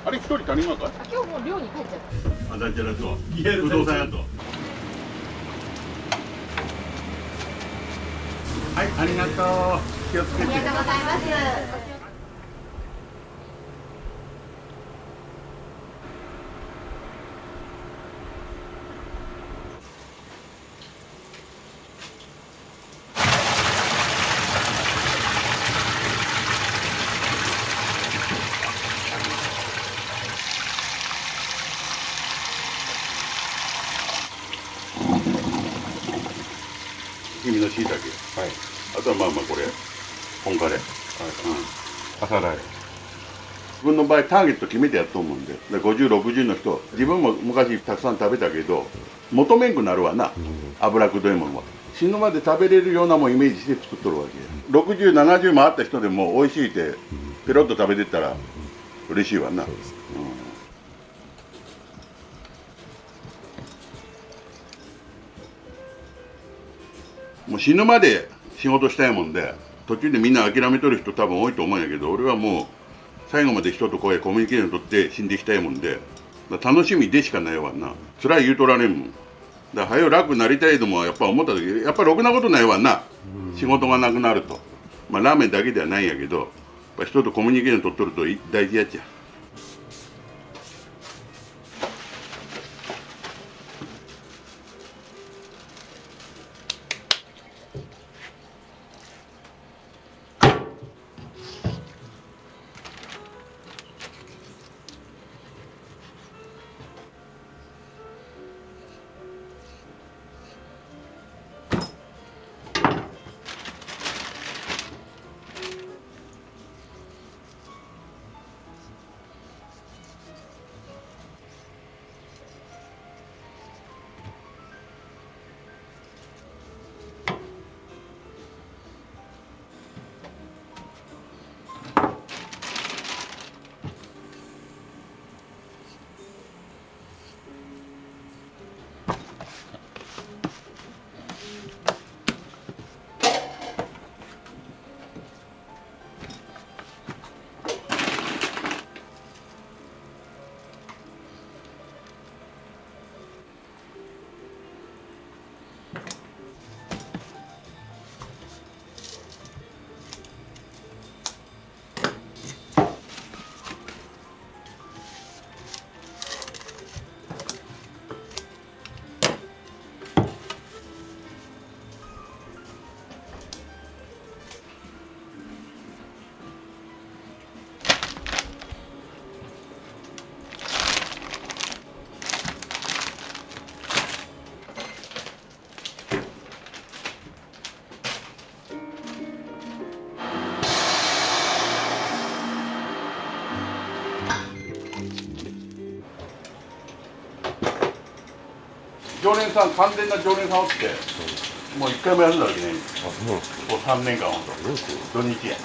あれ一人足りまか？今日もう寮に帰っちゃった。あ、なんちゃらと。不動産屋と。はい、ありがとう。気をつけて。ありがとうございます。君の椎茸。はい。あとはまあまあこれ本カレー。はい。うん。朝ラー。自分の場合ターゲット決めてやっと思うんで、50、60の人、自分も昔たくさん食べたけど求めんくなるわな、脂くどいもんは。死ぬまで食べれるようなもんイメージして作っとるわけや。60、70回った人でも美味しいってペロッと食べてったら嬉しいわな。もう死ぬまで仕事したいもんで、途中でみんな諦めとる人多分多いと思うんやけど、俺はもう最後まで人と声コミュニケーション取って死んでいきたいもんで、楽しみでしかないわな。辛い言うとられんもん。だから早う楽になりたいともやっぱ思った時、やっぱろくなことないわな。仕事がなくなると。まあラーメンだけではないんやけど、やっぱ人とコミュニケーション取っとると大事やっちゃ。常連さん、完全な常連さんおって、もう一回も休んだわけね。もう3年間ほんと。土日や。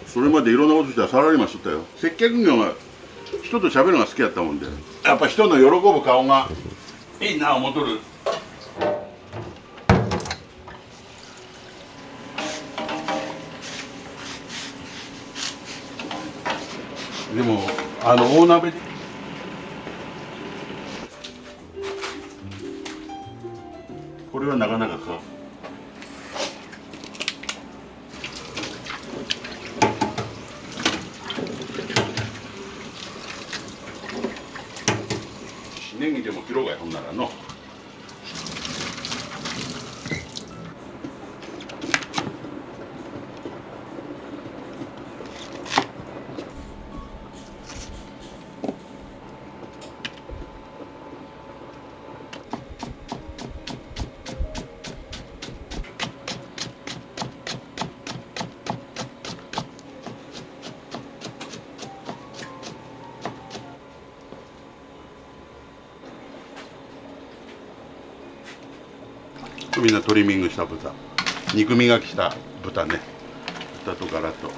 それまでいろんなことしたらサラリーマンしとったよ。接客業が人と喋るのが好きやったもんで、やっぱ人の喜ぶ顔がいいな思っとる。でも大鍋でこれはなかなかか。ネギでも切ろうがいほんならの。みんなトリミングした豚、肉磨きした豚ね、豚とガラと。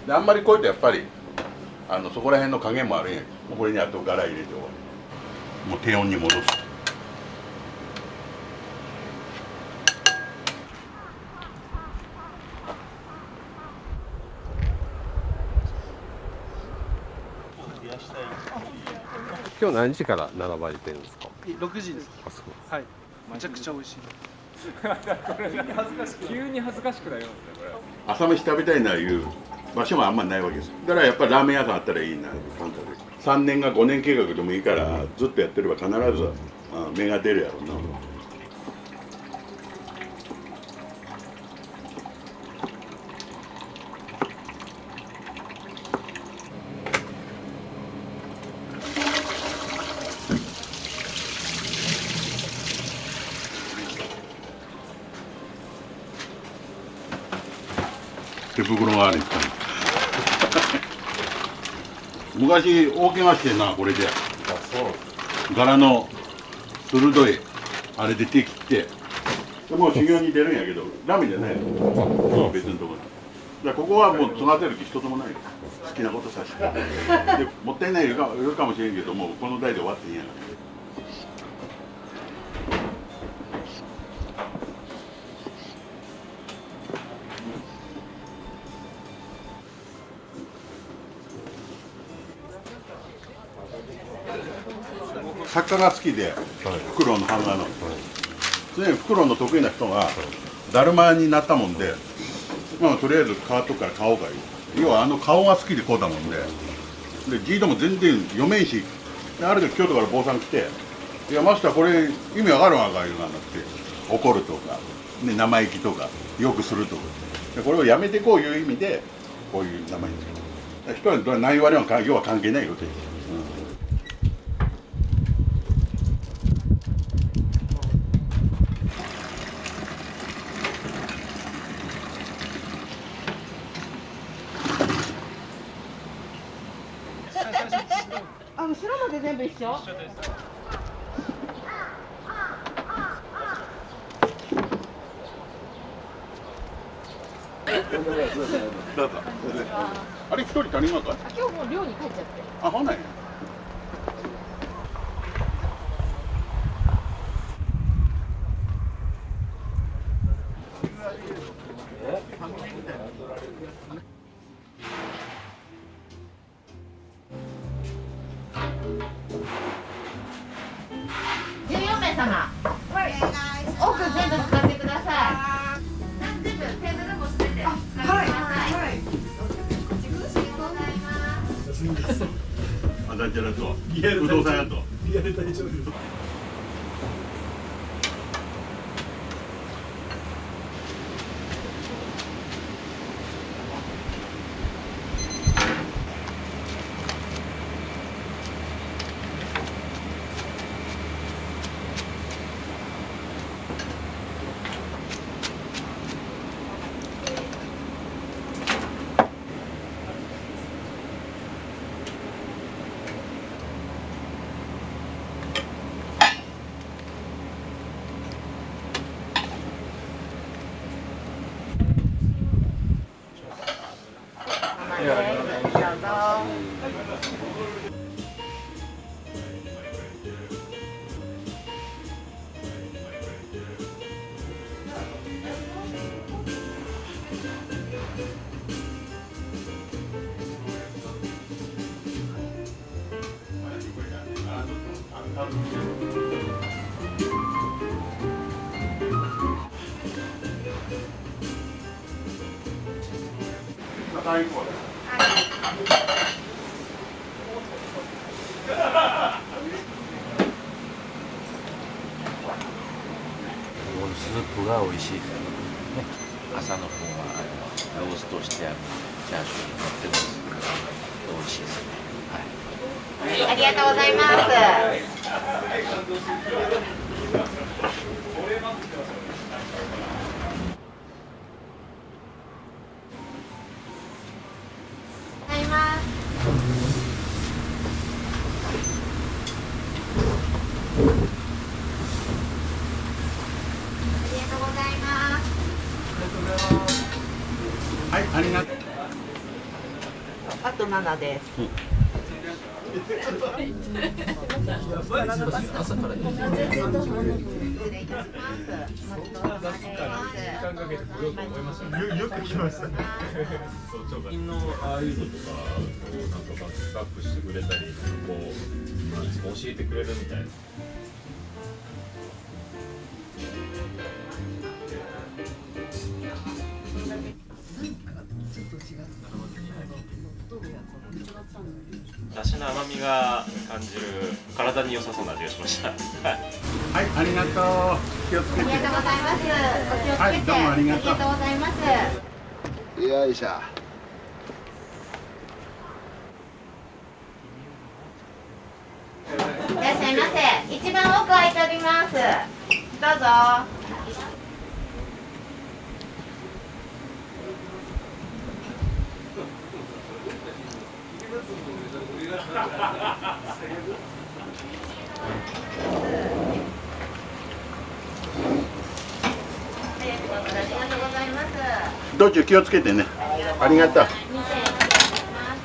であんまりこうやってやっぱりそこら辺の加減もあるんやけど、もうこれにあとガラ入れて終わり。もう低温に戻す。今日何時から並ばれてるんですか。6時です。あ、そう。はい。めちゃくちゃ美味しい。急に恥ずかしくなりますねこれ。朝飯食べたいないう場所もあんまないわけです。だからやっぱりラーメン屋さんあったらいいなという感覚です。3年が5年計画でもいいからずっとやってれば必ず芽が出るやろうな。手袋があるんですかね。昔大怪我してんなこれで。柄の鋭いあれで手切ってでもう修行に出るんやけどラーメンじゃないの、別のところに。だからここはもう育てる気一つもない。好きなことさせてでもったいないよるかもしれんけどもうこの代で終わっていいんやから。作家が好きで、フクロウの版画の、常にフクロウの得意な人がだるまになったもんで、まあ、とりあえず変わっとくから顔がいい。要は顔が好きでこうだもんで字でも全然読めんし、ある時京都から坊さん来て「いやマスターこれ意味わかるわ」かいうのがなって怒るとか、ね、生意気とかよくするとかでこれをやめてこういう意味でこういう名前につける。人は何言われも要は関係ないよって。後ろまで全部一緒。どうぞ。あれ一人足りんのか。今日もう寮に帰っちゃって。あ、ほんなんや。14名様。奥全部使ってください。全部テーブルもすべて使ってください。あ、だんちゃらと不動産屋と。リアル大丈夫。最高。スープが美味しいですね。朝の方はローストしてあるチャーシューに乗ってますけど美味しいですね。はい。ありがとうございます。はい、ありがとう。あと7です。失礼いたします。時間かけて来ようと思いましたね。よく来ました。直近のああいうのとか、こうなんかバックしてくれたり、こういつも教えてくれるみたいな。だしの甘みが感じる体に良さそうな味がしました。はい、ありがとう。気をつけて。ありがとうございます。お気をつけて。はいどうもありがとうありがとうございます。よいしょ。いらっしゃいませ。一番奥空いております。どうぞ。ありがとうございます。道中気をつけてね。ありがとう。 2000円お願いします。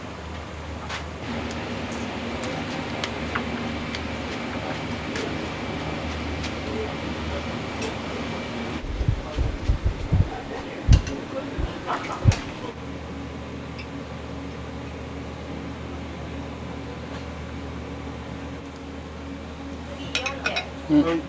次4で。うん。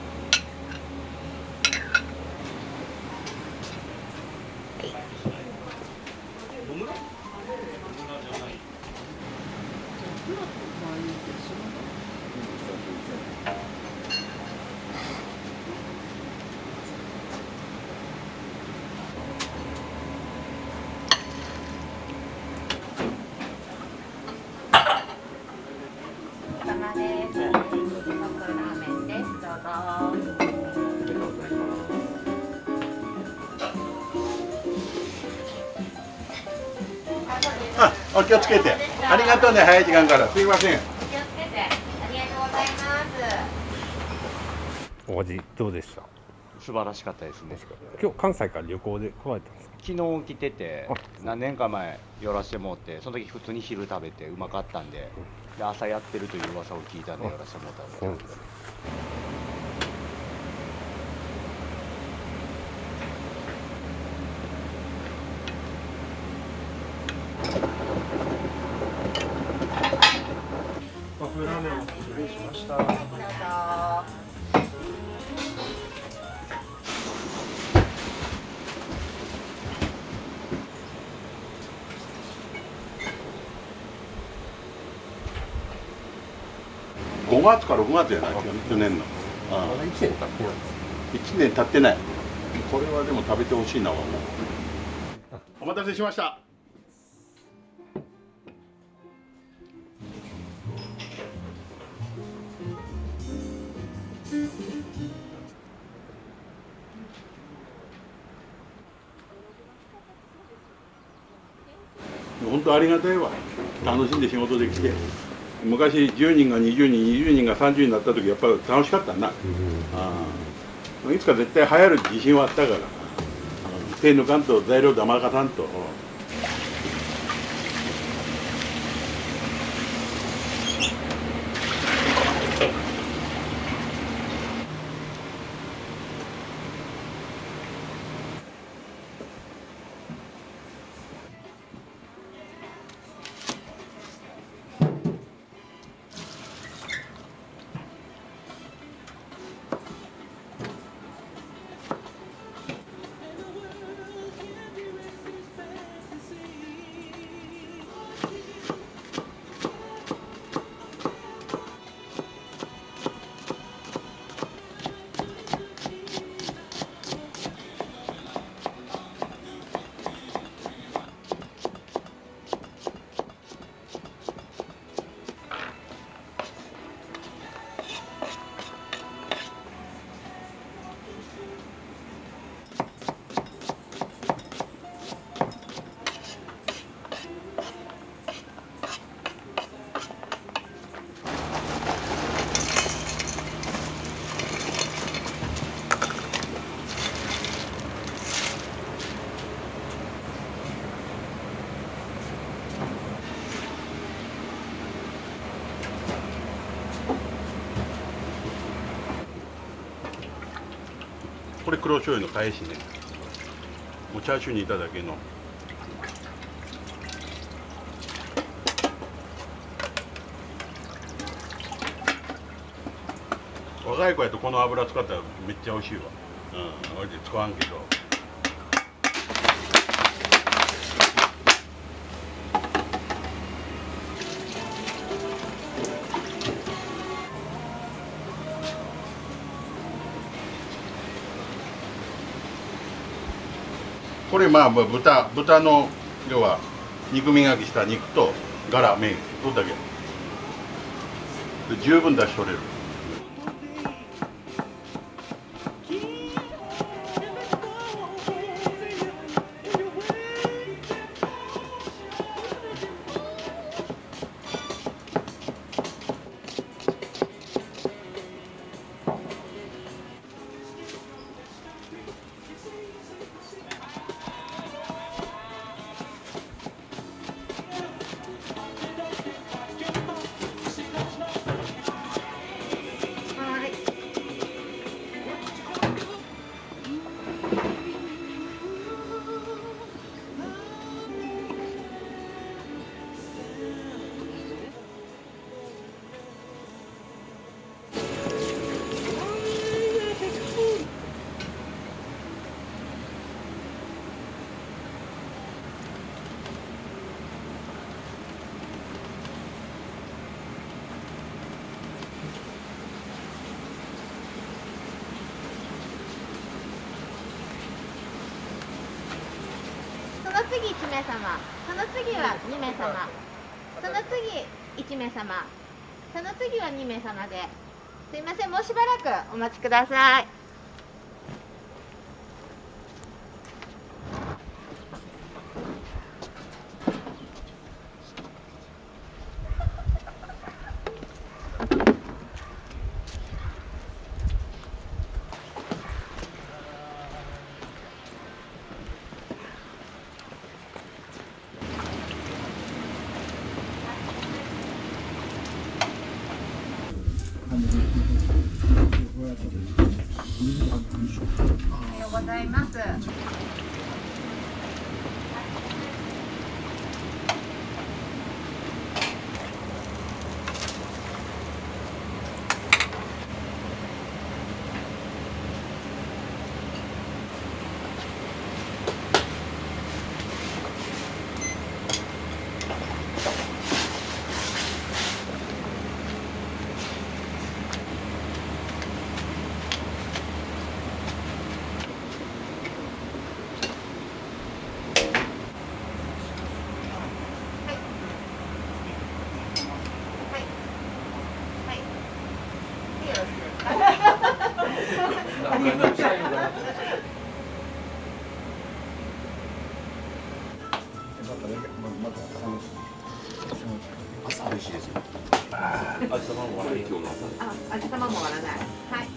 様です。ラーメンです。どうぞ。あ、お気をつけて。ありがとうね、早い時間から。すいません。お気をつけて。ありがとうございます。お味どうでした？素晴らしかったですね。今日関西から旅行で来られたんですか？昨日来てて何年か前寄らせてもらって、その時普通に昼食べてうまかったんで、朝やってるという噂を聞いたんで寄らせてもらったんですけど、和風ラーメンを失礼しました。どうぞ。5月か6月やない去年の。まだ1年経ってないです。 1年経ってない。これはでも食べてほしいな、もう。お待たせしました。本当ありがたいわ。楽しんで仕事できて。昔10人が20人、20人が30人になった時やっぱり楽しかったな。ああ、いつか絶対流行る自信はあったから。手抜かんと材料黙かさんと。黒醤油の返しね。もうチャーシューにいただけの。若い子やとこの油使ったらめっちゃ美味しいわ。うん、俺で使わんけど。これまあ豚の要は肉磨きした肉とガラ麺とだけで十分出し取れる。その次1名様、その次は2名様、その次1名様、その次は2名様で、すいません、もうしばらくお待ちください。おはようございます。朝美味しいですよ。味玉も割らない。今日の朝。あ、味玉も割らない。はい。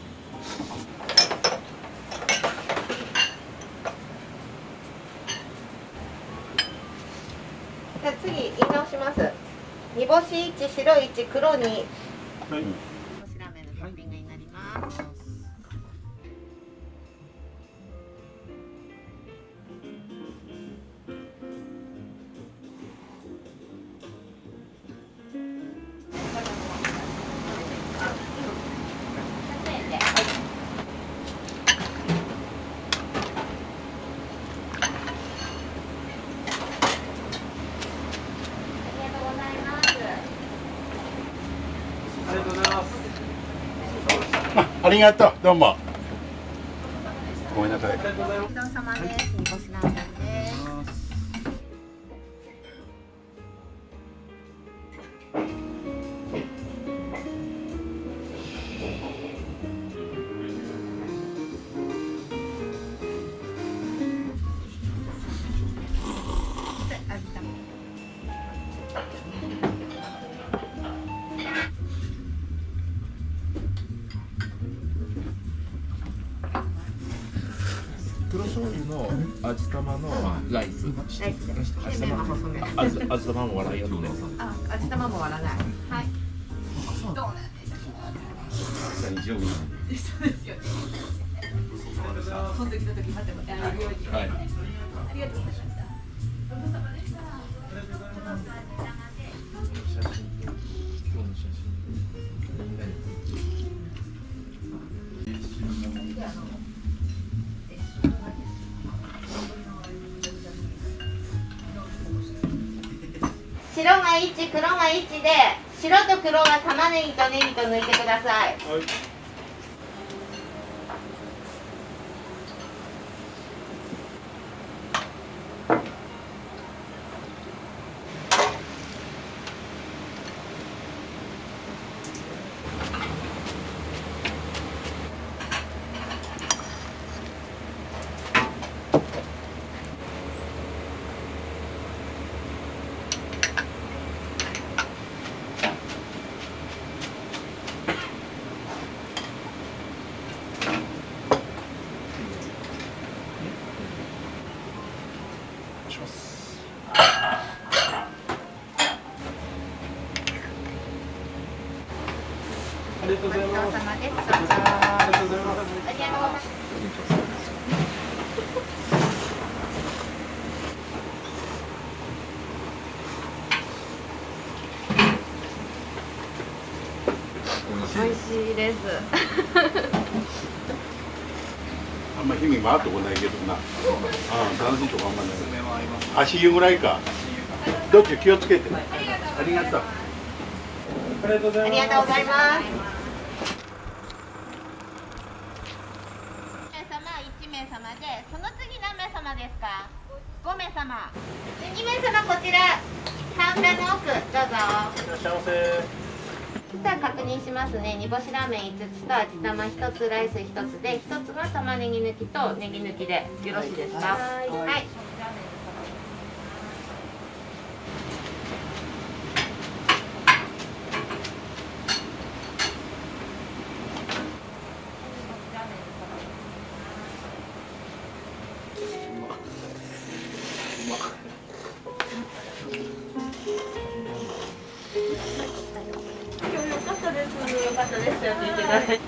じゃあ次言い直します。煮干し1、白1、黒2。はい。煮干しラーメンのトッピングになります。ありがとう、どうも。ごめんなさい。お疲れ様です。煮干しラーメンです。黒醤油の味玉のライス。ライスです。で、麺は細め。味玉も割らないよね。あ、味玉も割らない。はい。どうなんでしょう。大丈夫。そうですよね。様でした。その時の時またやるように。はい。ありがとうございました。ご苦労様でした。写真と今日の写真。白が1、黒が1で、白と黒は玉ねぎとネギと抜いてください。ありがとうございます。ごちそうさまです。どうぞ。ありがとうございます。ありがとうございます。美味しいです。あんまり日々回ってこないけどな。楽しいとこあんまりない。足湯ぐらいか。どっち気をつけて。ありがとう。ありがとうございます。ありがとうございます。1名様で、その次何名様ですか？5名様。2名様こちら、カウンターの奥、どうぞ。いらっしゃいませ。さあ確認しますね。煮干しラーメン5つと味玉1つ、ライス1つで、1つが玉ねぎ抜きとネギ抜きでよろしいですか？はい。よかったです。よかったです。やっていただいて。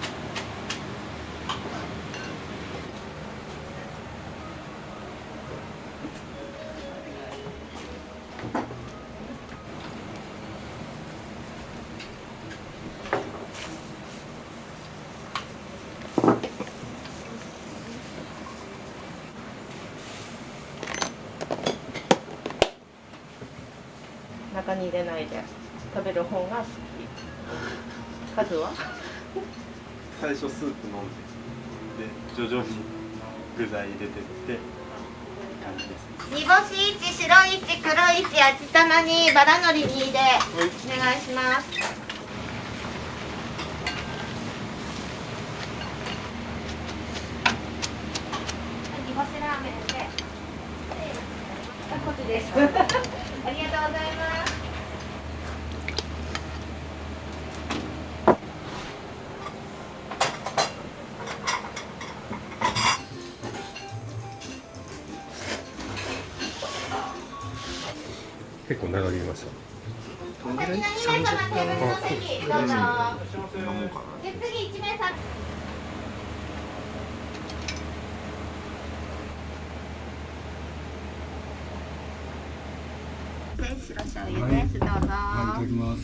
中に入れないで食べる方が好き。数は？最初スープ飲んで、徐々に具材入れてって感じです。煮干し1、白1、黒1、味玉にバラのり2でお願いします。煮干しラーメンで。こっちです。ありがとうございます。結構長引きました。こちら2名様テーブルの席どうぞ。で次1名様。白醤油です。どうぞ。はい、いただきます。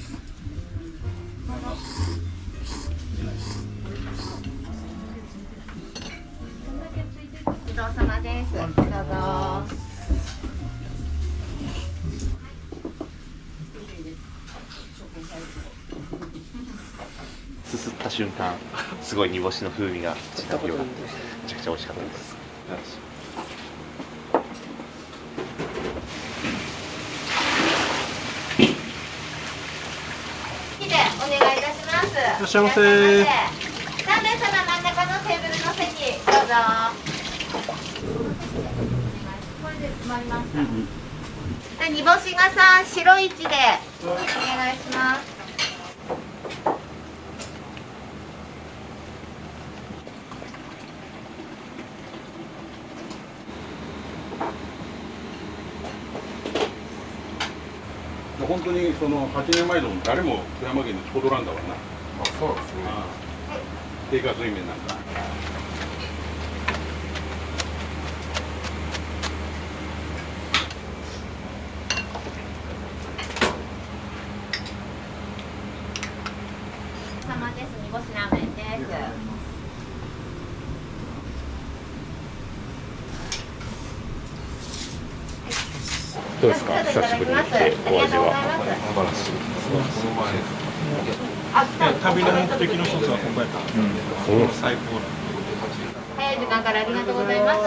ごちそうさまです。どうぞ。すすった瞬間、すごい煮干しの風味が口に広がって、めちゃくちゃ美味しかったです。でお願いいたします。いらっしゃいませ。3名様真ん中のテーブルの席どうぞ。これで決まりました。で煮干しが3、白1でお願いします。本当にその8年前でも誰も富山県に戻らんだわな。あ、そうなんですね。低下水面なんか。どうですか、久しぶりに来てお味は。素晴らしい。旅の目的の一つはここやった。最高だ。早い時間からありがとうございます。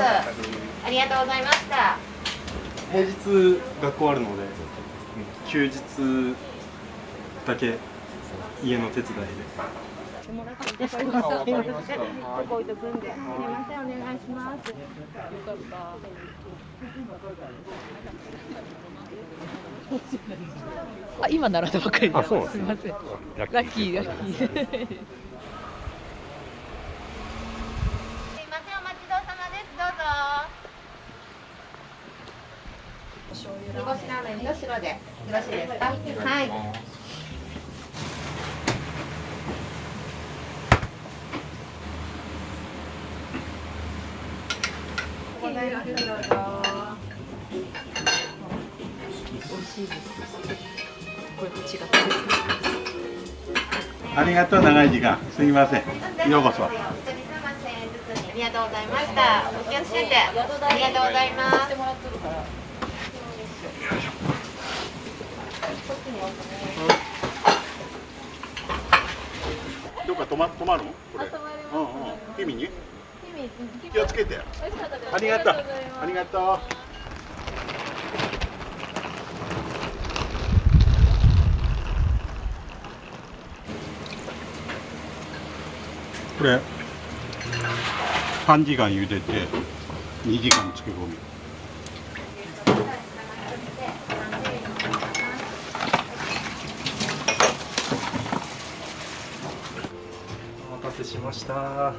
ありがとうございました。平日学校あるので、休日だけ家の手伝いで。ここ置いとくんで。すみません、お願いします。よかった。あ、今習ったばっかりです。あ、そうなんですね。すみません。ララッキー、ラッキー。すいません、お待ちどうさまです。どうぞ。煮干しラーメンと白でよろしいですか。はい。ございます。どうぞ。美味しいです。これと違って。ありがとう、長い時間。すみません。ようこそ。ありがとうございました。お気をつけて。ありがとうございます。どっか止まるの？これ。君に？気をつけて。ありがとう。ありがとう。これ3時間茹でて2時間漬け込み。お待たせしました。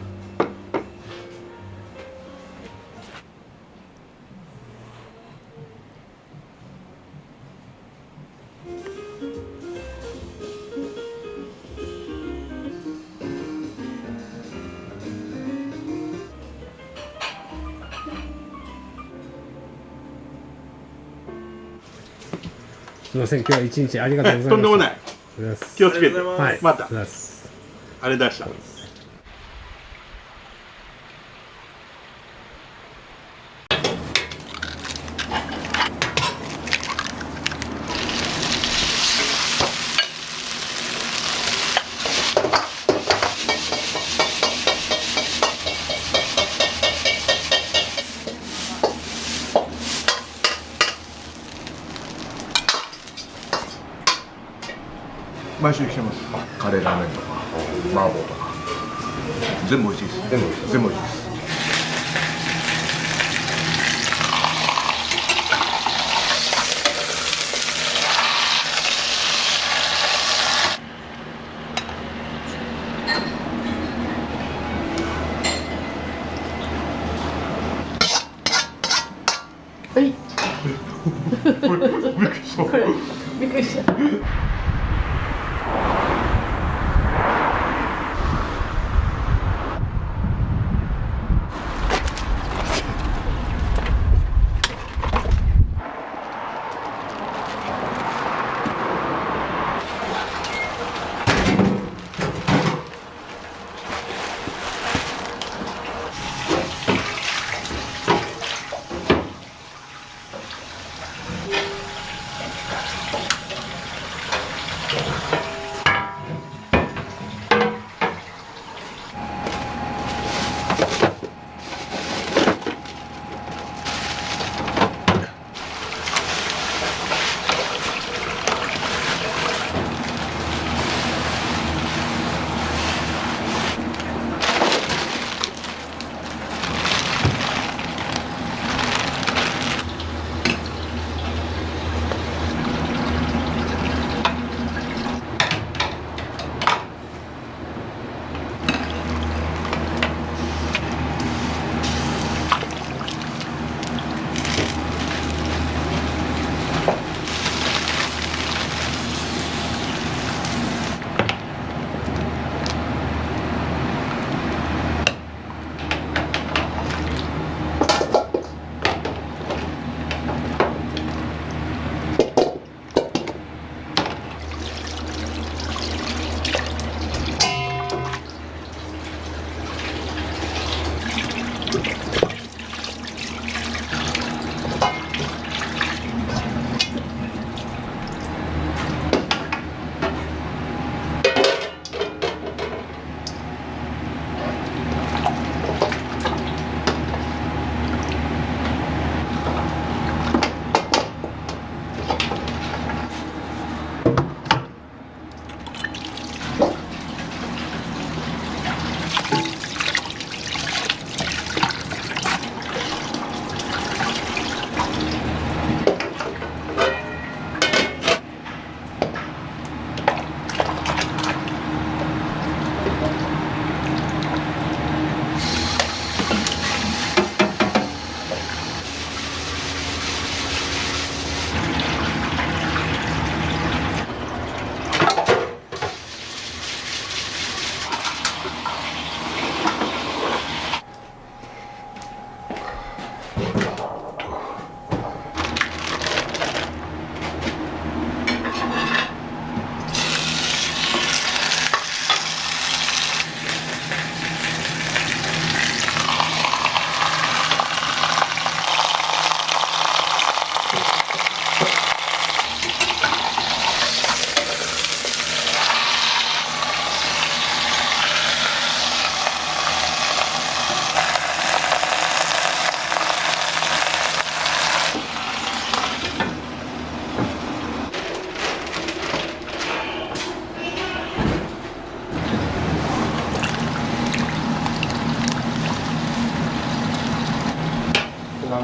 すみません、今日は一日ありがとうございます。とんでもない。気をつけて。はい、また。あれ出した。毎週来てます。カレーラーメンとか麻婆とか全部美味しいです。全部美味しいです。はい。びっくりした。びっくりした。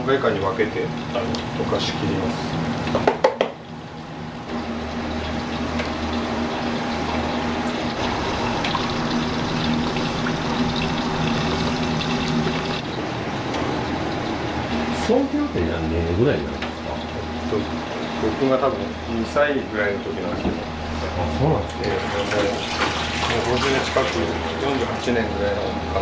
何回かに分けて溶かしきります。創業って何年ぐらいなんですか？僕が多分2歳ぐらいの時なんですけど。あ、そうなんですね。もう50年近く、48年ぐらいなのかな。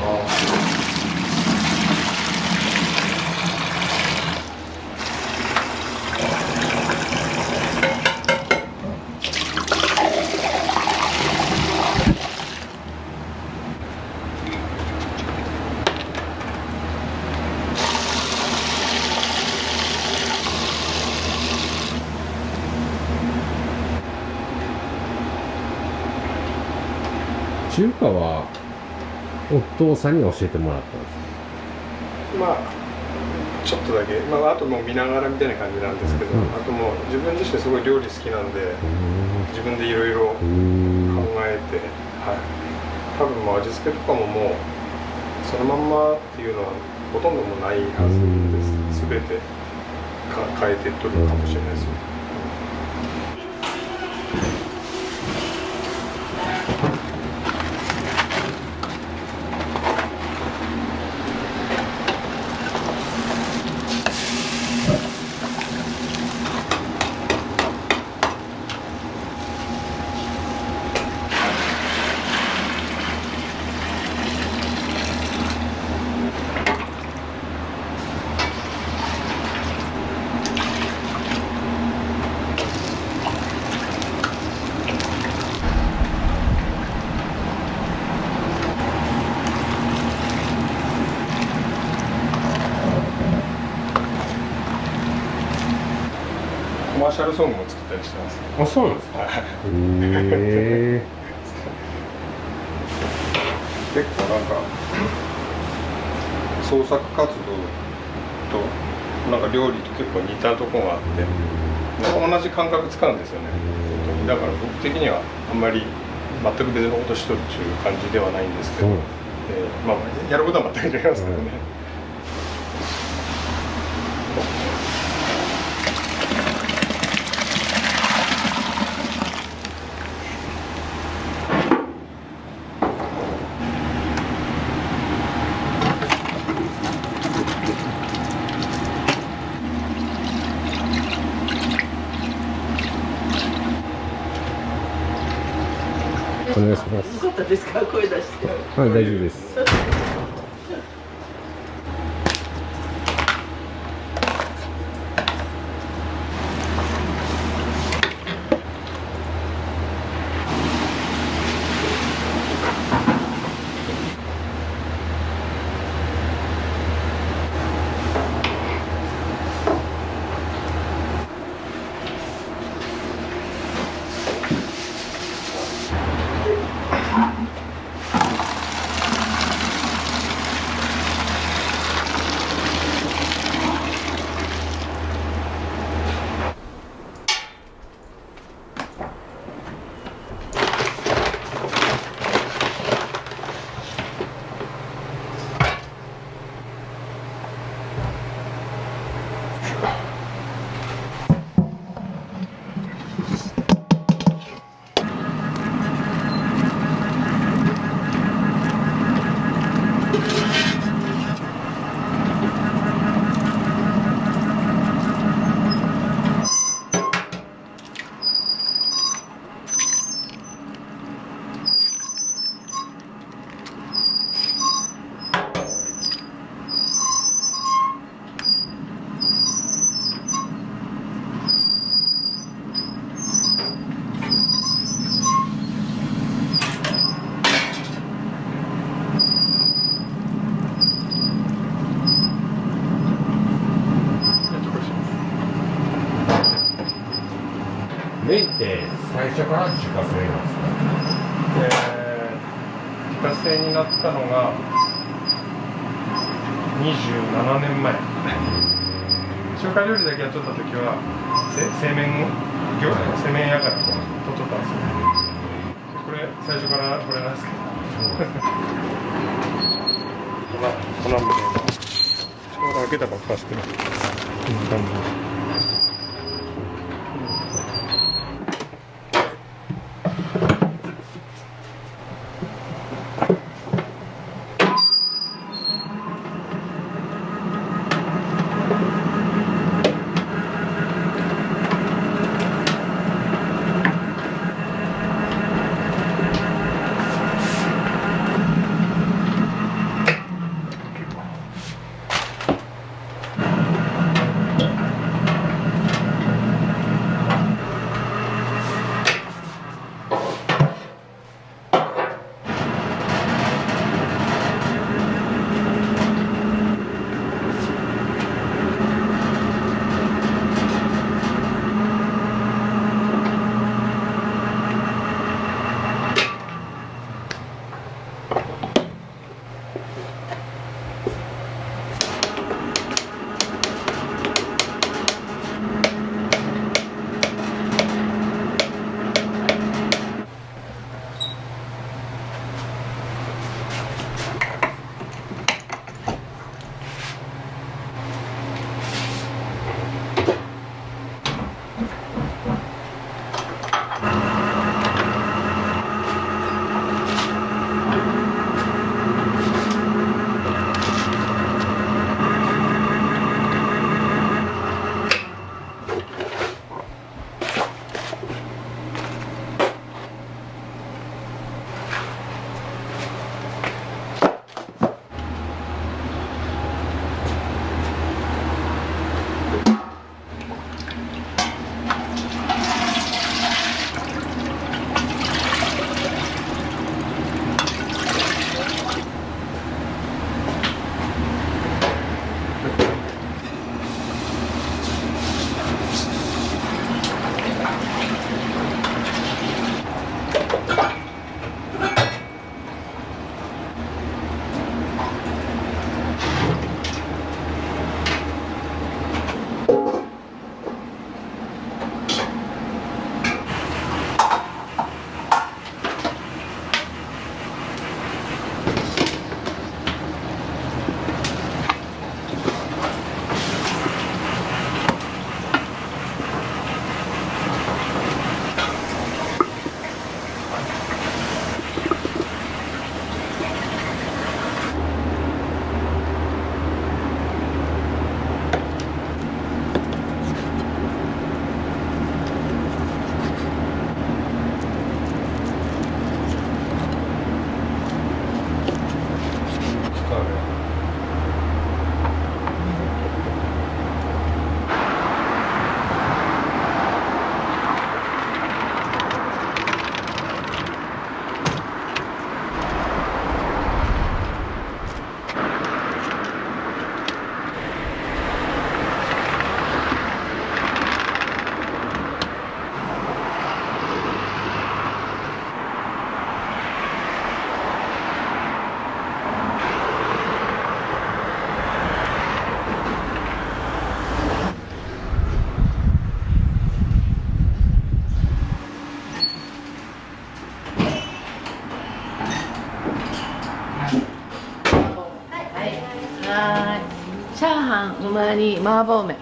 中華はお父さんに教えてもらったんですか？まあちょっとだけ、あともう見ながらみたいな感じなんですけど、あともう自分自身すごい料理好きなので、自分でいろいろ考えて、はい、多分もう味付けとかももうそのまんまっていうのはほとんどもうないはずです。全て変えてとるかもしれないですよ。コマーシャルソングも作ったりしてます。あ、そうなんですか。へ結構なんか創作活動となんか料理と結構似たところがあって、なんか同じ感覚使うんですよね。だから僕的にはあんまり全く別のことしとるっていう感じではないんですけど、まあやることは全く違いますけどね。お願いします。よかったですか、声出して。はい、大丈夫です。麺って最初から自家製なんですか？自家製になったのが27年前。中華料理だけやっとった時は製麺屋から取っとったんですよ。これ最初からこれなんですけど粉もね、ちょうど開けたばっかしてる。こんな感じです。チャーハンの前に麻婆麺。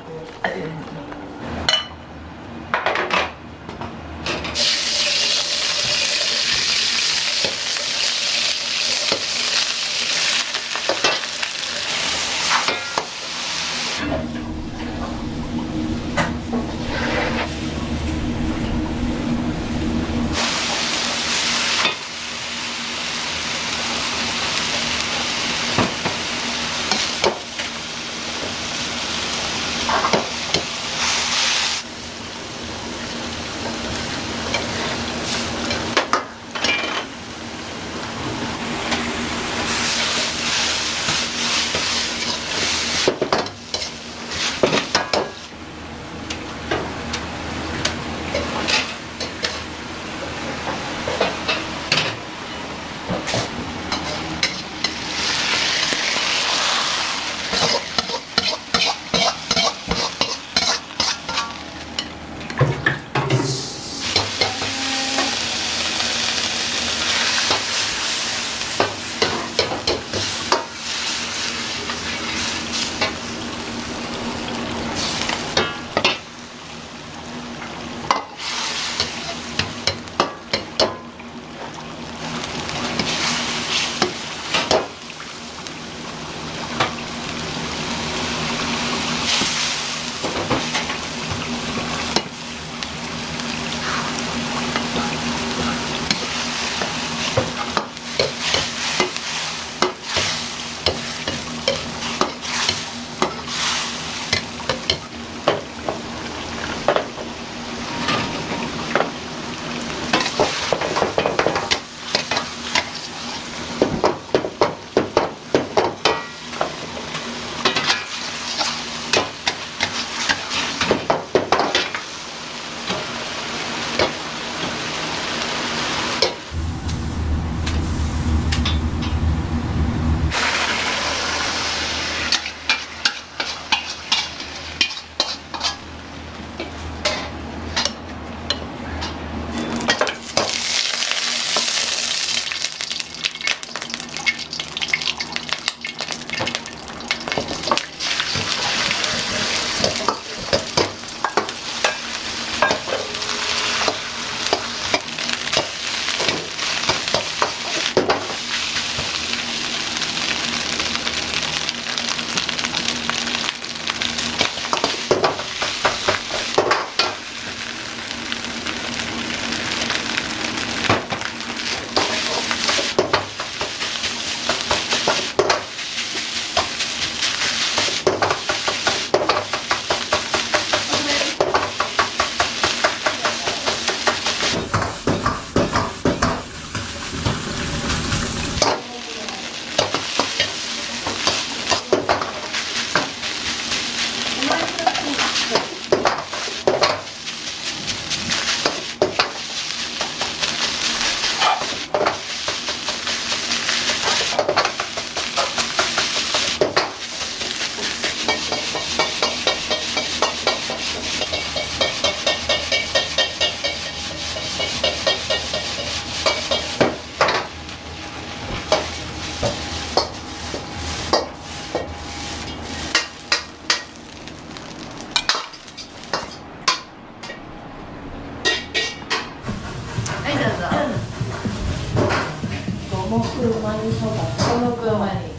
うま煮。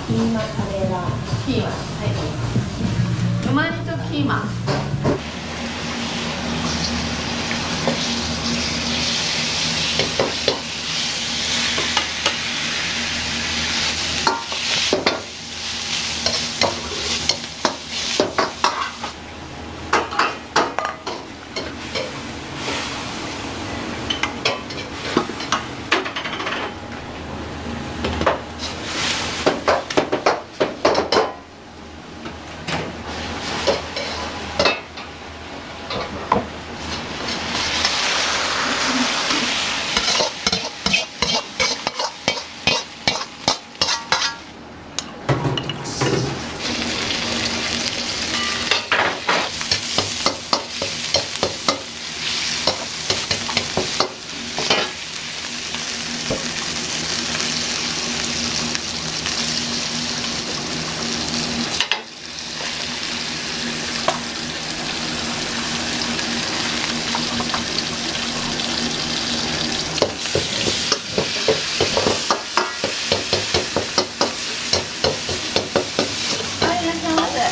キーマカレーラーメン。キーマ。はい。うま煮とキーマ。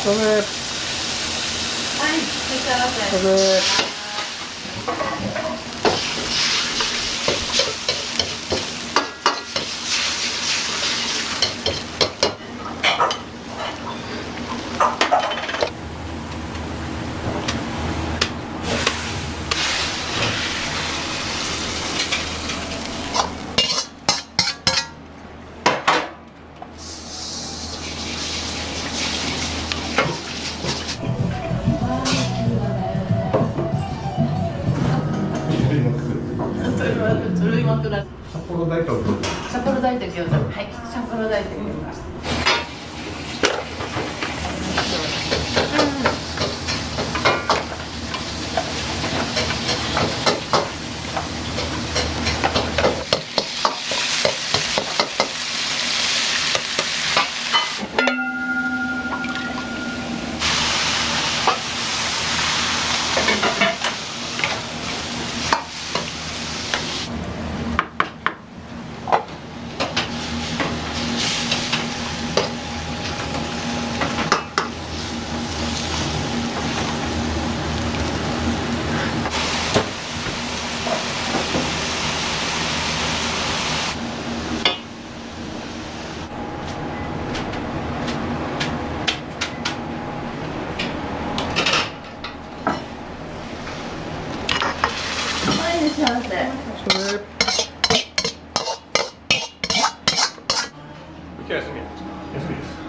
それはい、いらっしゃいませ。それ札幌大と札幌大と餃子。はい、札幌大と餃子。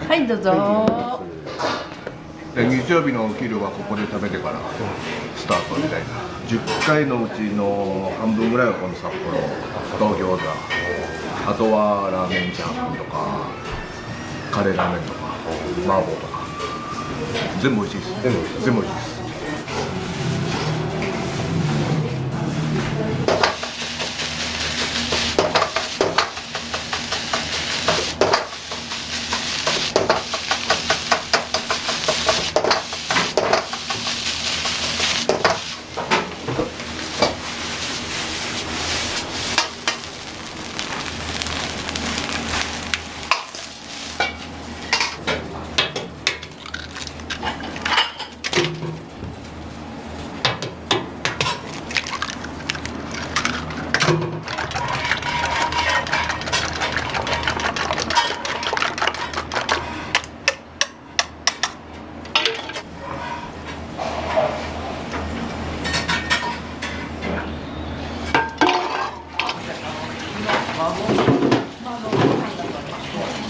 はい、どうぞ。日曜日のお昼はここで食べてからスタートみたいな。10回のうちの半分ぐらいはこの札幌と餃子、あとはラーメンチャーハンとかカレーラーメンとか麻婆とか全部美味しいです。全部美味しいです。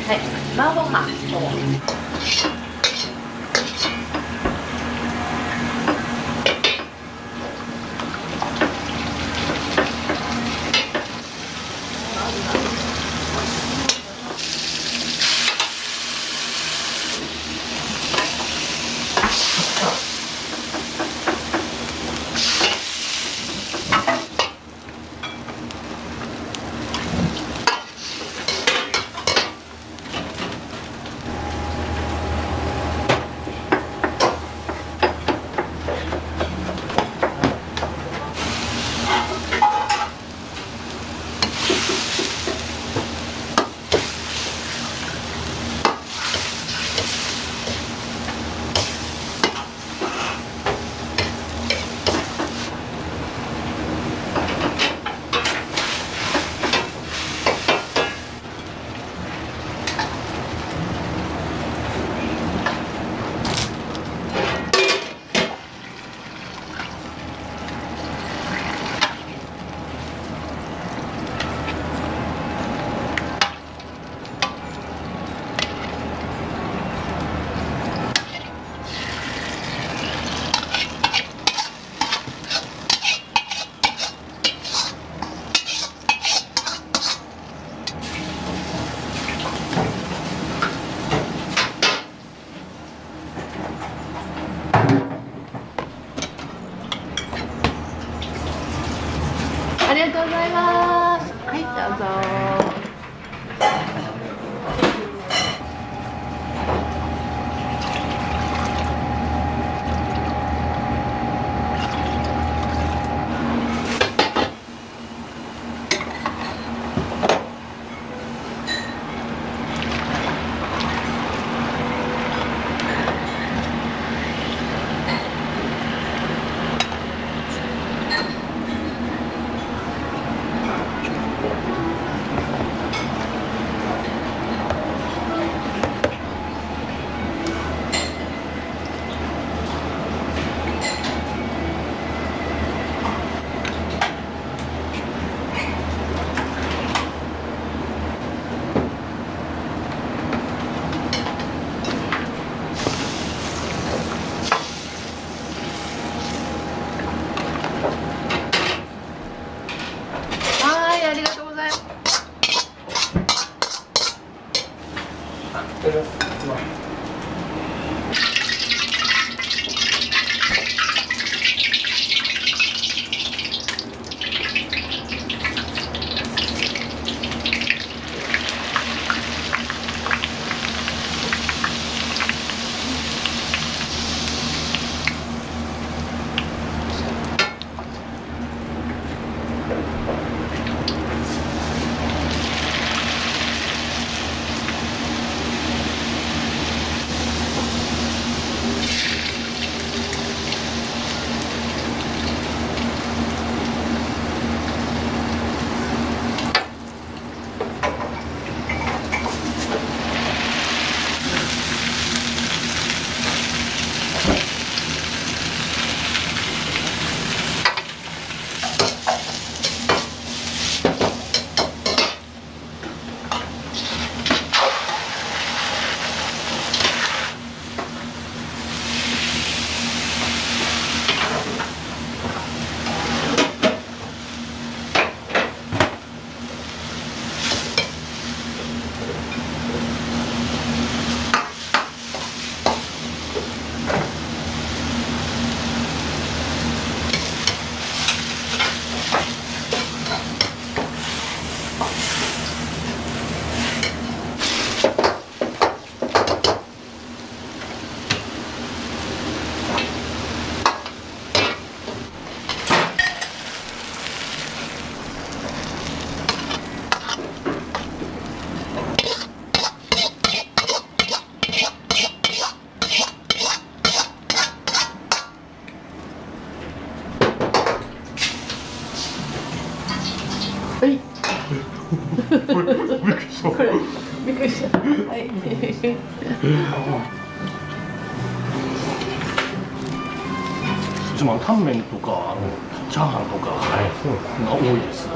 はい、麻婆飯。とうございます。はい、どうぞ。はい、ありがとうございます。はい。びっくりした。びっくりした。はい。うちもタンメンとかチャーハンとかが多いです。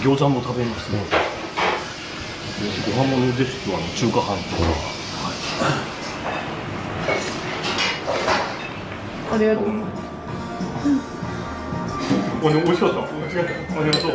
餃子も食べますね。ご飯物ですと中華飯とか。ありがとうございます。美味しかった。ありがとう。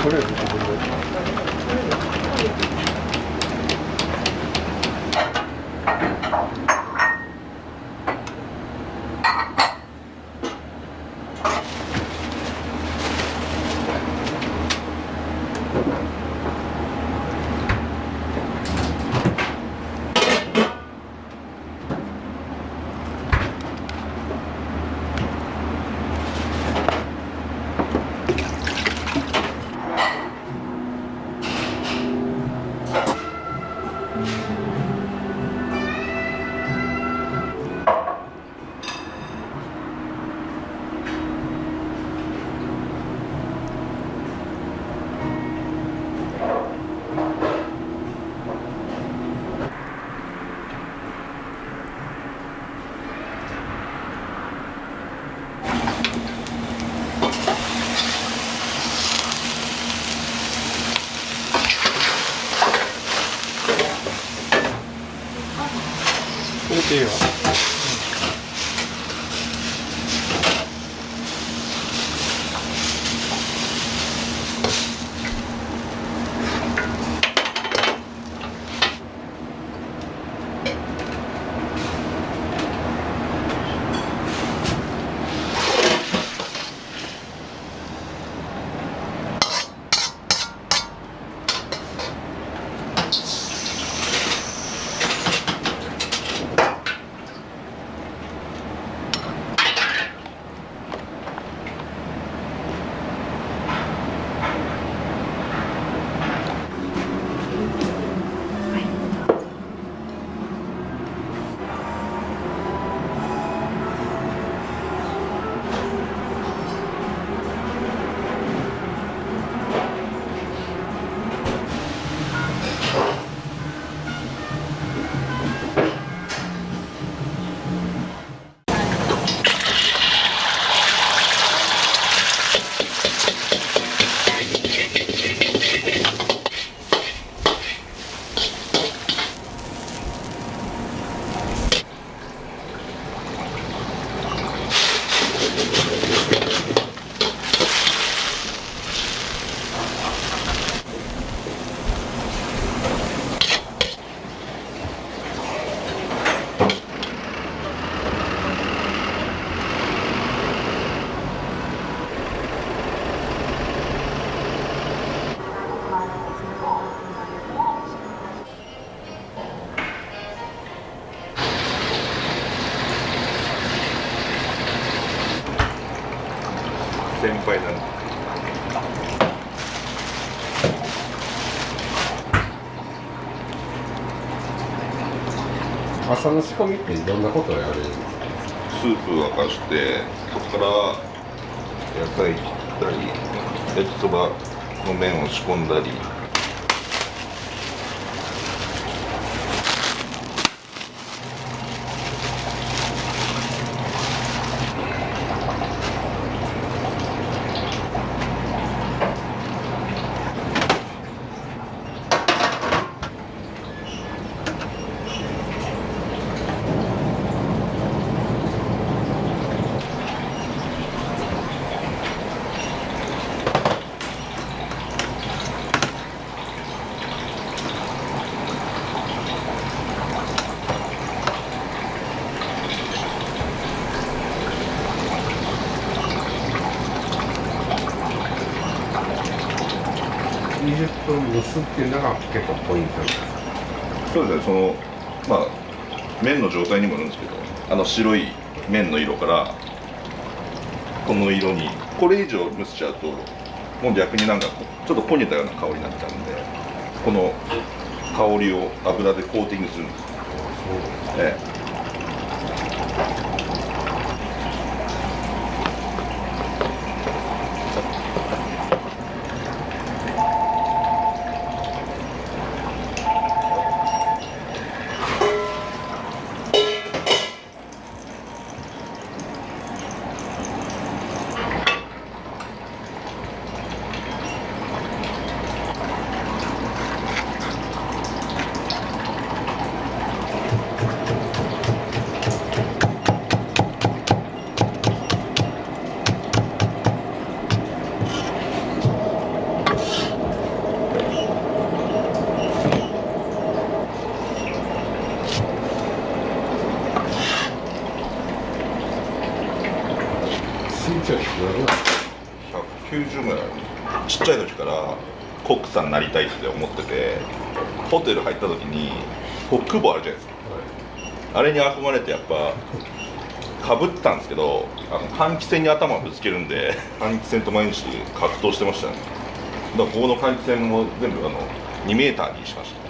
とりあえず自分で。これでいいわ。先輩なんで。朝の仕込みってどんなことをやるんですか？スープ沸かして、そこから野菜切ったり、焼きそばの麺を仕込んだり。20分蒸すっていうのが結構ポイントです。そうですね、そのまあ麺の状態にもよるんですけど、あの白い麺の色からこの色に、これ以上蒸しちゃうともう逆になんかちょっと焦げたような香りになっちゃうんで、この香りを油でコーティングするんです。ええ。ち190ぐらい。ちっちゃい時からコックさんになりたいって思ってて、ホテル入った時にコック帽あるじゃないですか、あれに憧れてやっぱかぶってたんですけど、換気扇に頭をぶつけるんで換気扇と毎日格闘してましたね。だからここの換気扇も全部2メーターにしました。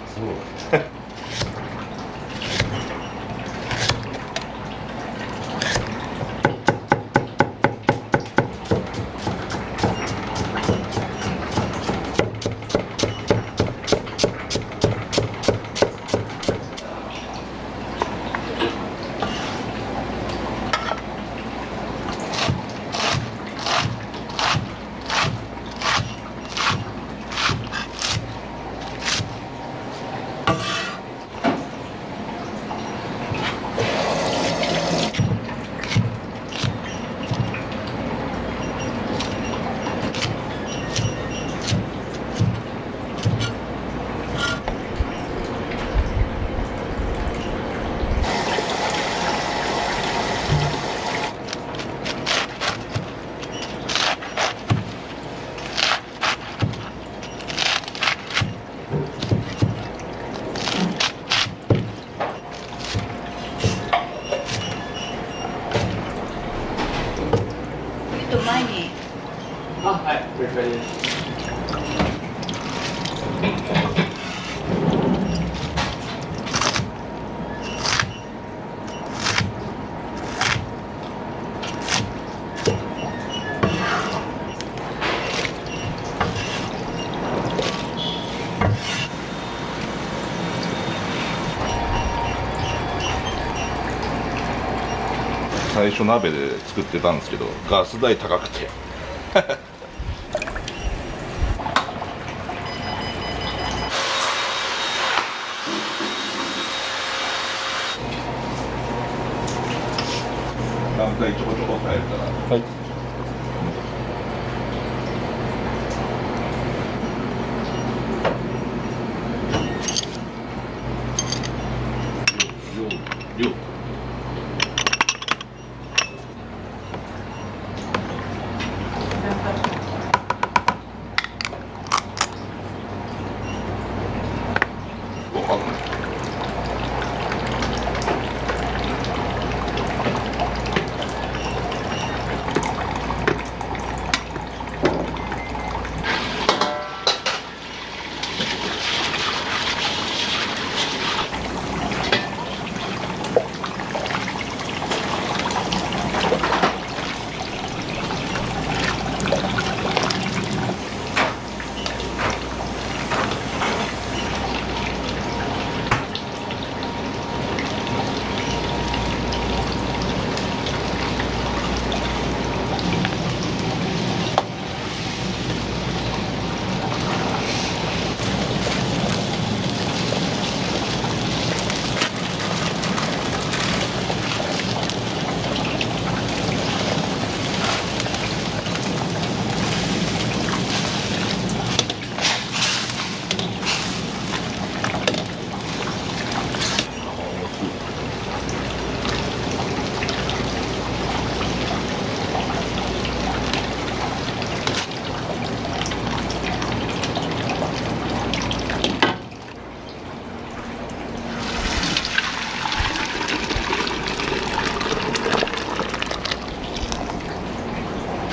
前に。はい、了解です。最初鍋で作ってたんですけど、ガス代高くてガス代ちょこちょこ入るから。はい。量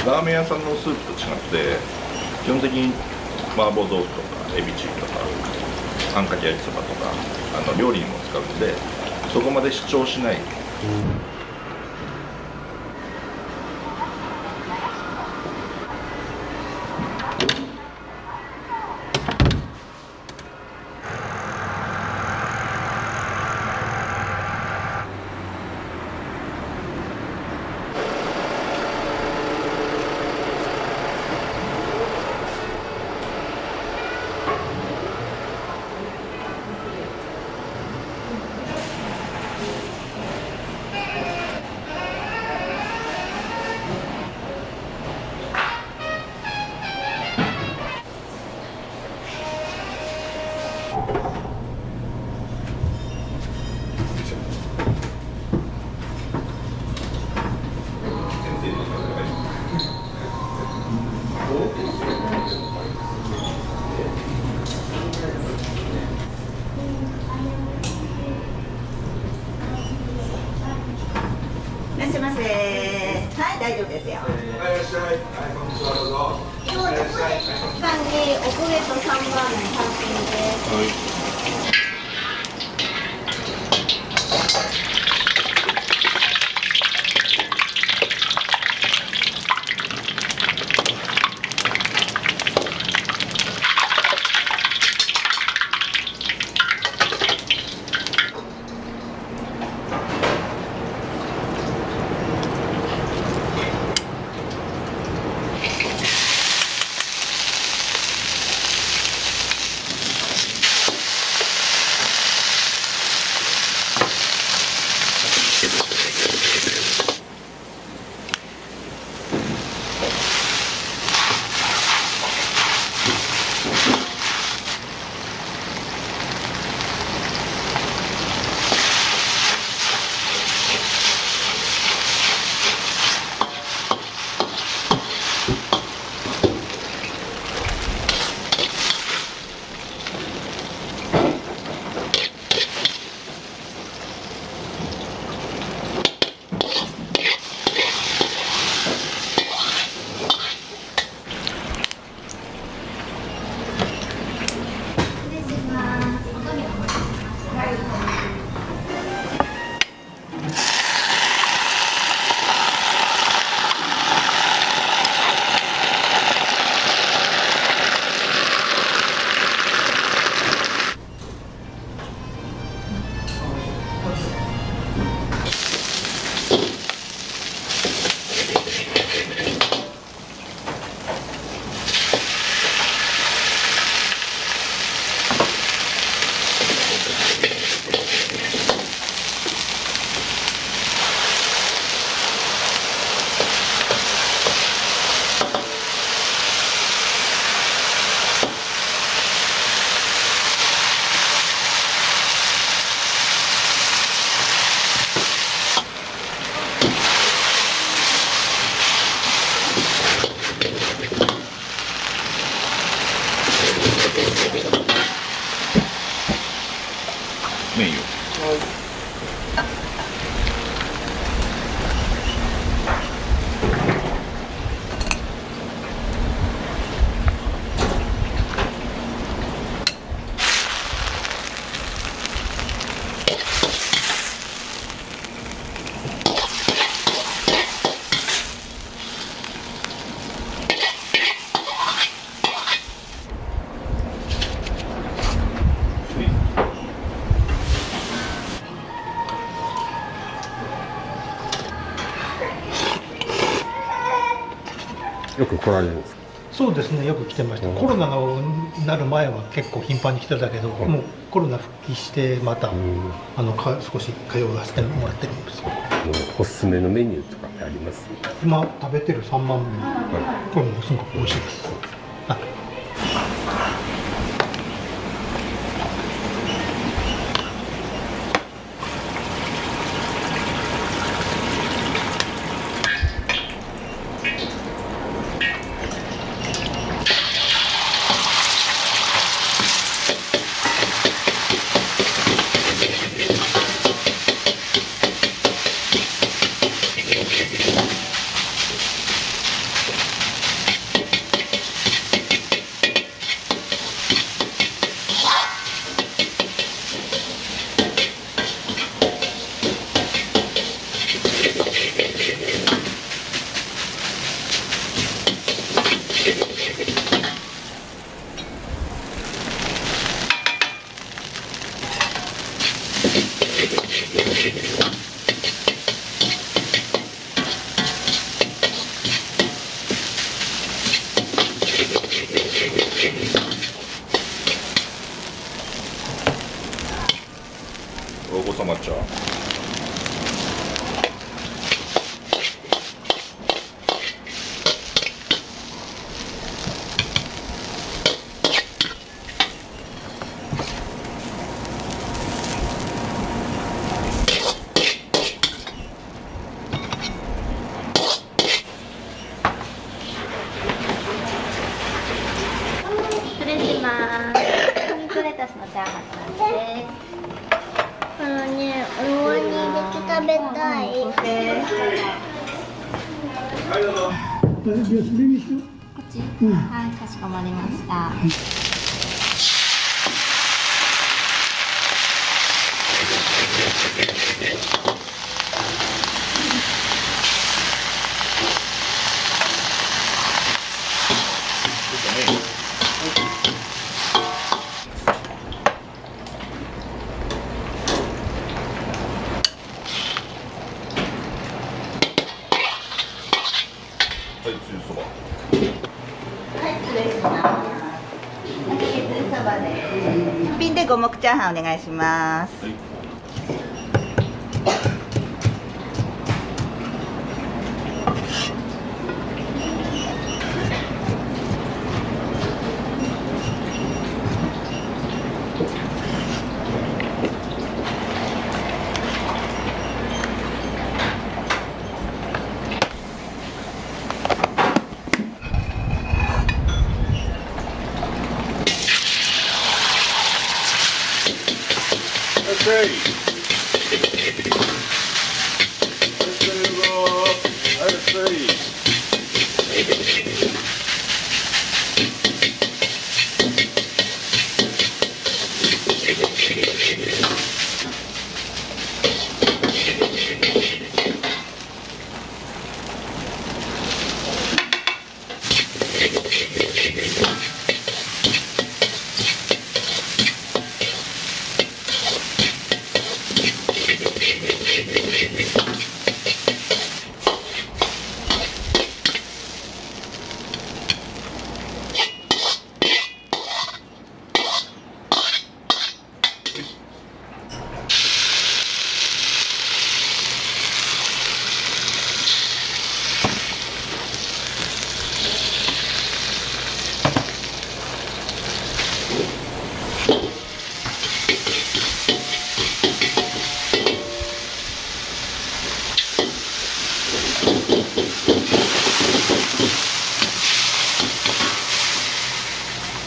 ラーメン屋さんのスープと違って基本的に麻婆豆腐とかエビチリとかあんかけ焼きそばとか料理にも使うのでそこまで主張しない。大丈夫ですよ。今日1番におこげと3番の単品です。麺よ。よく来られるんですか？そうですね、よく来てました。コロナがなる前は結構頻繁に来てたけど、もうコロナ復帰してまた少し通わせてもらってるんですよ。おすすめのメニューとかってあります？今食べてる3万麺、これもすごく美味しいです。お子様茶。失礼します。ミートレタスのチャーハンです。ね、お椀に入れて食べたい。ち、はい、かしこまりました。はい、つゆそば。はい、失礼します。そばで。一品で五目チャーハンお願いします。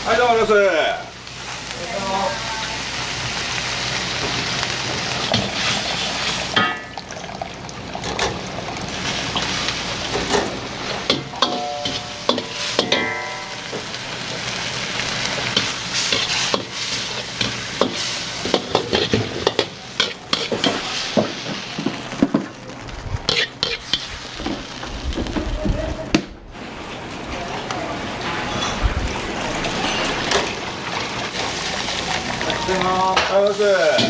はい、どうもありがとうございます。ありがとうございます。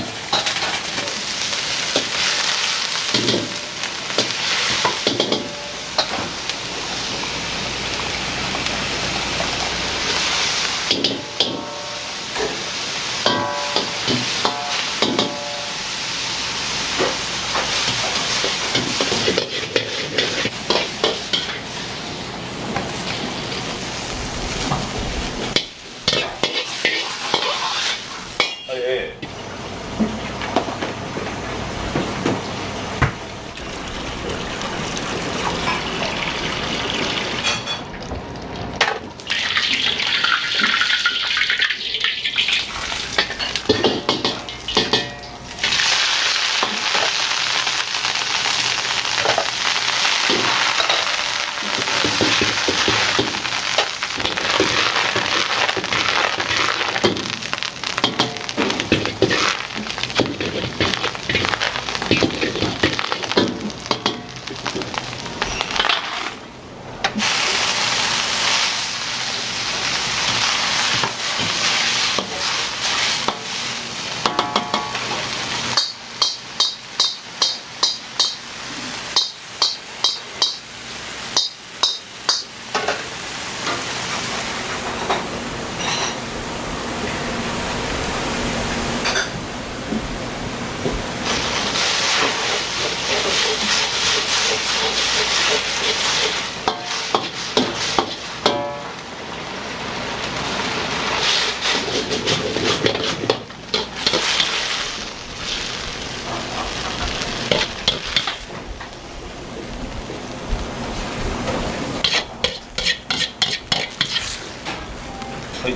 はい、い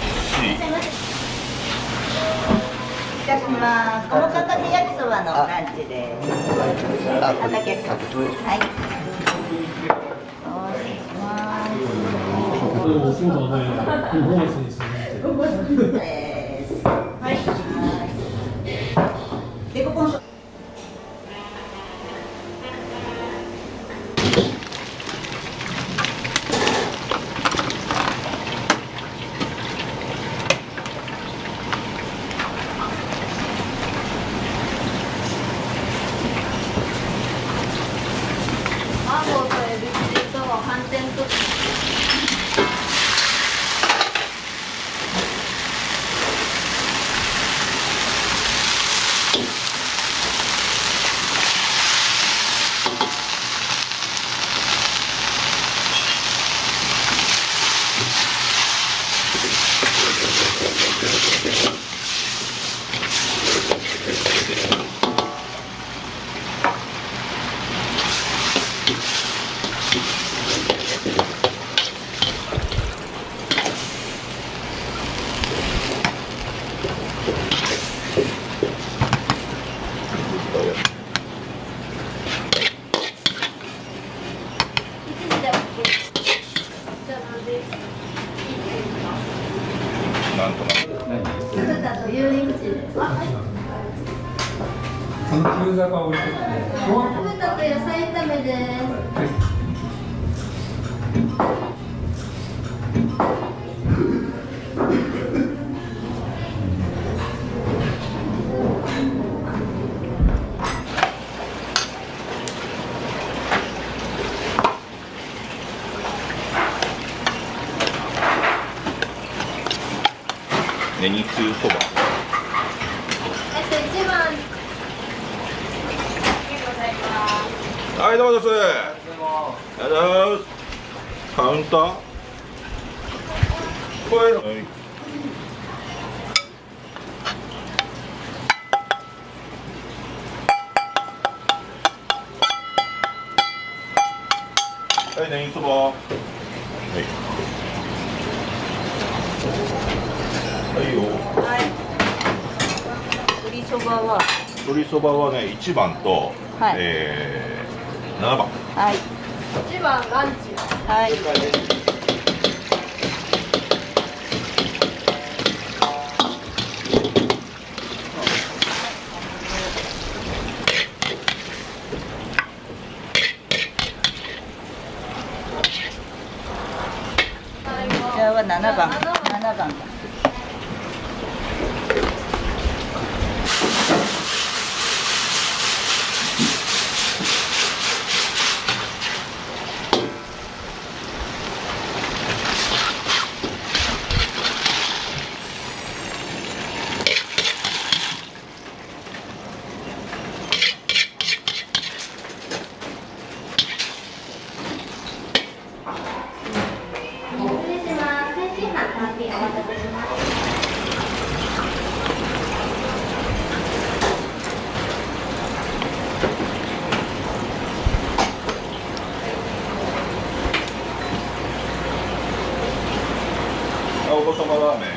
たします。この方で焼きそばのランチです。畑焼きそば。はい。でもそうだね。5月にするって。はい。デコポン。マンゴーとエビチリと寒天と。なんとなく。酢豚と油淋鶏です。この牛坂を置いてて。酢豚と野菜炒めです。ネギつゆそば。1番。はい、どうもです。ありがとうございます。カウンター。これ。はい。はい、ネギそば。はい。はいよ。はい。鶏そばは。鶏そばはね、1番と、はい7番。はい。 1番ランチ。はい。じゃあは7番。7番だ。失礼します。天津飯単品お待たせします。お子様ラーメン。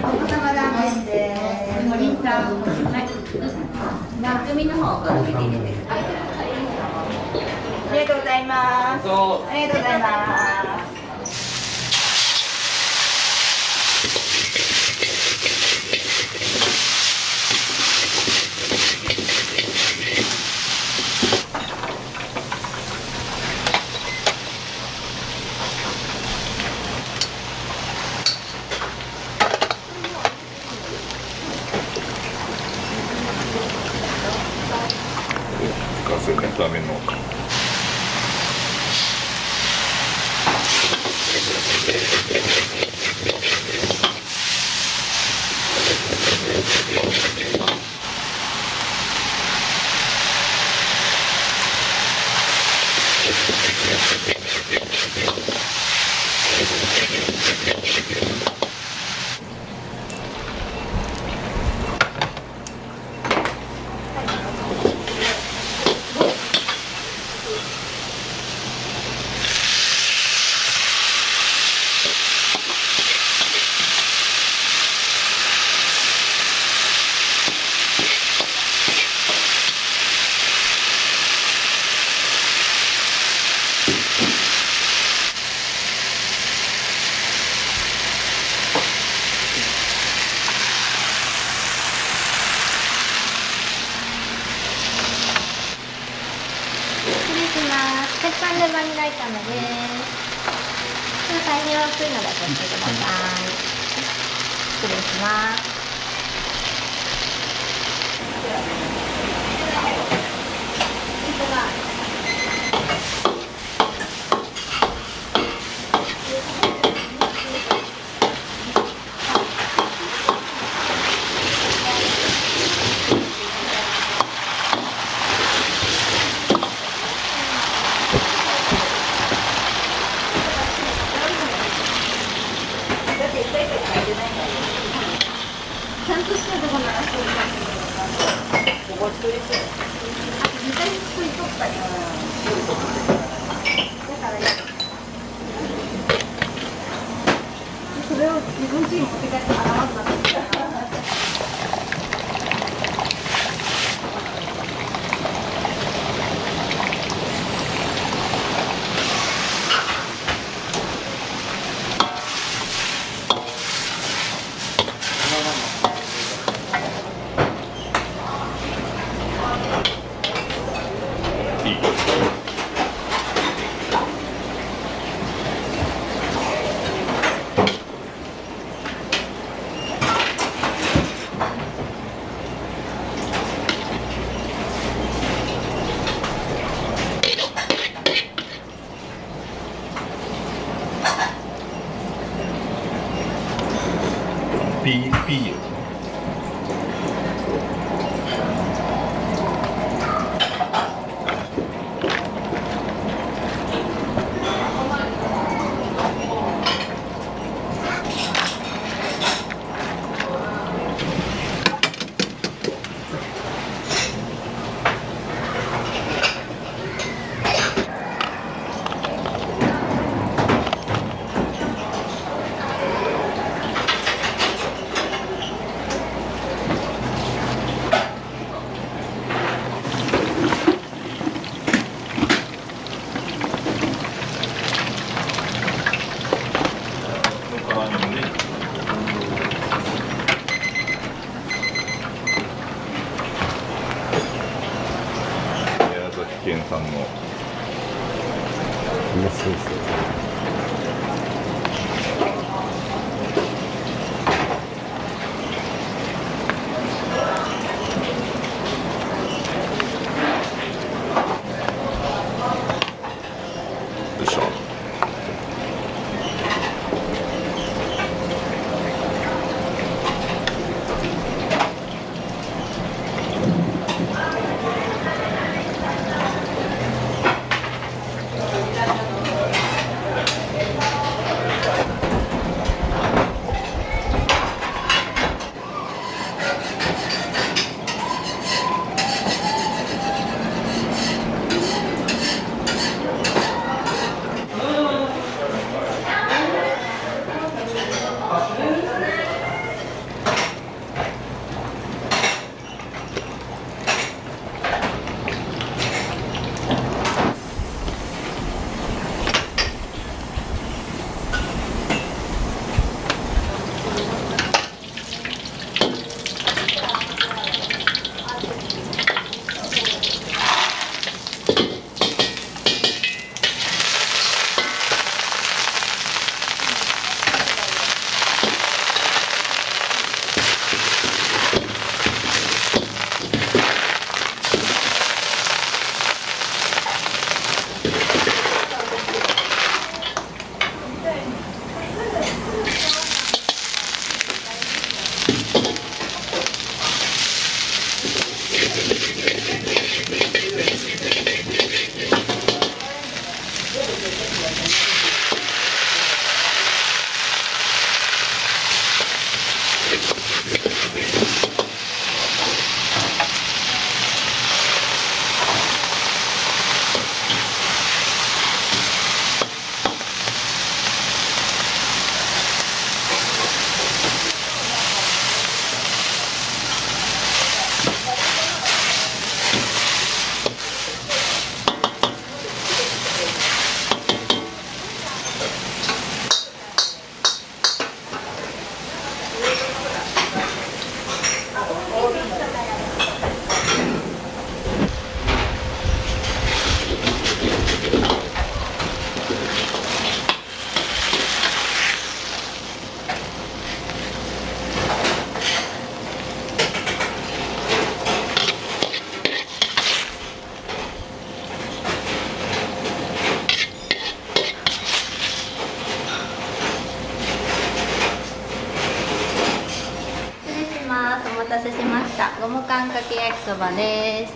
お子様ラーメンです。森さん。はい。薬味の方をお好みで入れてください。ありがとうございます。ありがとうございます。ガスネタメの。熱いのでお気をつけください。失礼します。ちゃんとしたとこならそうかここ作りそうあと2回作りとったりだからそれを自分家に持って帰って洗わんなってピーたせしました。ゴムカンかけ焼きそばです。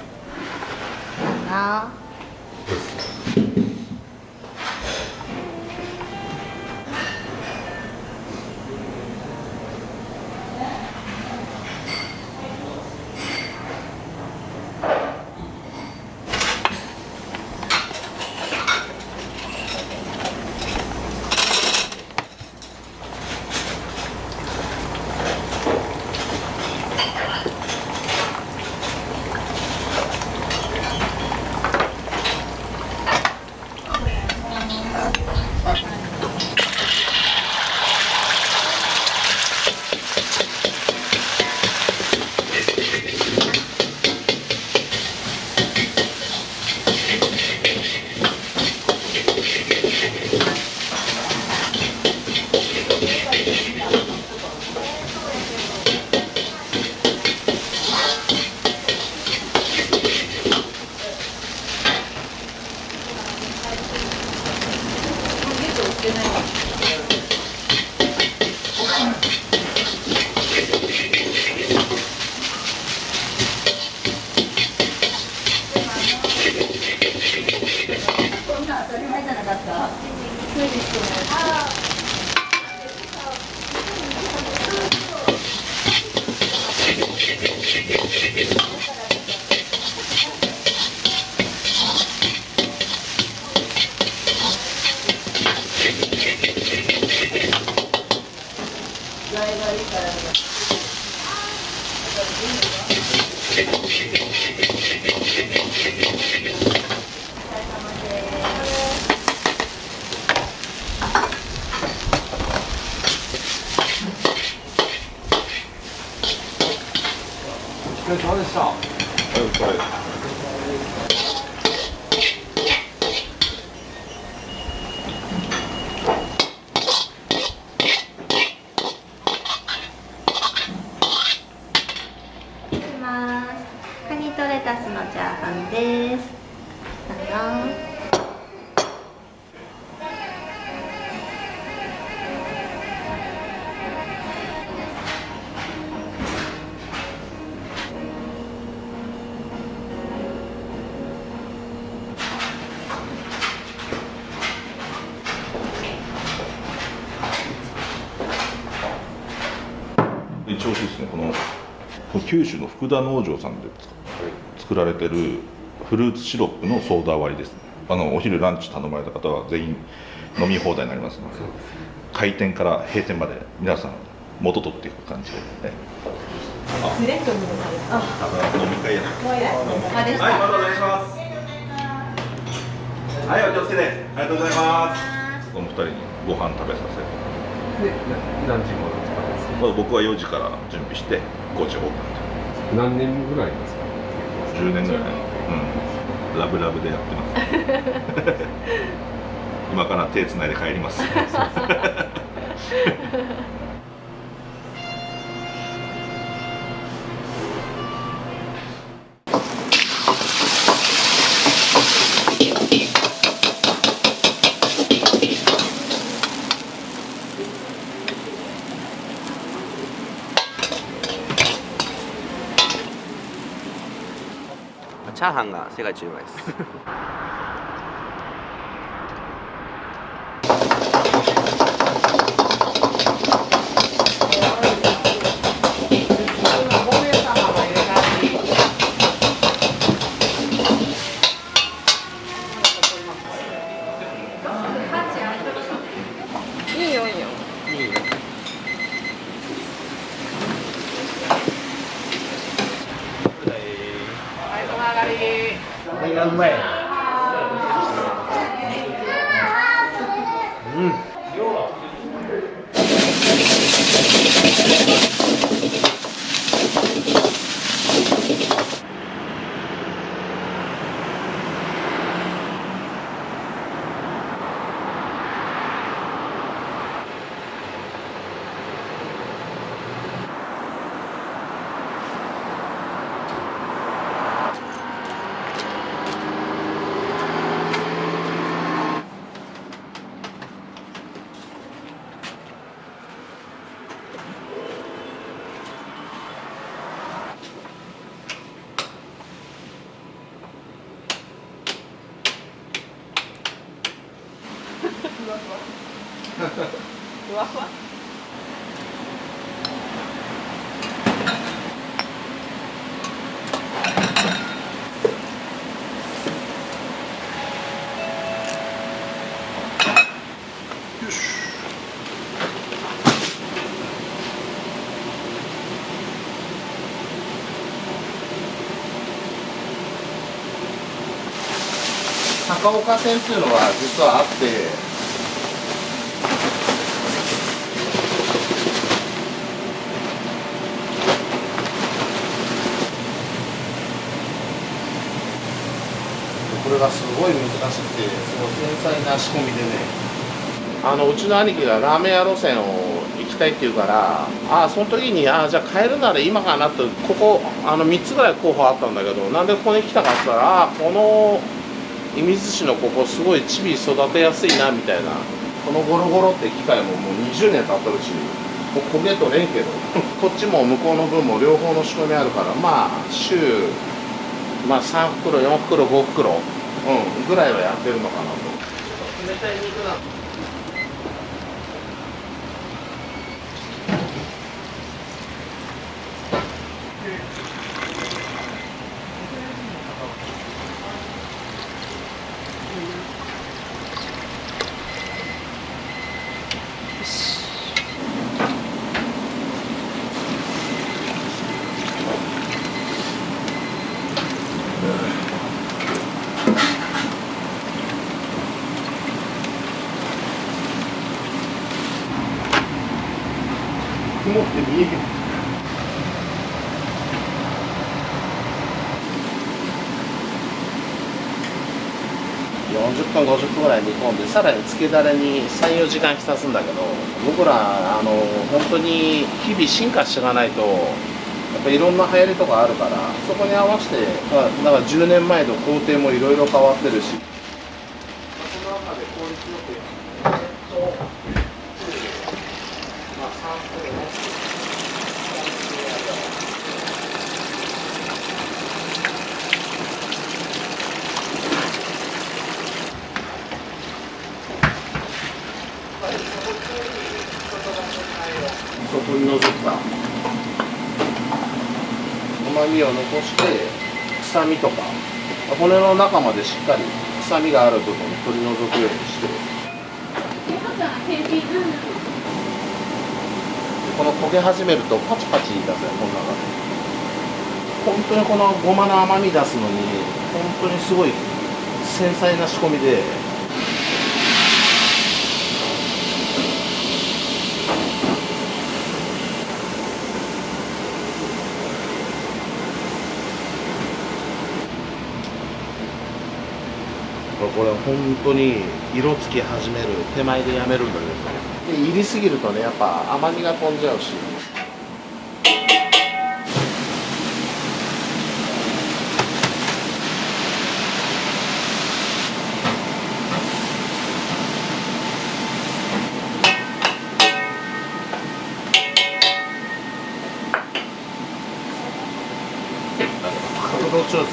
お疲れ様でした。カニとレタスのチャーハンです。一応ですね、この九州の福田農場さんで作られてるフルーツシロップのソーダ割りですね。お昼ランチ頼まれた方は全員飲み放題になりますので、開店から閉店まで皆さん元取っていく感じで、ね、飲み会やな。はい、またお願いします。はい、お気をつけて。ありがとうございます。この2人にご飯食べさせる。何時頃ですか？僕は4時から準備して5時オープン。何年ぐらいですか？10年ぐらい。うん。ラブラブでやってます。今から手つないで帰ります。チャーハンが世界一うまいです。いいよいいよ。これがうまい。うん。ふわふわ。高岡線っていうのは実はあって、これがすごい難しくて、その繊細な仕込みでね、うちの兄貴がラーメン屋路線を行きたいって言うから、その時にじゃあ帰るなら今かなと、ここ3つぐらい候補あったんだけど、なんでここに来たかって言ったら、この射水市のここすごいチビ育てやすいなみたいな。このゴロゴロって機械ももう20年経ってるし、もう焦げとれんけどこっちも向こうの分も両方の仕込みあるから、週3袋4袋5袋、ぐらいはやってるのかなと。冷たい肉なんだ。曇って見えへん。40分50分ぐらい煮込んで、さらにつけだれに3、4時間浸すんだけど、僕ら本当に日々進化していかないと、やっぱいろんな流行りとかあるから、そこに合わせて、だから10年前の工程もいろいろ変わってるし、その中で効率よくそこに除った旨味を残して、臭みとか骨の中までしっかり臭みがある部分を取り除くようにして、この焦げ始めるとパチパチ言い出すよ、この中で。本当にこのごまの甘み出すのに本当にすごい繊細な仕込みで。これ本当に色つき始める手前でやめるんだけど、で入りすぎるとね、やっぱ甘みが飛んじゃうし。角度調節をし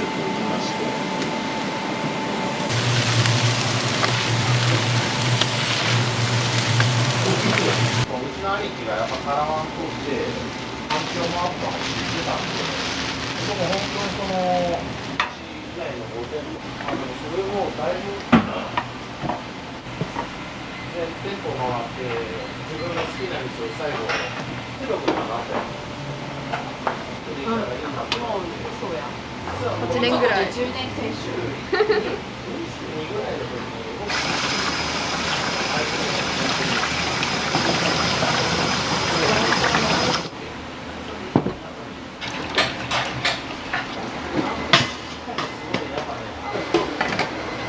まして。うちの兄貴がやっぱカラワン通って環境もアップは知ってたんで、でも本当にその市内の5店舗、でもそれをだいぶ店舗回って自分の好きな店を最後広くなってそれでいいからいいなと思って、そうや8年ぐらい10年選手22ぐらいの時に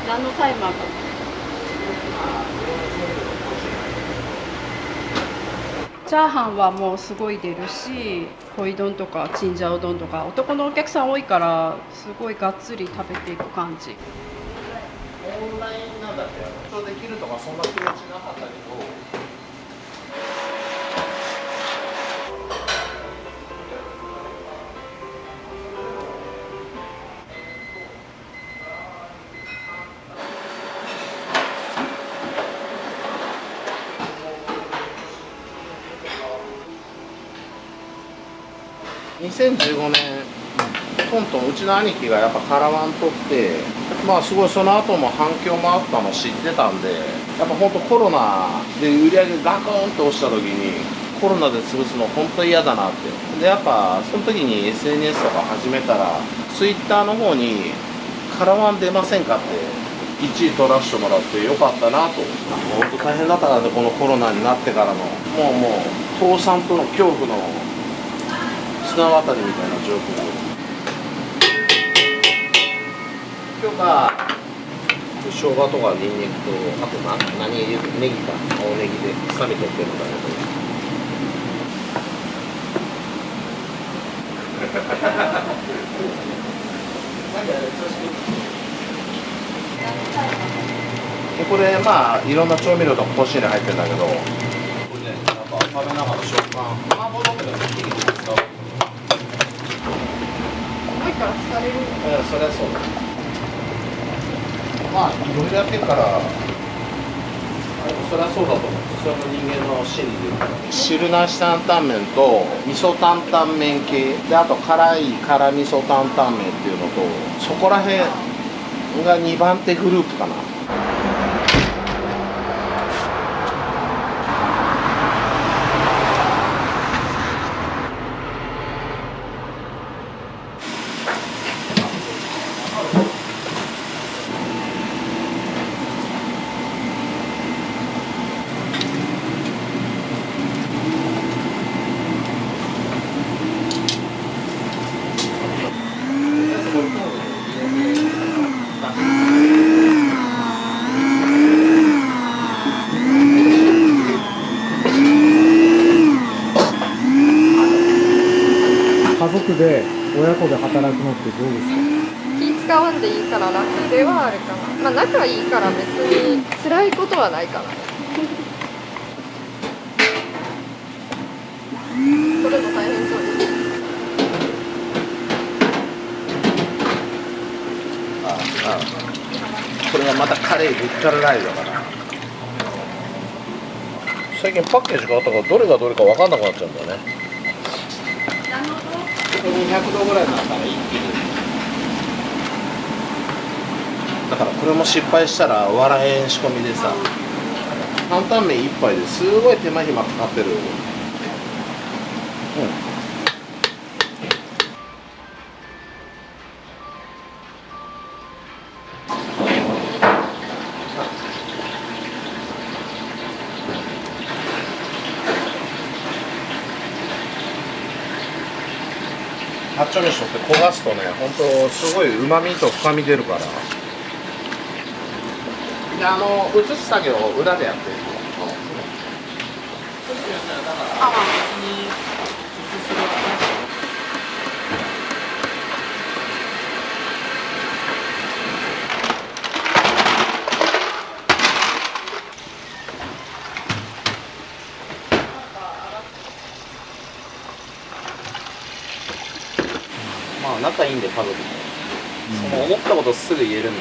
何のタイマーか。チャーハンはもうすごい出るし、小い丼とかチンジャオ丼とか男のお客さん多いからすごいがっつり食べていく感じ。オンラインなんだっけ、できるとかそんな気持ちなかったけど。2015年トントンうちの兄貴がやっぱカラワン取ってまあすごいその後も反響もあったの知ってたんでやっぱ本当コロナで売り上げガクンと落ちた時にコロナで潰すの本当に嫌だなってでやっぱその時に SNS とか始めたら Twitter の方にカラワン出ませんかって1位取らせてもらってよかったなと本当大変だったなってこのコロナになってからのもう倒産との恐怖の綱渡りみたいな状況で今日は生姜とかニンニクとあと何ネギか青ネギで臭み取ってるんだけどこれまあいろんな調味料とか香辛料入ってるんだけどこれねなんか食べながら食感麻婆豆腐でもいいですか前から疲れるそりゃそうだまあいろいろやってるからそりゃそうだと思うその人間の心理で言うから汁なし担々麺と味噌担々麺系であと辛い辛味噌担々麺っていうのとそこら辺が2番手グループかな家族で親子で働くのってどうですか？気使わんでいいから楽ではあるかな。まあ仲いいから別に辛いことはないかな。それも大変そうです。これはまたカレー激辛ライドだから最近パッケージ変わったからどれがどれか分かんなくなっちゃうんだよね200度ぐらいになったら一気にだからこれも失敗したら笑えん仕込みでさ担々麺一杯ですごい手間暇かかってる八丁味噌って焦がすとね、ほんとすごい旨味と深み出るからで、移す作業を裏でやってるまあ仲いいんで家族も、その思ったことすぐ言えるんで、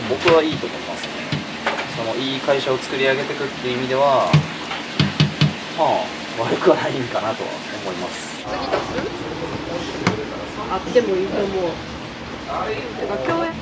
僕はいいと思いますね。そのいい会社を作り上げていくっていう意味ではまあ悪くはないんかなとは思います。次出す？あってもいいと思う。てか共演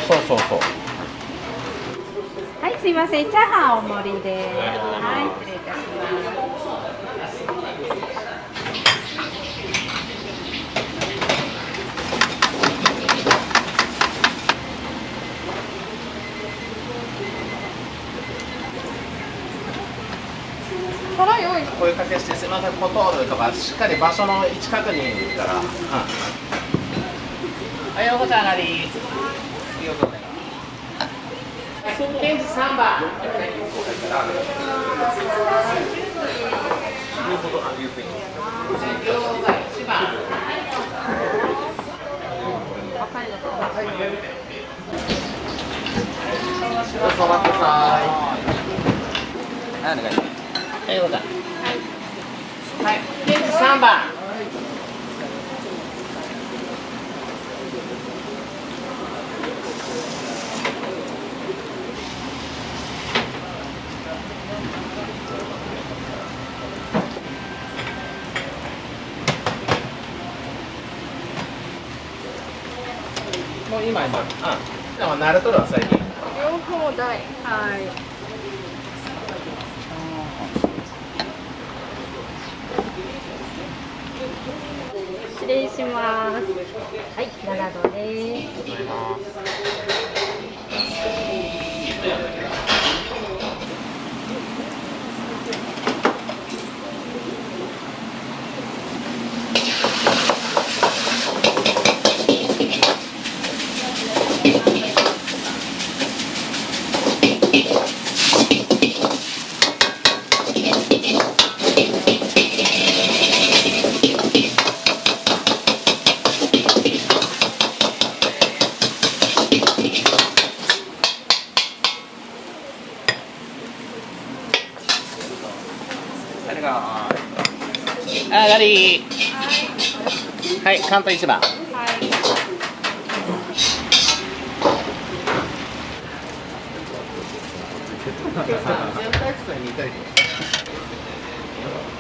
そうそうそう。はい、すいません。チャーハン大盛りです。はい、失礼いたし声かけしてすみません、ポトールとかしっかり場所の位置確認から。はい、お子ちゃん上がり。ケンジ3番。お座ってください。はい、お願いします。はい、お願い。はい、ケンジ3番。もう今、でも慣れとるわ、最近。両方大。はい。失礼します。はい、7度です。上がり。はい、関東1番。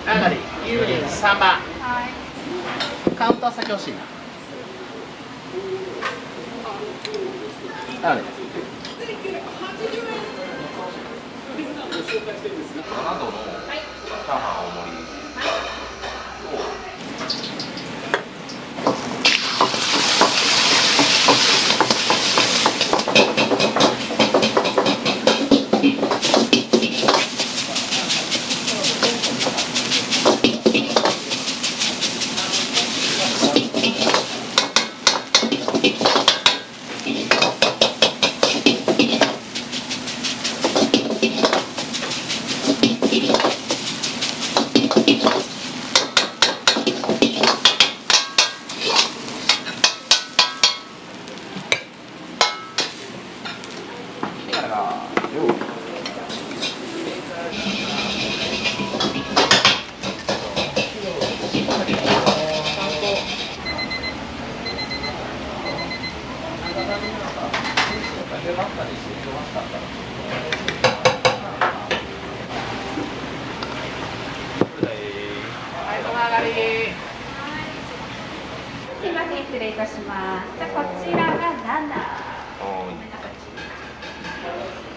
上がり、ユーリン3番。カウンター先欲しいな。7度のチャーハン大盛り。すいません、失礼いたします。じゃあこちらが7。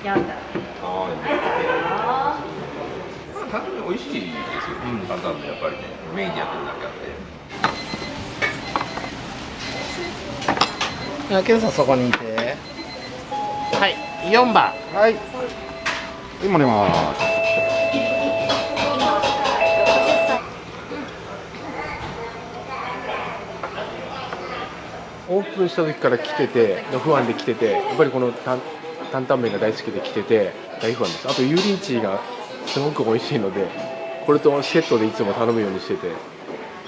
4度。単純に美味しいですよね。簡単でやっぱりね、メインでやってるだけあって。ケンさんそこにいて。はい、4番。はい。盛ります。オープンした時から来ててファンで来てて、やっぱりこの担々麺が大好きで来てて大ファンです。あと油淋鶏がすごく美味しいので、これとセットでいつも頼むようにしてて、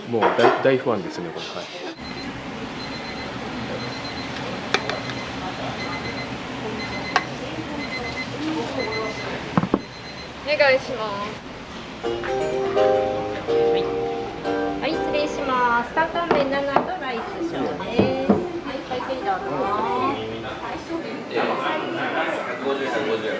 もう大ファンですねこれ。はい。お願いします。はい、失礼します。担々麺7とライス小です。はい、会計どうぞ。150円、150円。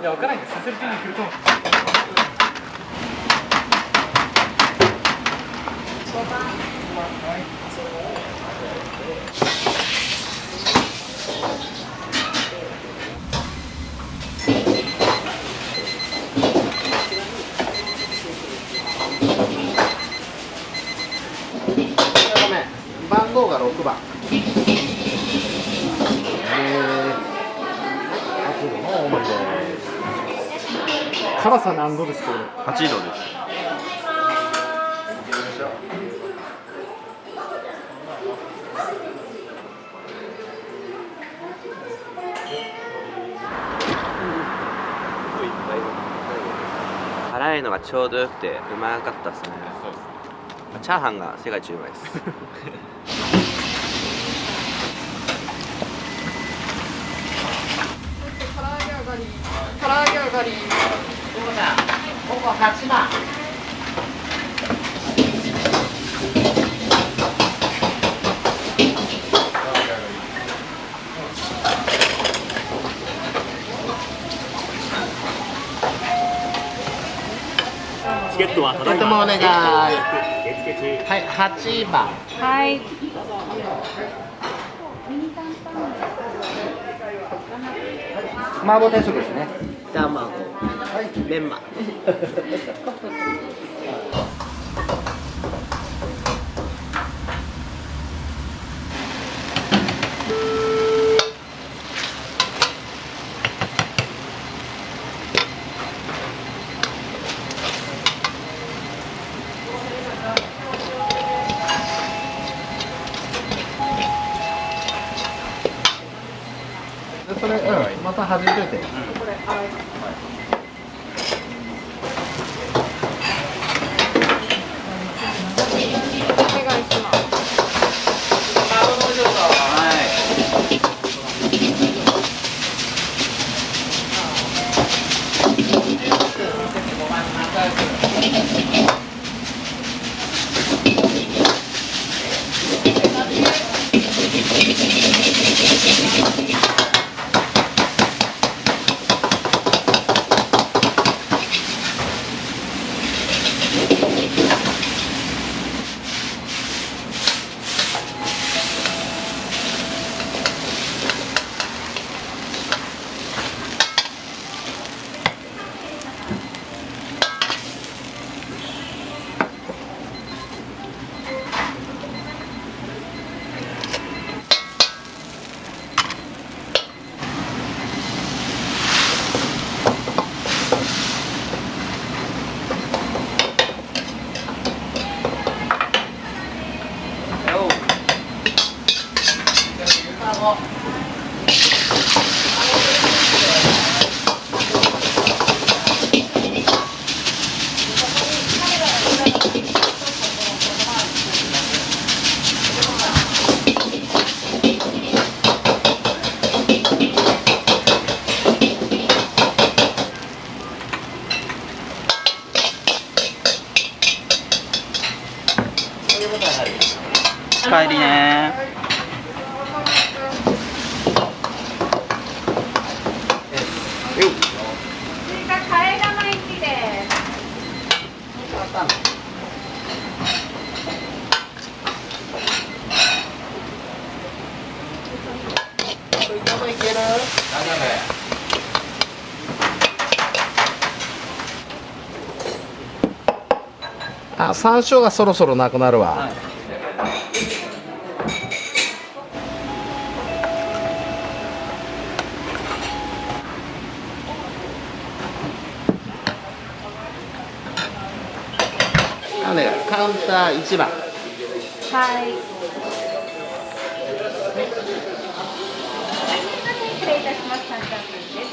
いや、わからないです。させる気に来ると思う。ごめん、番号が6番。辛さ何度ですか？8度です。辛いのがちょうどよくてうまかったですね。チャーハンが世界一うまいです。唐揚げ上がり。ここ8番。チケットはただいま。もお願い。受付中。はい、8番。はい。麻婆定食ですね。卵。メンマ。それ、また弾いといて。これ、はい。お願いします。帰りね。どいける？大丈夫。あ、山椒がそろそろなくなるわ。お願い、カウンター1番。はい。失礼いたします。担々麺です。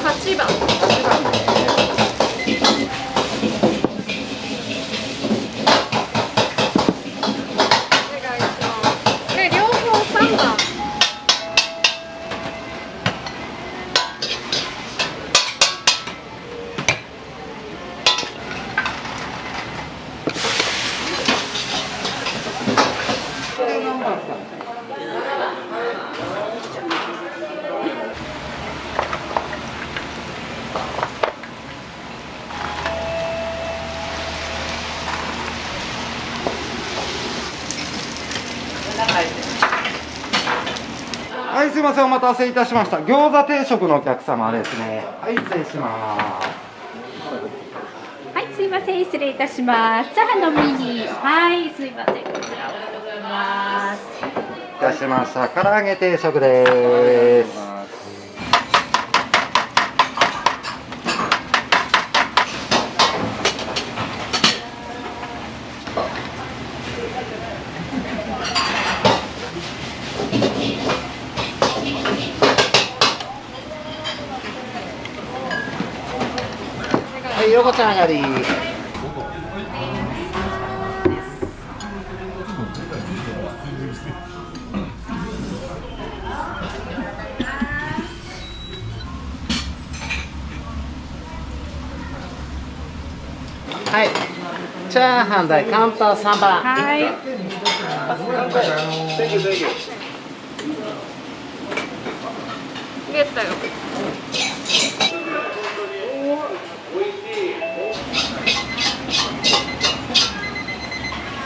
8番。両方3番。はい、すいません、お待たせいたしました。餃子定食のお客様ですね。はい、失礼します。はい、すいません、失礼いたします。チャーハンの右。はい、すいません、こちらお願いします。いたしました。唐揚げ定食です。はい、横ちゃん上がり。はい、チャーハン大カウンター3番。はい。ゲットよ。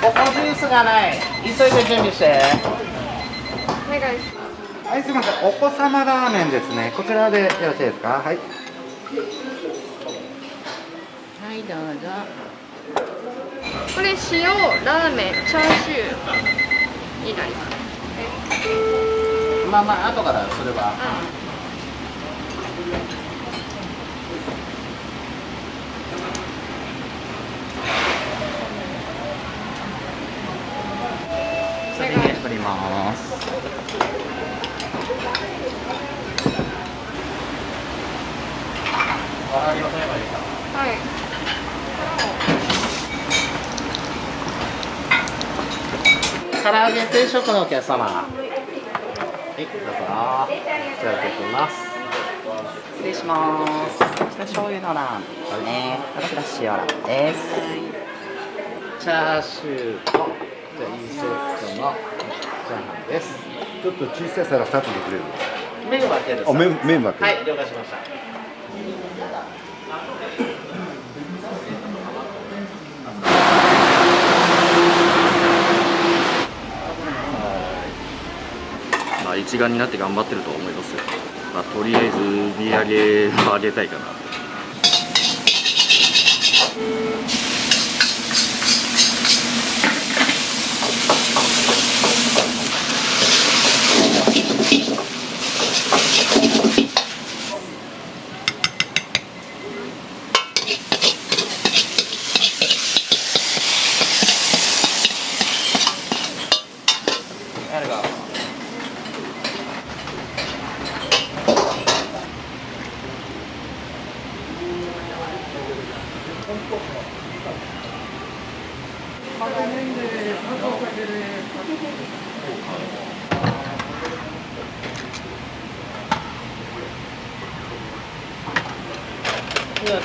ここジュースがない。急いで準備して。お願いします。はい、すみません。お子様ラーメンですね。こちらでよろしいですか。はい。はい、どうぞ。これ塩ラーメンチャーシューになります。まあまあ後からすれば。先に取ります。はい。唐揚げ定食のお客様。はい、どうぞ。いただきます。失礼します。こちら醤油のラーメンですね。こちら塩ラーメンです。チャーシューとじゃあいいセットのチャーハンです。ちょっと小さい皿2つでくれる。麺分けです。あ、麺分け。はい、了解しました。まあ一丸になって頑張ってると思いますよ。まあとりあえず売り上げを上げたいかな。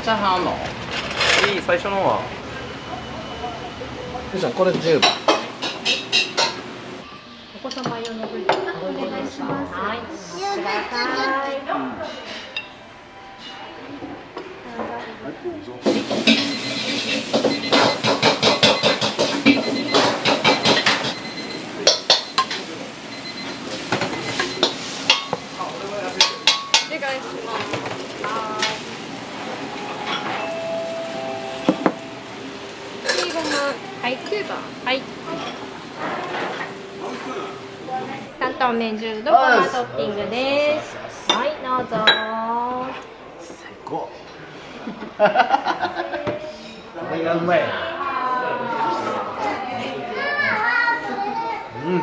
チャーハンあんの？いい、最初のは。じゃあこれ10番。お子様用のグリーンお願いします。はい。ください。はい、9番。はい。担々麺10度ごまトッピングです。はい、どうぞ。最高。これがうまい。うん。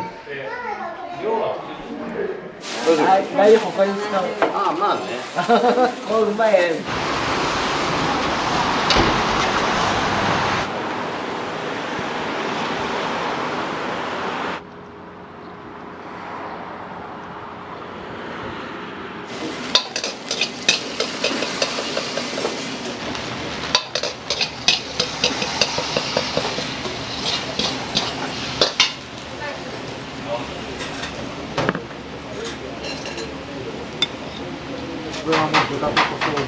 大丈夫、他に使う。ああ、まあね。これうまい。これはもう豚と胡椒汁。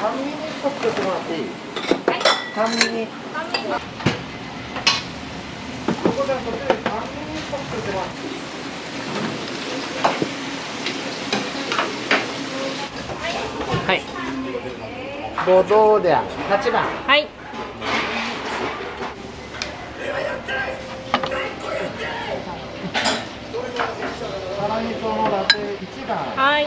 半身に取ってもらっていい？半身に。はい。ボドーで8番。はい。辛味噌のラテ1番。はい。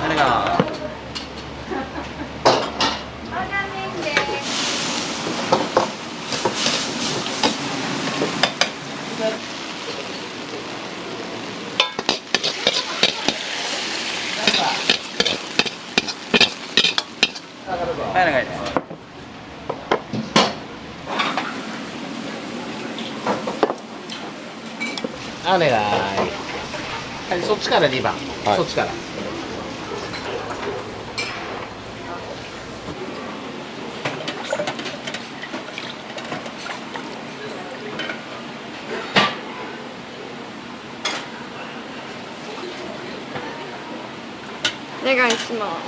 あれがはい、お願いします。お願い。はい、そっちから2番。はいそっちから。お願いします。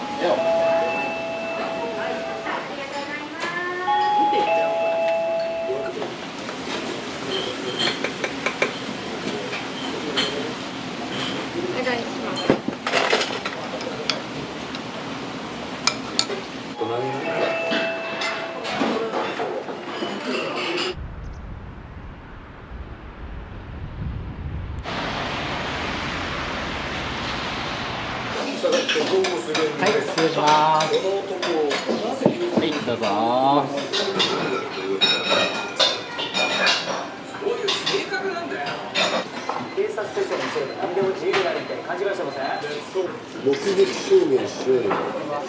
お願いします。はい、失礼します。はい、どうぞ。警察手帳にすれば何でも自由になるみたいに勘違いしてません？目撃証言しないの？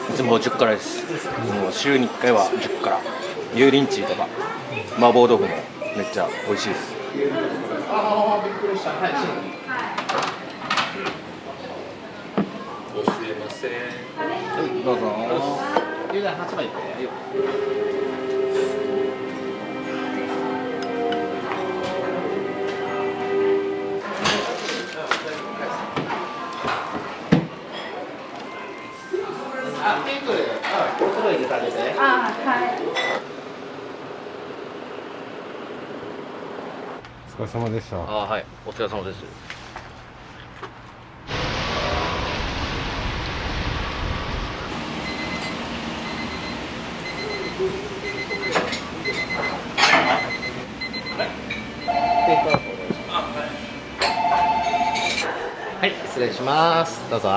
いつも10からです。もう週に1回は10から。油淋鶏とか麻婆豆腐もめっちゃ美味しいです。ああ、びっくりした。はい、教えません。はい、どうぞ。ゆうだ8番いって。あ、ピンクで、お揃いで食べて。あ、はい。お疲れ様でした。あ、はい、お疲れ様です。テイクアウトお願いします。はい、失礼します。どうぞ。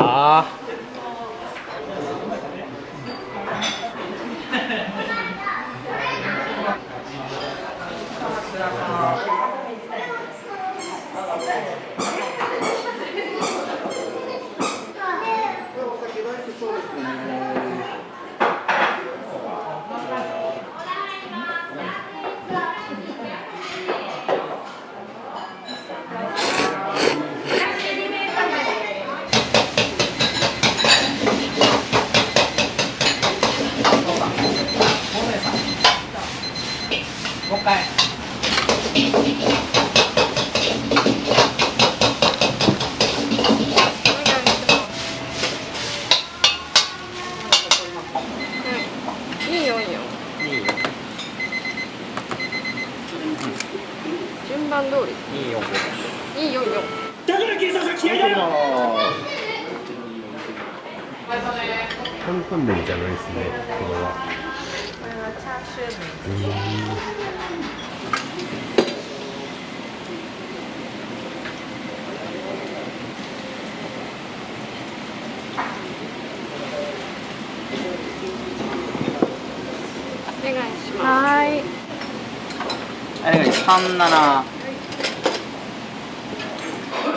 いいよいいよ。順番通り。いいよいいよ。だから警察は気合いだよ。担々麺じゃないですね、これは。これはチャーシュー麺。お願いします。はい。あれが37。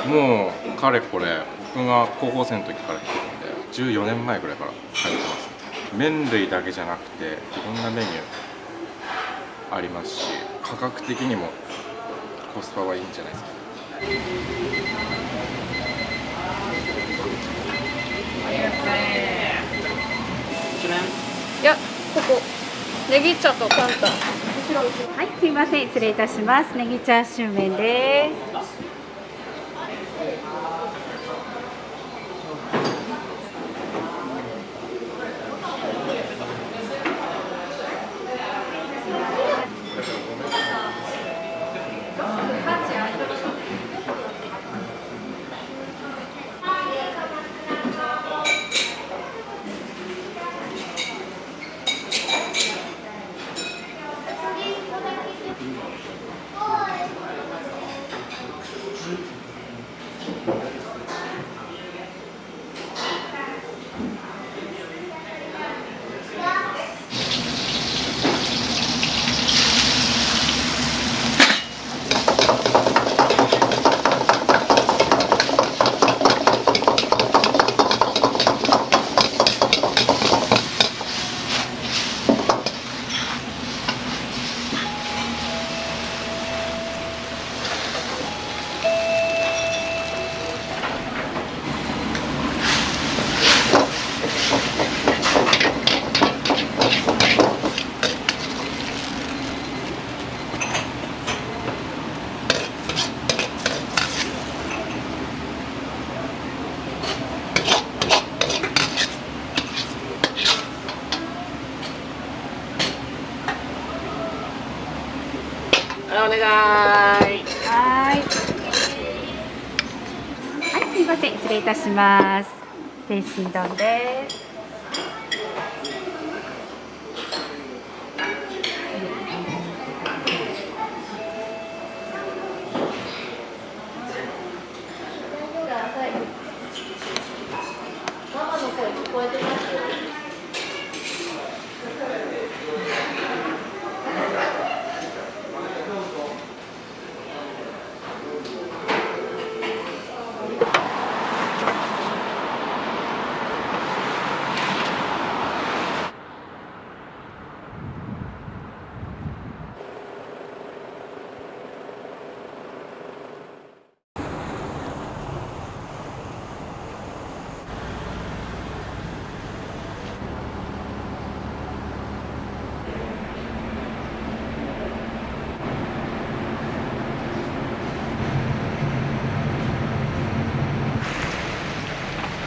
もうかれこれ僕が高校生の時から来てるんで14年前ぐらいから通ってます。麺類だけじゃなくていろんなメニューありますし、価格的にもコスパはいいんじゃないですか。いや、ここネギ茶と担々。はい、すいません、失礼いたします。ネギチャーシュー麺です。お願い。はい。はい、すいません、失礼いたします。天津丼です。ママの声聞こえてます？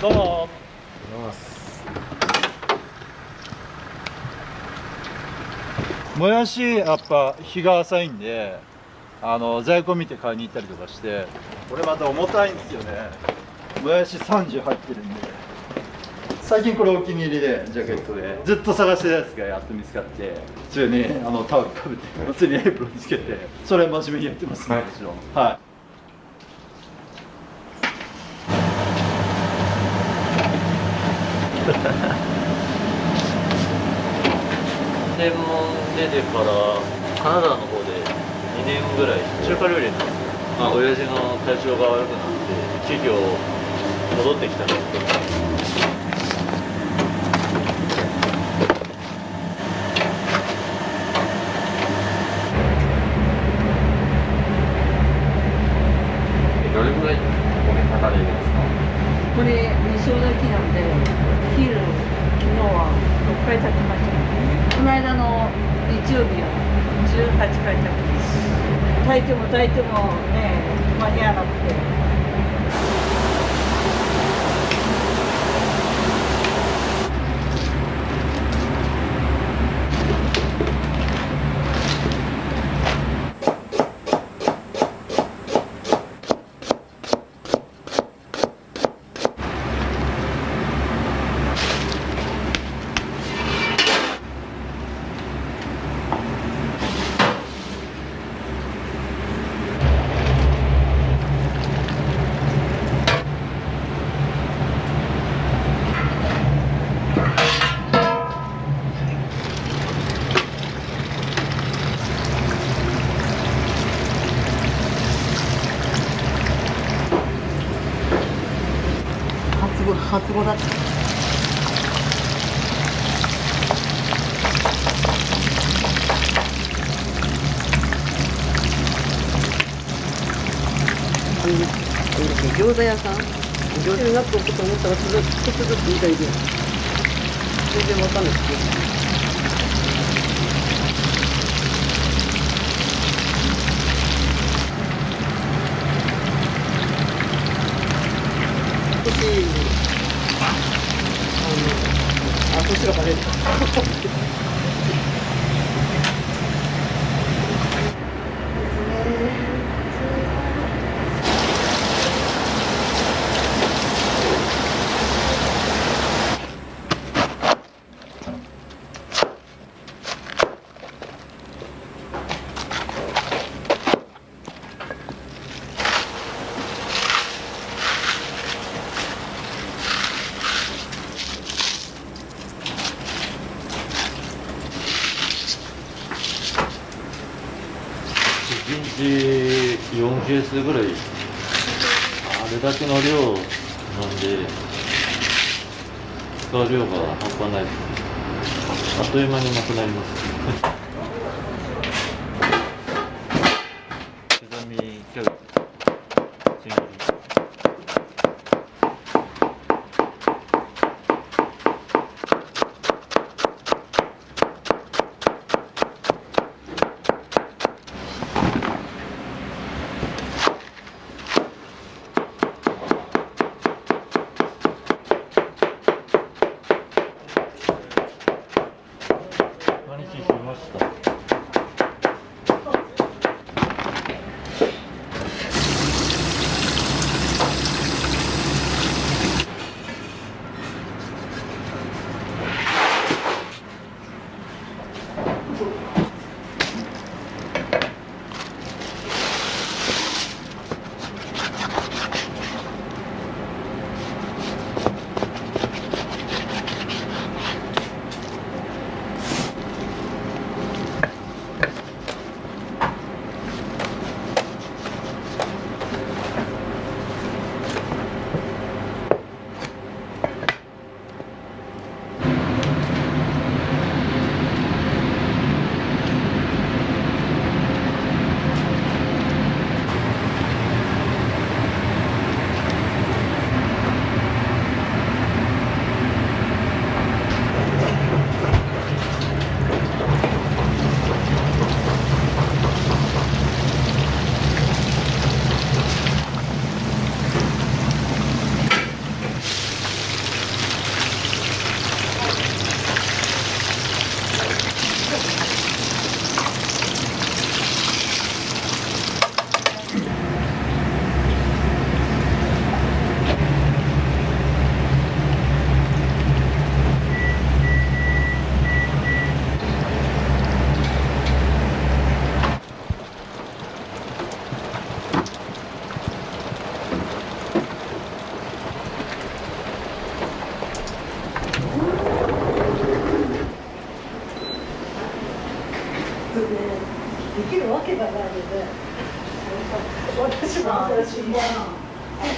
どうも。もやしやっぱ日が浅いんで、在庫見て買いに行ったりとかして、これまた重たいんですよね。もやし30入ってるんで、最近これお気に入りでジャケットでずっと探してたやつがやっと見つかって、普通にタオルかぶって普通にエプロンつけて、それ真面目にやってますね、もちろん。はい。専門出てからカナダの方で2年ぐらい中華料理の、親父の体調が悪くなって急遽戻ってきたんですけど、どれぐらいこれかかれるんですか？これ2升炊きなんで、昨日は6回炊きました。この間の日曜日は18回炊きます。炊いても炊いてもね、間に合わなくて。初語だった。餃子屋さん、餃子になっておくと思ったらちょっとずつみたいで全然わかんないですけど。そっちがバレる。1日4ケースぐらい、あれだけの量なんで使う量が半端ないですね。あっという間になくなります。刻みキャベツ、千切り。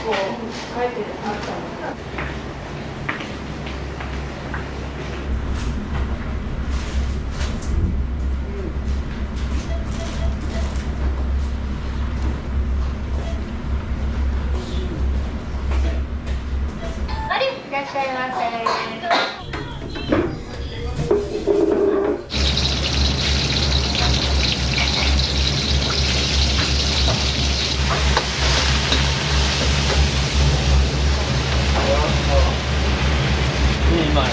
構書いてあったの。いらっしゃいませ。うまい。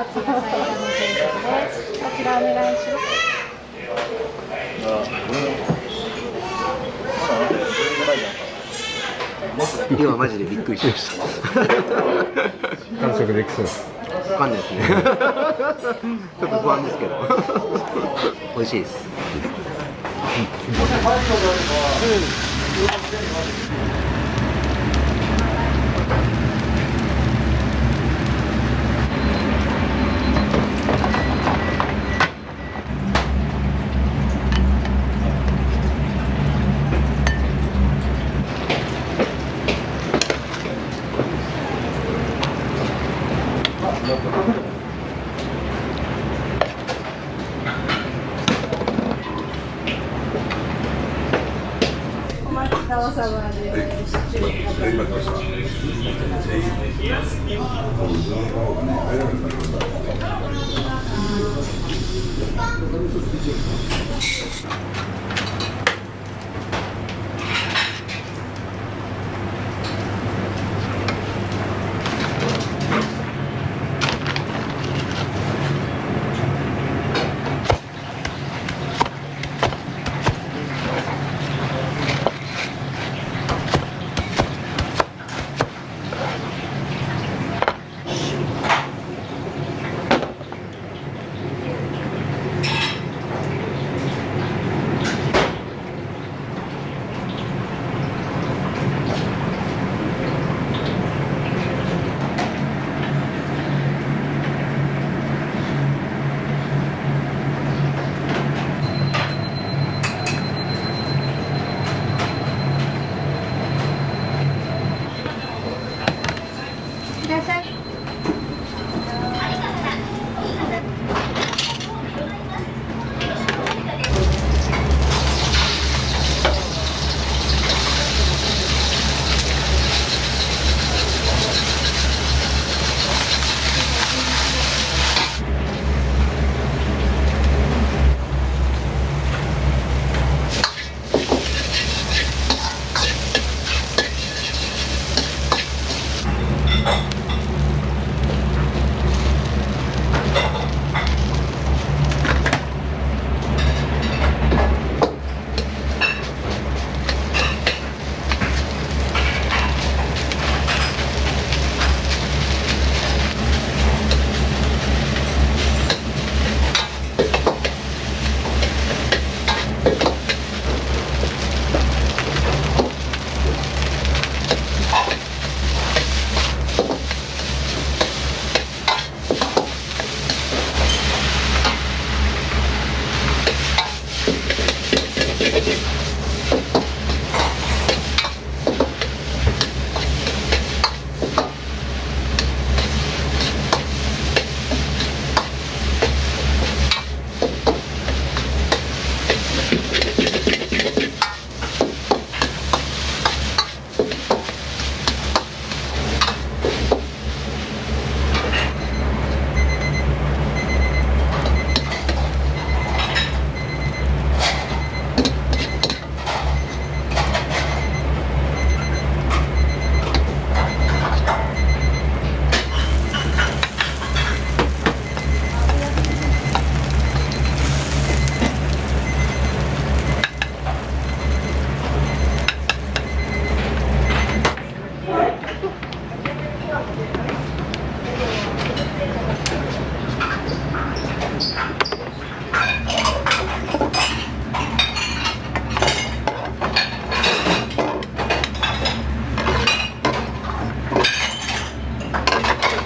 こちらお願いします。今マジでびっくりしました。完食できそう。わかんないですね。ちょっと不安ですけど。美味しいです。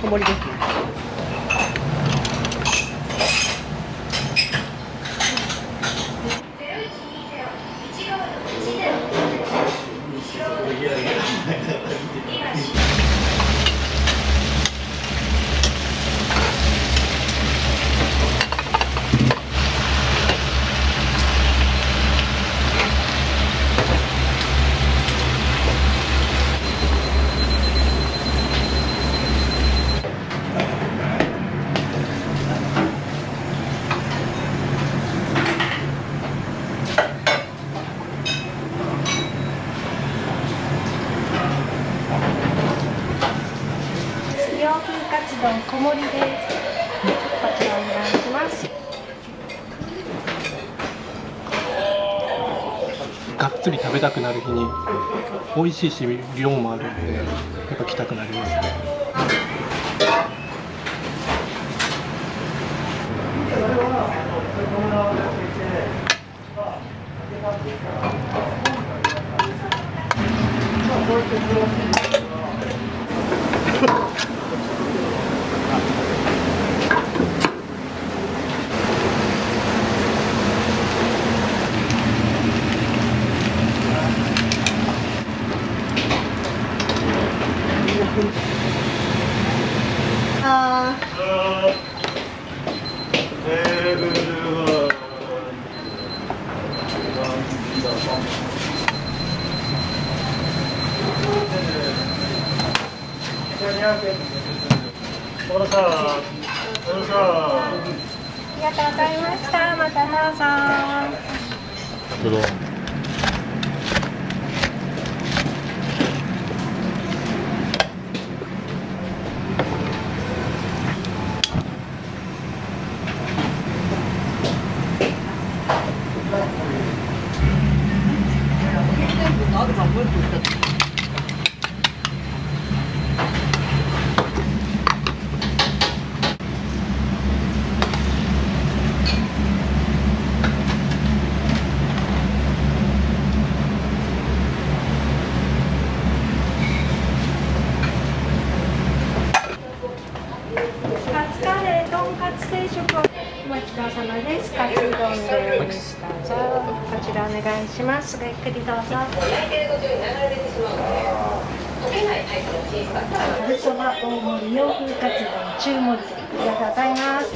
小盛りですね。洋風カツ丼小盛りです。こちらお願いします。がっつり食べたくなる日に美味しいし量もあるんでやっぱ来たくなりますね。ありがとうございました。またどうぞ。カツカレー、とんかつ定食をお待ちどうさまです。カツうどんです。どうぞ。こちらお願いします。ごゆっくりどうぞ。ざるそば大盛り洋風カツ丼中盛り。ありがとうございます。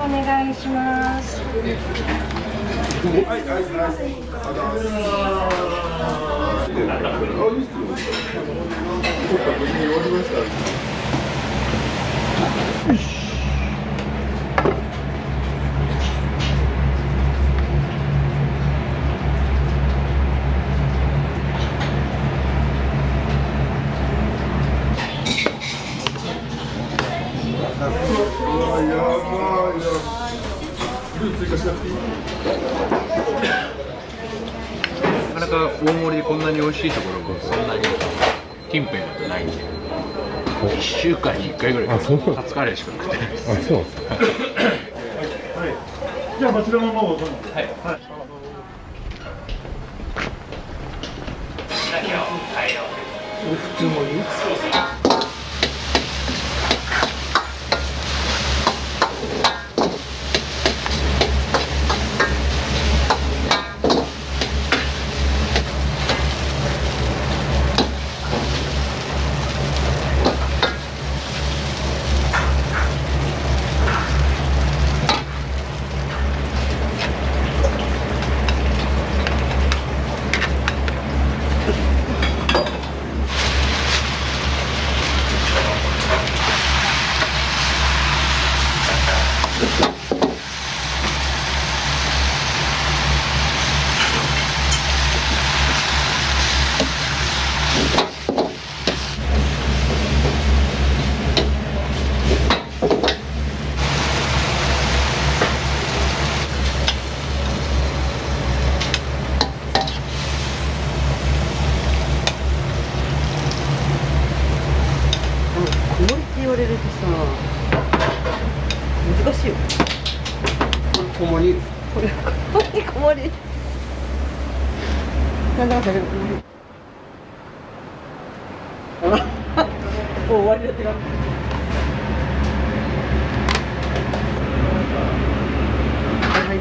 お願いします。か大盛りでこんなに美味しいところもそんなに近辺だとないんで、1週間に1回ぐらいカツカレーしか食ってないです。あ、そうですか。じゃあこちらの方をどうぞ。はい。普通もいい？言われるとさ、難しいよ。小盛り。これ小盛り。なんだか食べる小盛り。もう終わりだってか。はい。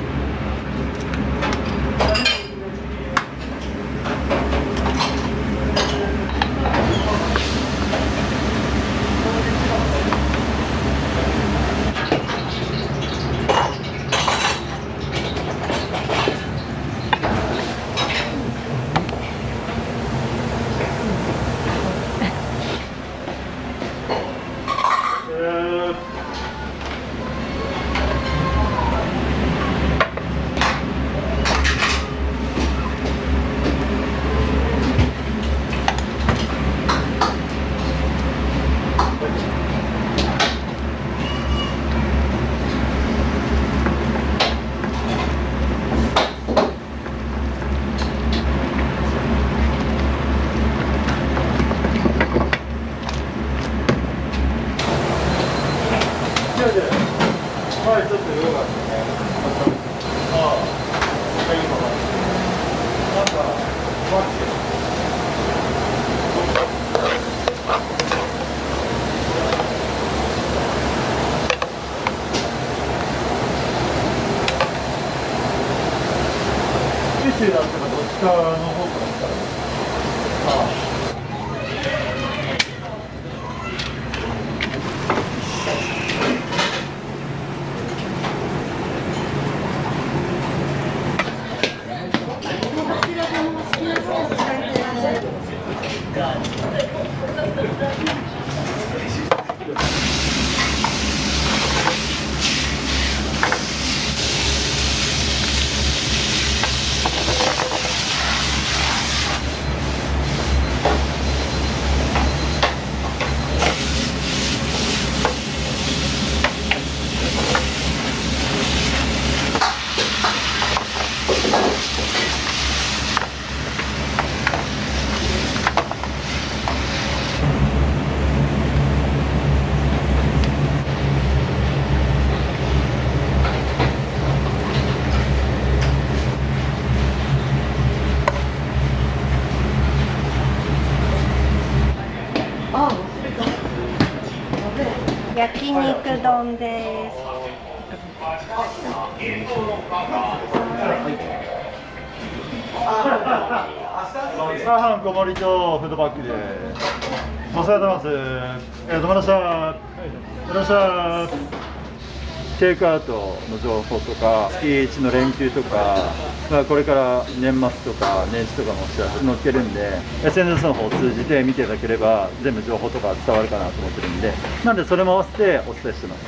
九州だったらどっちかの方から来たら。ああ。焼肉丼です。チャーハン小盛りとフードバッグで。お世話になります。ありがとうございました。ありがとうございました。テイクアウトの情報とか、月1の連休とか、これから年末とか年始とかもお知らせ載っけるんで、SNS の方を通じて見ていただければ、全部情報とか伝わるかなと思ってるんで、なんでそれも合わせてお伝えしてます。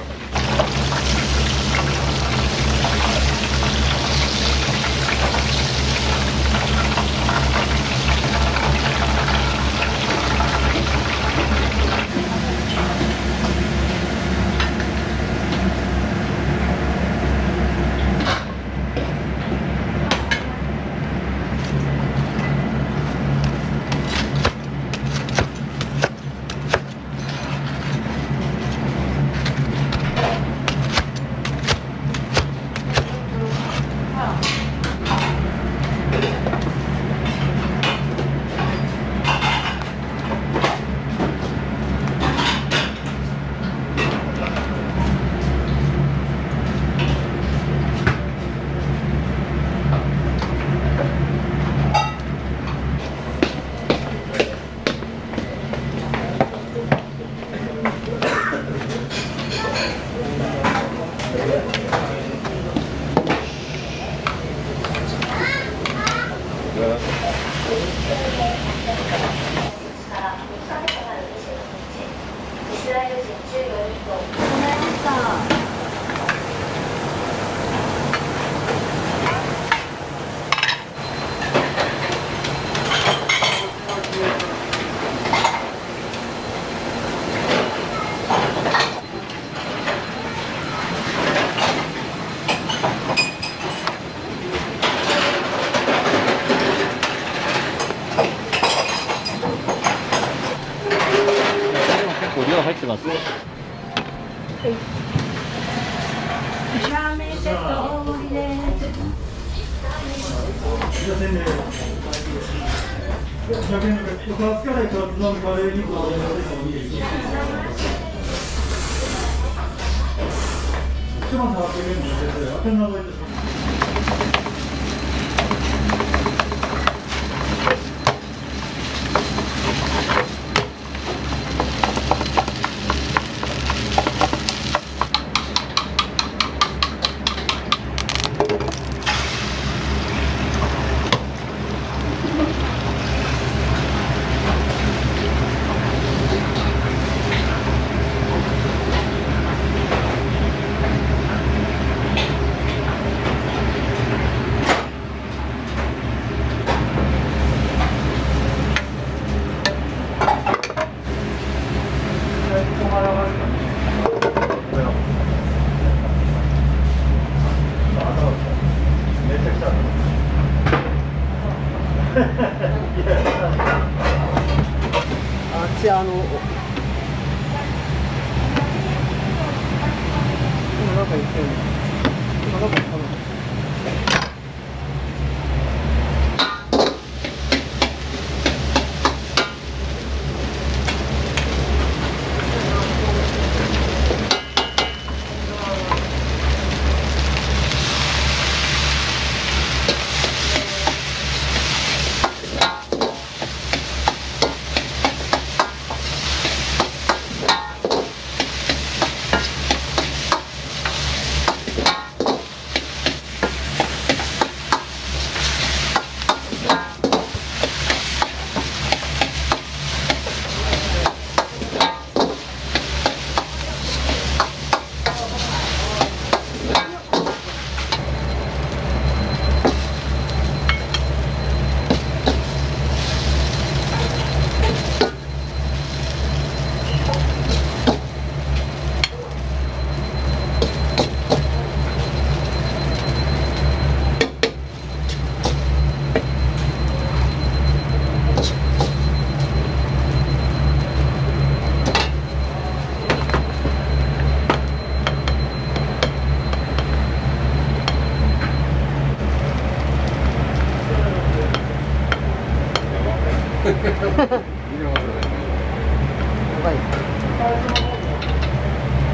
結構量入ってますね。ラーメンセット大盛りです。今なんか言ってるの。今なんか言ったの。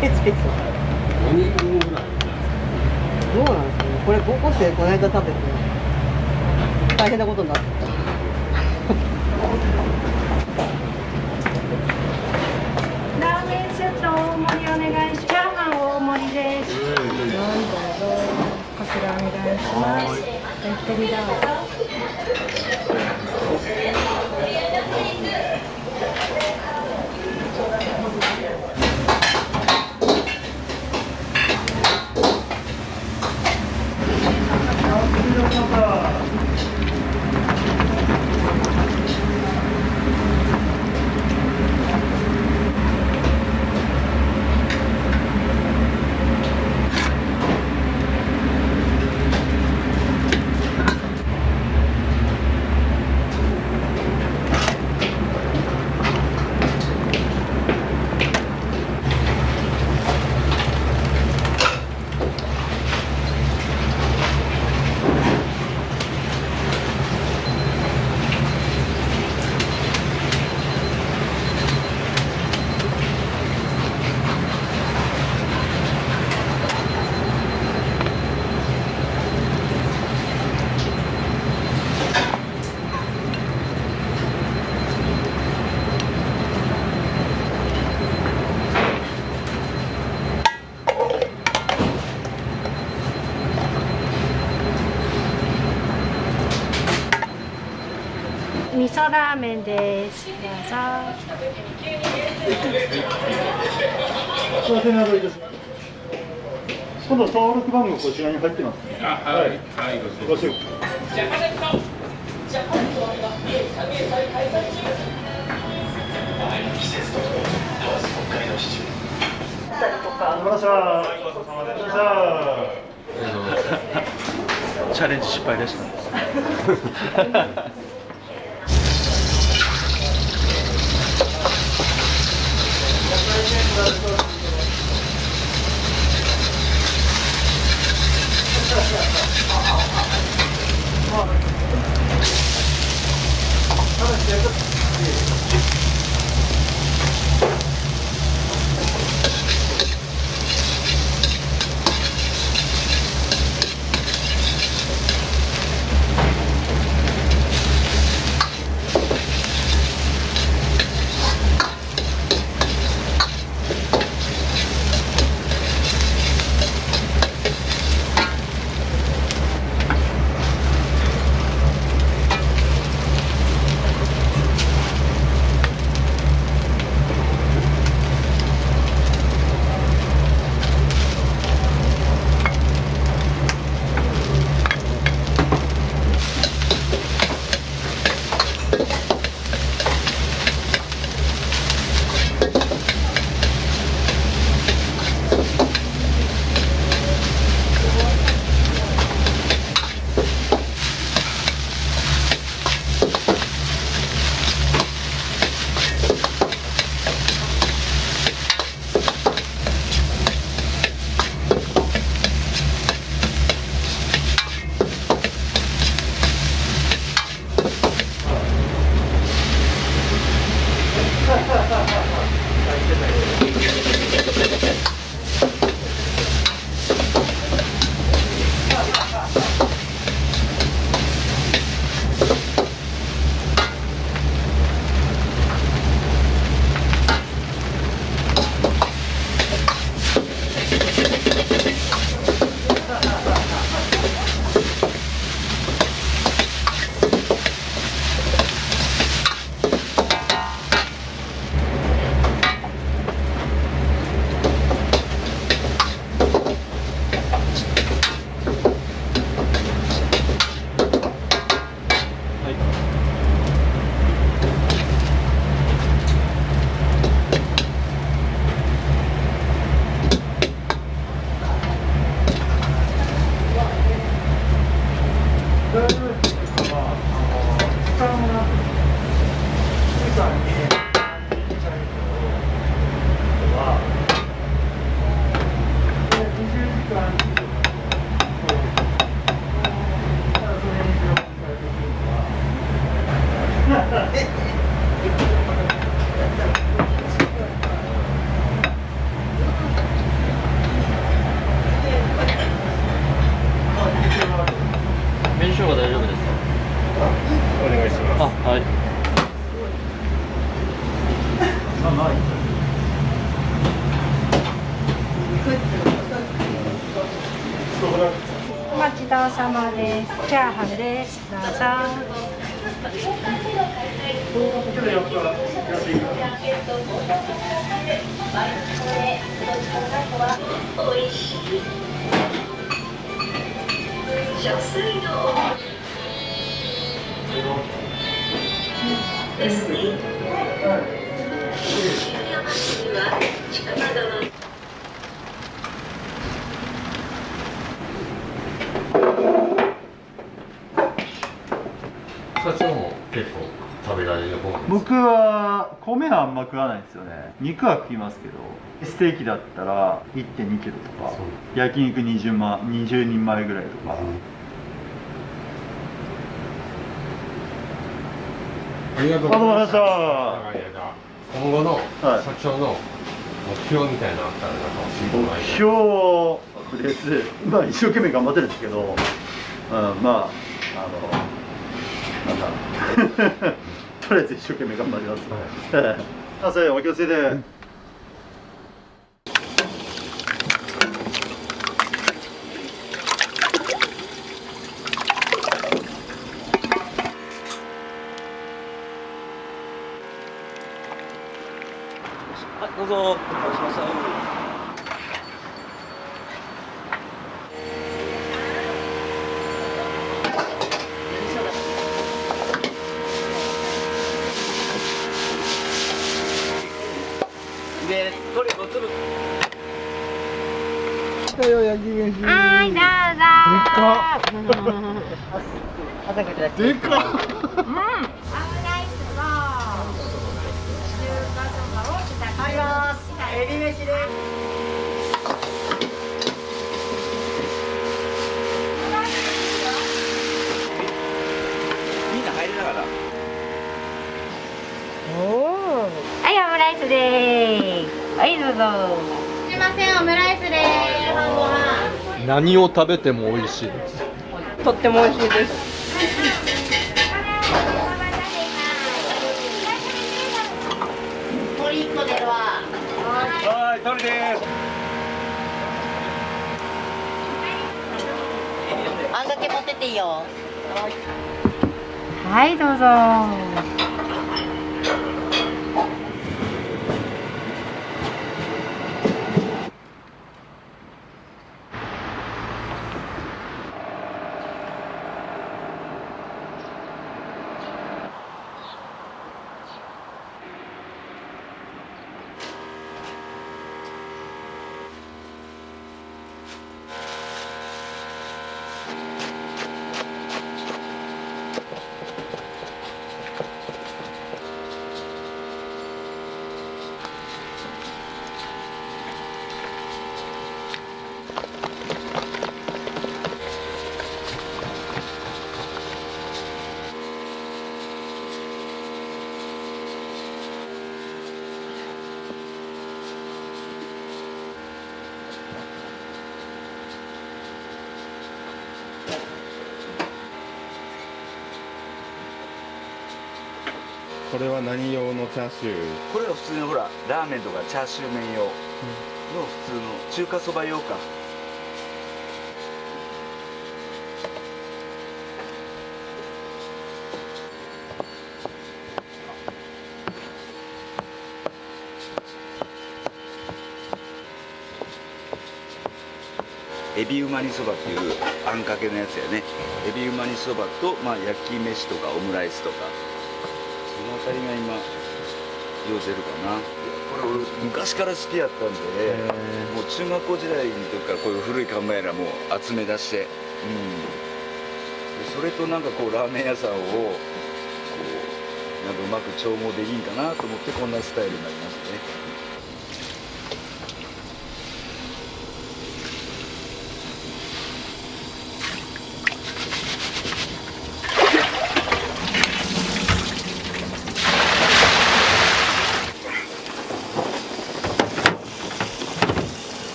ケチケチ。5人分ぐらい。どうなんですかね。これ高校生この間食べて大変なことになってた。ラーメンセット大盛りお願いします。チャーハン大盛りです。どうぞこちらお願いします。ゆっくりどうぞ。味噌ラーメンです。どうぞ。今度登録番号こちらに入ってますね。はい。ご注意。チャレンジ失敗でした。紅生姜大丈夫ですか？お願いします。あ、はい。お待ちどうさまです。チャーハンです。どうぞ。社長も結構食べられる方ですか？僕は米はあんま食わないんですよね。肉は食いますけど、ステーキだったら 1.2 キロとか、焼肉20人前ぐらいとか。ありがとうございました。今後の社長の目標みたいなのあったらなんか教えてもらいたい。目標です。まあ一生懸命頑張ってるんですけど、まあなんだとりあえず一生懸命頑張ります。あ、それお気をつけて。うぞ。お待たせしました。で、トリコつる。来たよ、焼き飯。はい、どうぞ。でかっ。でかっ。オムライスと中華そばをいただきます。エビ飯です。みんな入りながら。はい、オムライスです。はい、どうぞ。すいません、オムライスです。晩ご飯。何を食べても美味しいです。とっても美味しいです。鳥1個出るわ。はい、鳥です。あんかけ持ってっていいよ。はい、どうぞ。これは何用のチャーシュー？これは普通のほらラーメンとかチャーシュー麺用の普通の中華そば用か。エビうま煮そばっていうあんかけのやつやね。エビうま煮そばと、焼き飯とかオムライスとかそのあたりが今よう出るかな。これ俺昔から好きやったんで、もう中学校時代の時からこういう古い看板やらもう集め出して、でそれとなんかこうラーメン屋さんをこうなんかうまく調合できんかなと思ってこんなスタイルになりましたね。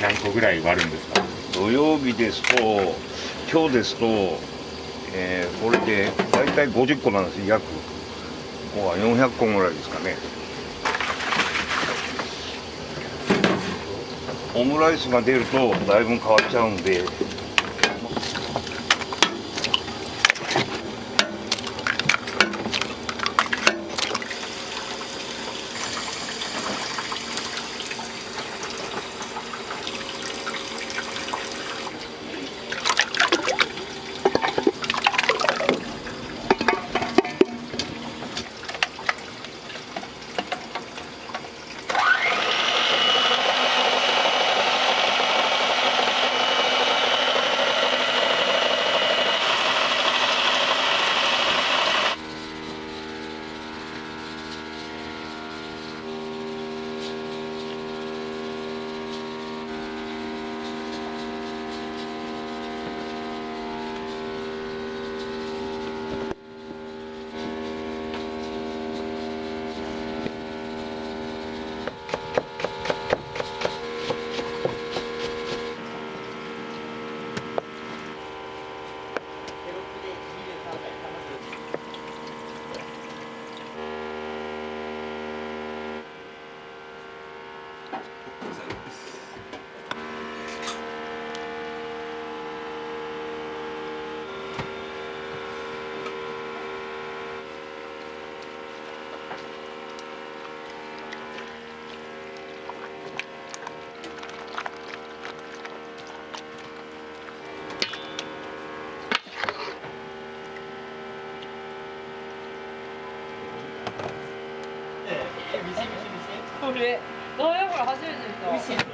何個ぐらい割るんですか？土曜日ですと、今日ですと、これで大体50個なんです。約ここは400個ぐらいですかね。オムライスが出るとだいぶ変わっちゃうんで。それどうやこれ初めて見た。美味しいそれ。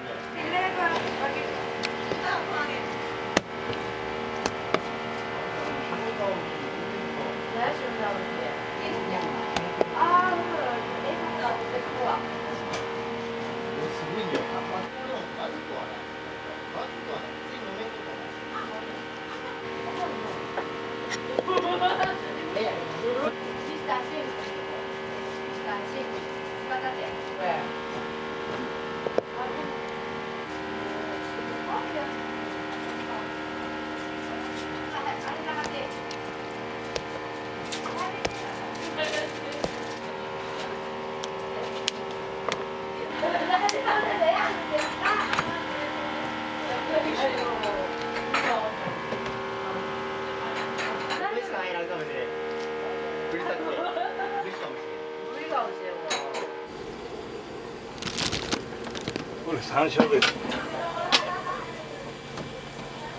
これ山椒です。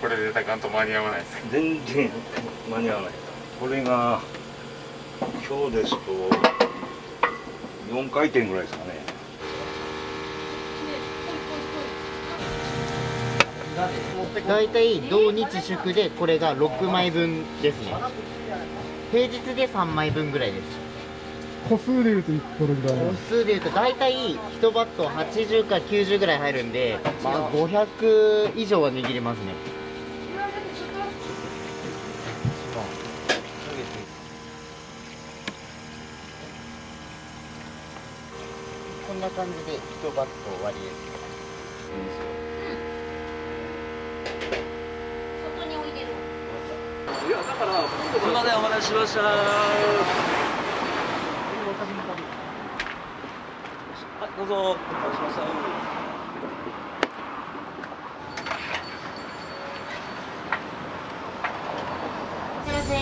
これでたかんと間に合わないですか？全然間に合わない。これが今日ですと4回転ぐらいですかね。だいたい土日祝でこれが6枚分ですね。平日で3枚分ぐらいです。個数でいうとどれぐらい？個数でいうとだいたい1バット80から90ぐらい入るんで、まあ、500以上は握りますね。こんな感じで1バット終わりです。外に置いてる。いやだからすいませんお待たせしました。どうぞお待たせしました。すいません。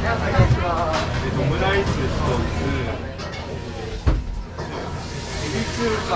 お願いします。オムライス1つ、エビ中華。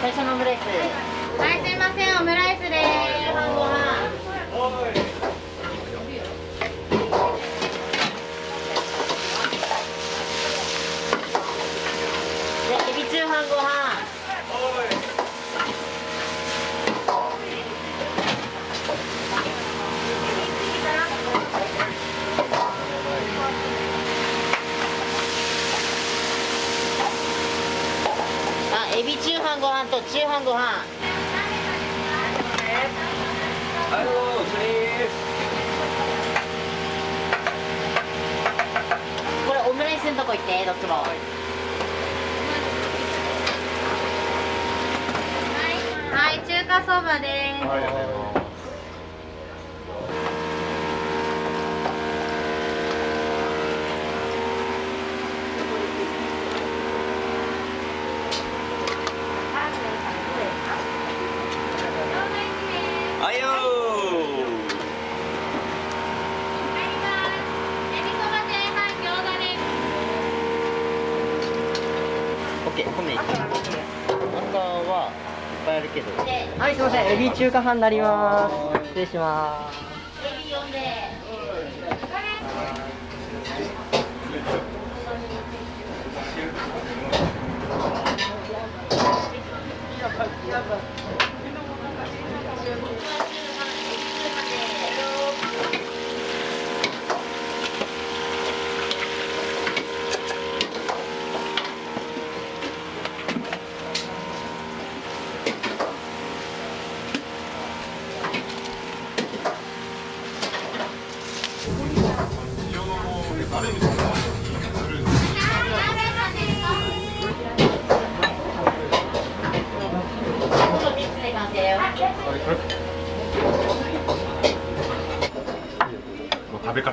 最初のオムライス。はい、すいません、オムライスです。晩ご飯。で、エビ中飯ご飯。エビ中飯ご飯と中飯ご飯。これオムライスのとこ行ってどっちも。はい、中華そばです。はい、すみません、エビ中華飯になります。失礼します。エビ呼んで。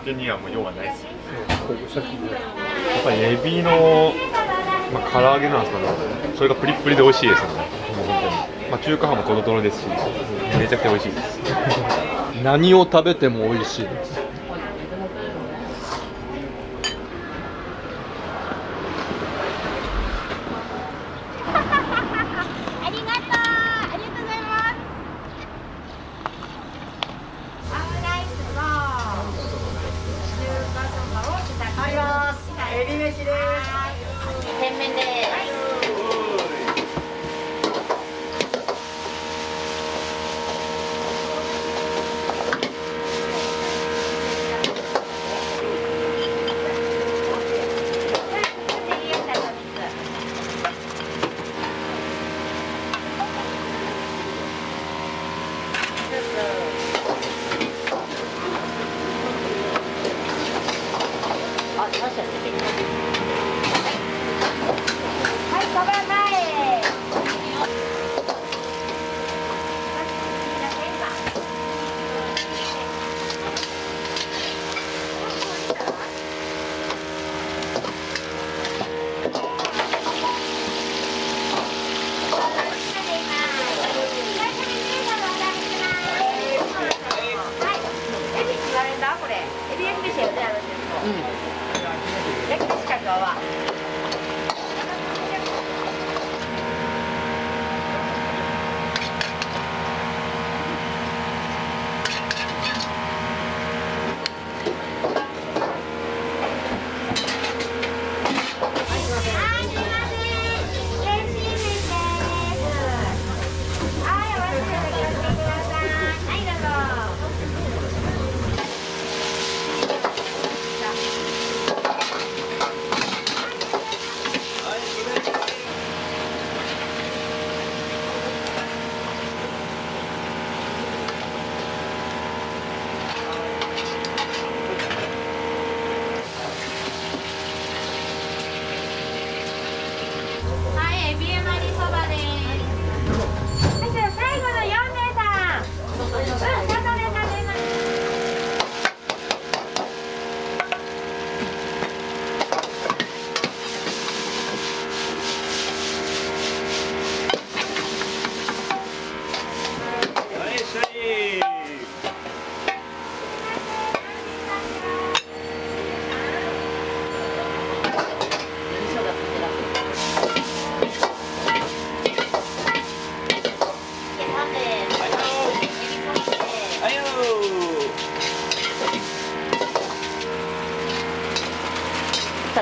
酒にはもう用はないです。こうシャキッとやっぱりエビの、まあ、唐揚げなんですかね。それがプリップリで美味しいですよね。もう本当に。まあ、中華派もトロトロですし、めちゃくちゃ美味しいです。何を食べても美味しいです。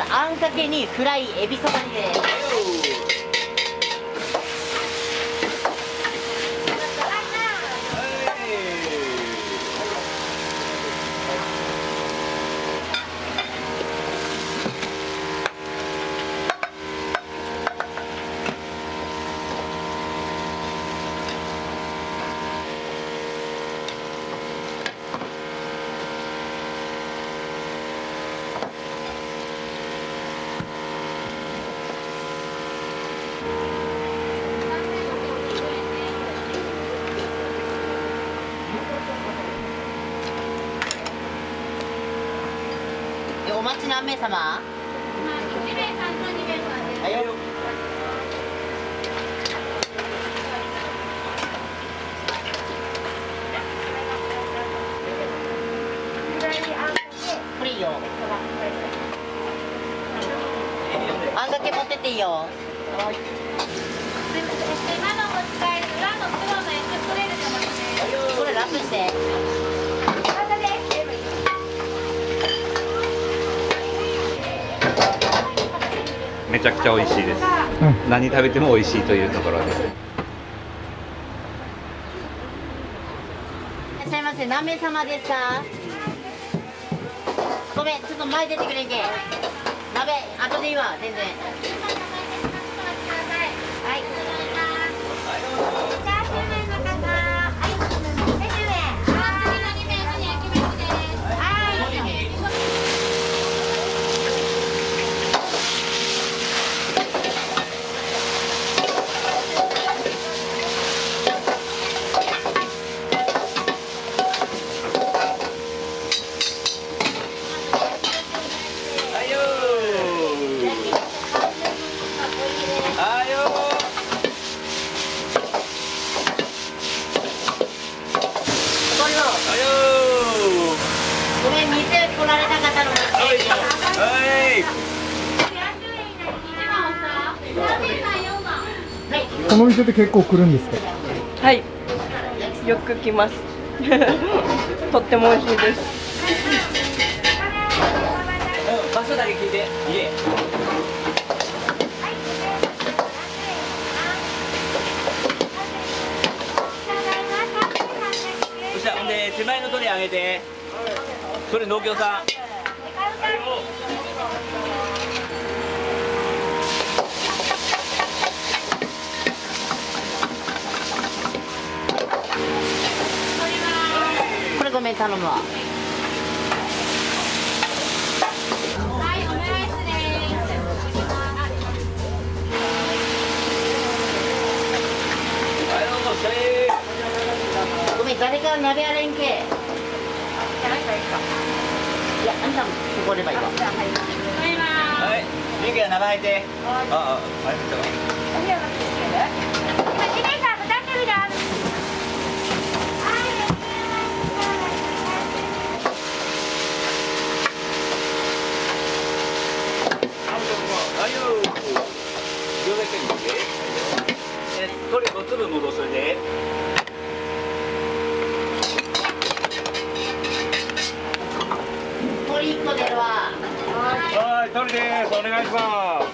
あんかけにフライエビそばにです。お待ち何名様？1名さんと2名さんです。はいよ。これいいよ。あんかけ持ってっていいよ。すみません、今のお持ち帰り裏の黒のやつ取れると思います。これラップして。めちゃくちゃ美味しいです。何食べても美味しいというところです。いらっしゃいませ。何名様ですか？ごめん、ちょっと前出てくれんけ。鍋後でいいわ、全然。はい。チャーシュー麺の方。はい。チャーシュー麺。次の2名の焼き飯です。はい。この店って結構来るんですか？はいよく来ますとっても美味しいです場所だけ聞いて家そしたらほんで手前の鳥あげてそれ農協さんこれごめん頼むわ。ごめん誰か鍋やれんけ。いやあんたもここればいいわ。はいリングや生入ってあれ見たわ鳥5粒戻しといて鳥1個出るわ。はい鳥ですお願いします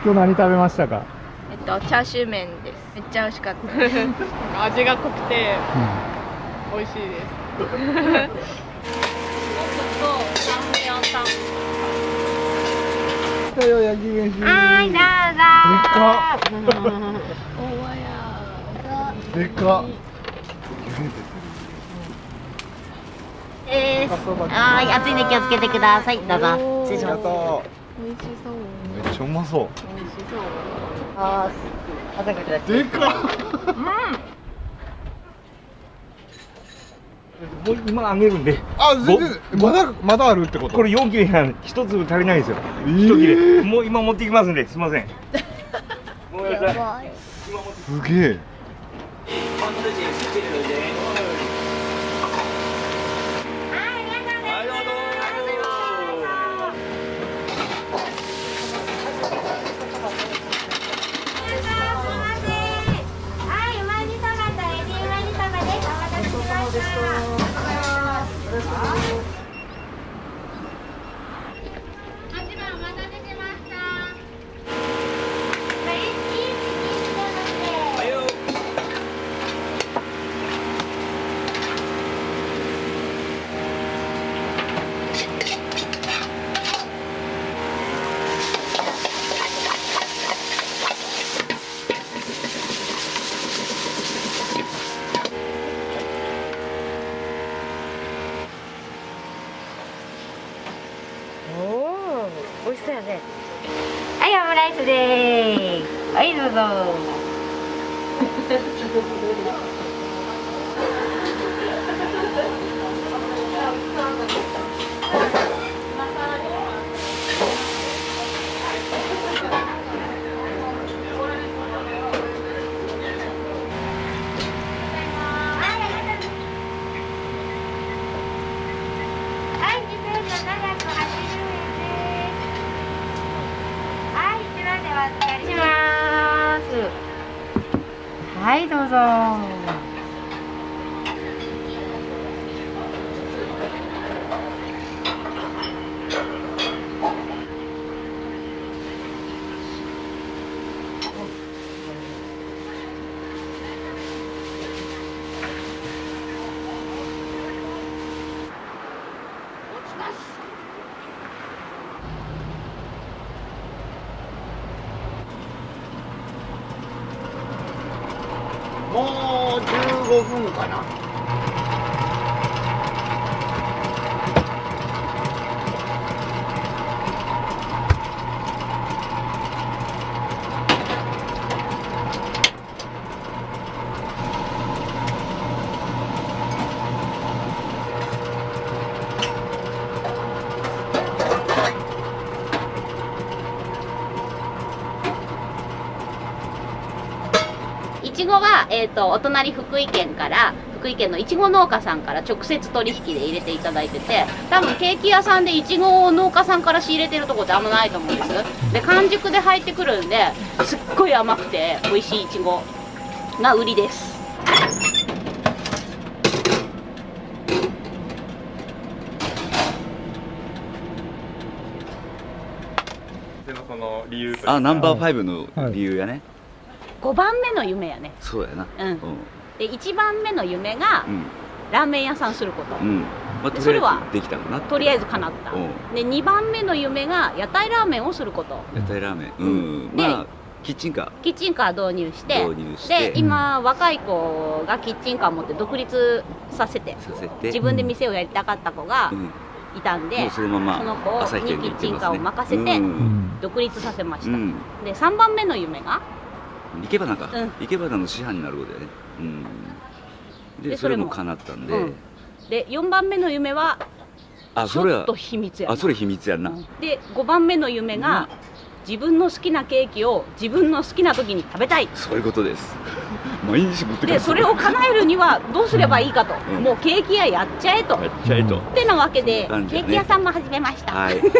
今日何食べましたか？チャーシュー麺ですめっちゃ美味しかった味が濃くて美味しいです来たよ焼き飯。はいどうぞ。でっか。はい暑いんで気をつけてください。どうぞ失礼します。美味しそうめっちゃうまそう。美味しそうあー朝からでかもう今あげるんで。あ、全然まだあるってこと？これ4切れなんで1粒足りないんですよ。1切れ。もう今持ってきますんで、すみません。ごめんなさい。すげえ。美味しそうやね。はいオムライスでーす。はいどうぞ。はいどうぞ。もう15分かな。いちごは、お隣福井県から福井県のいちご農家さんから直接取引で入れていただいてて、多分ケーキ屋さんでいちごを農家さんから仕入れてるとこってあんまないと思うんです。で完熟で入ってくるんですっごい甘くて美味しいいちごが売りです。その理由あ、ナンバー5の理由やね。5番目の夢やね。そうやな。で1番目の夢がラーメン屋さんすること。でそれはできたのな。とりあえず叶った。で2番目の夢が屋台ラーメンをすること。屋台ラーメン。まあキッチンカー導入して、で今若い子がキッチンカー持って独立させて自分で店をやりたかった子がいたんで、その子にキッチンカーを任せて独立させました。で3番目の夢が生け花か、生け花の師範になることだよね。でそれも叶ったんで、で4番目の夢はちょっと秘密やな。それ秘密やんな。で5番目の夢が自分の好きなケーキを自分の好きな時に食べたい。そういうことです。毎日持ってくる。でそれを叶えるにはどうすればいいかと、もうケーキ屋やっちゃえと。ってなわけで、ケーキ屋さんも始めました。はい。で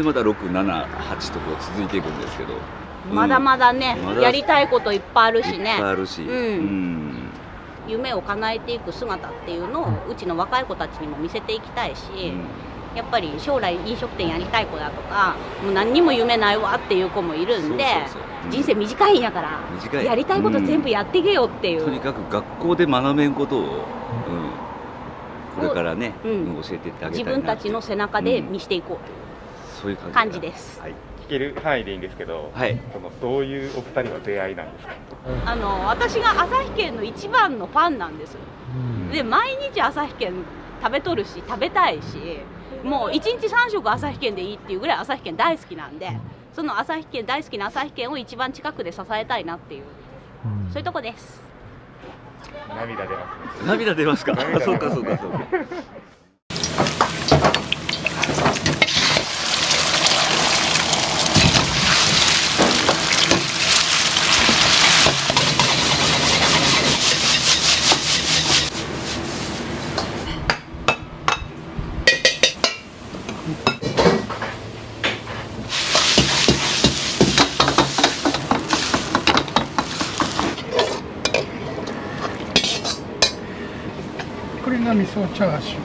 また6、7、8とこう続いていくんですけど。まだまだね、やりたいこといっぱいあるしね。いっぱいあるし。夢を叶えていく姿っていうのをうちの若い子たちにも見せていきたいし。やっぱり将来飲食店やりたい子だとか、もう何にも夢ないわっていう子もいるんで、人生短いんやからやりたいこと全部やっていけよっていう、とにかく学校で学べんことを、これからね、教えていってあげたいな。自分たちの背中で見していこうという、そういう感じです。聞ける範囲でいいんですけど、そのどういうお二人の出会いなんですか？私が旭軒の一番のファンなんです。で毎日旭軒食べとるし食べたいし、もう1日3食旭軒でいいっていうぐらい旭軒大好きなんで、その旭軒大好きな旭軒を一番近くで支えたいなっていう、そういうとこです。涙出ますね。涙出ますか？そうかそうかそうか。これが味噌チャーシュ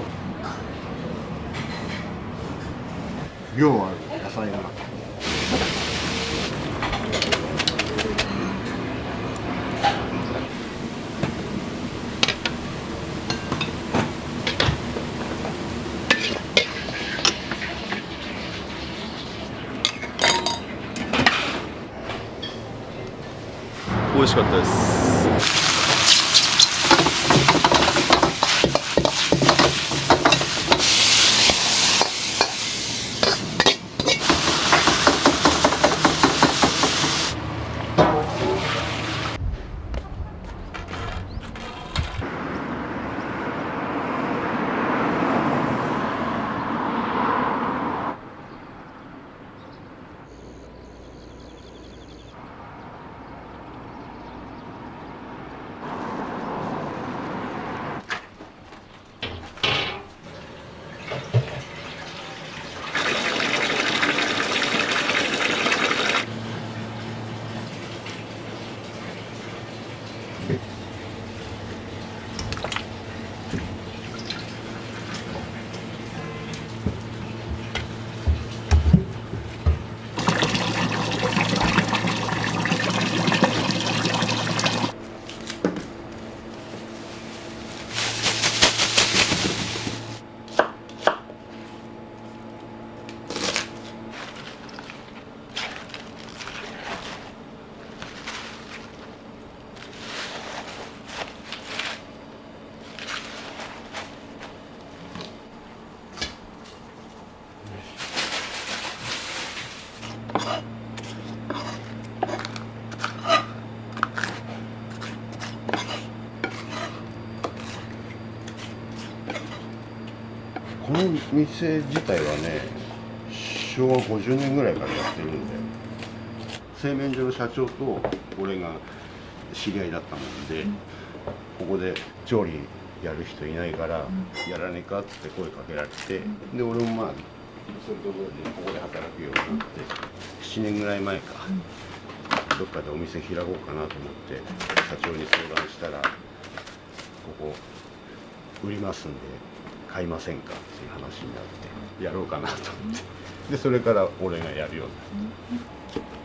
ー。量ある野菜が。美味しかったです。この店自体はね、昭和50年ぐらいからやってるんで、製麺所の社長と俺が知り合いだったもんで、ここで調理やる人いないからやらねえかっつって声かけられて、で俺もまあそういうところでここで働くようになって7年ぐらい前か、どっかでお店開こうかなと思って社長に相談したら、ここ売りますんで買いませんかっていう話になってやろうかなと思って、でそれから俺がやるようになって。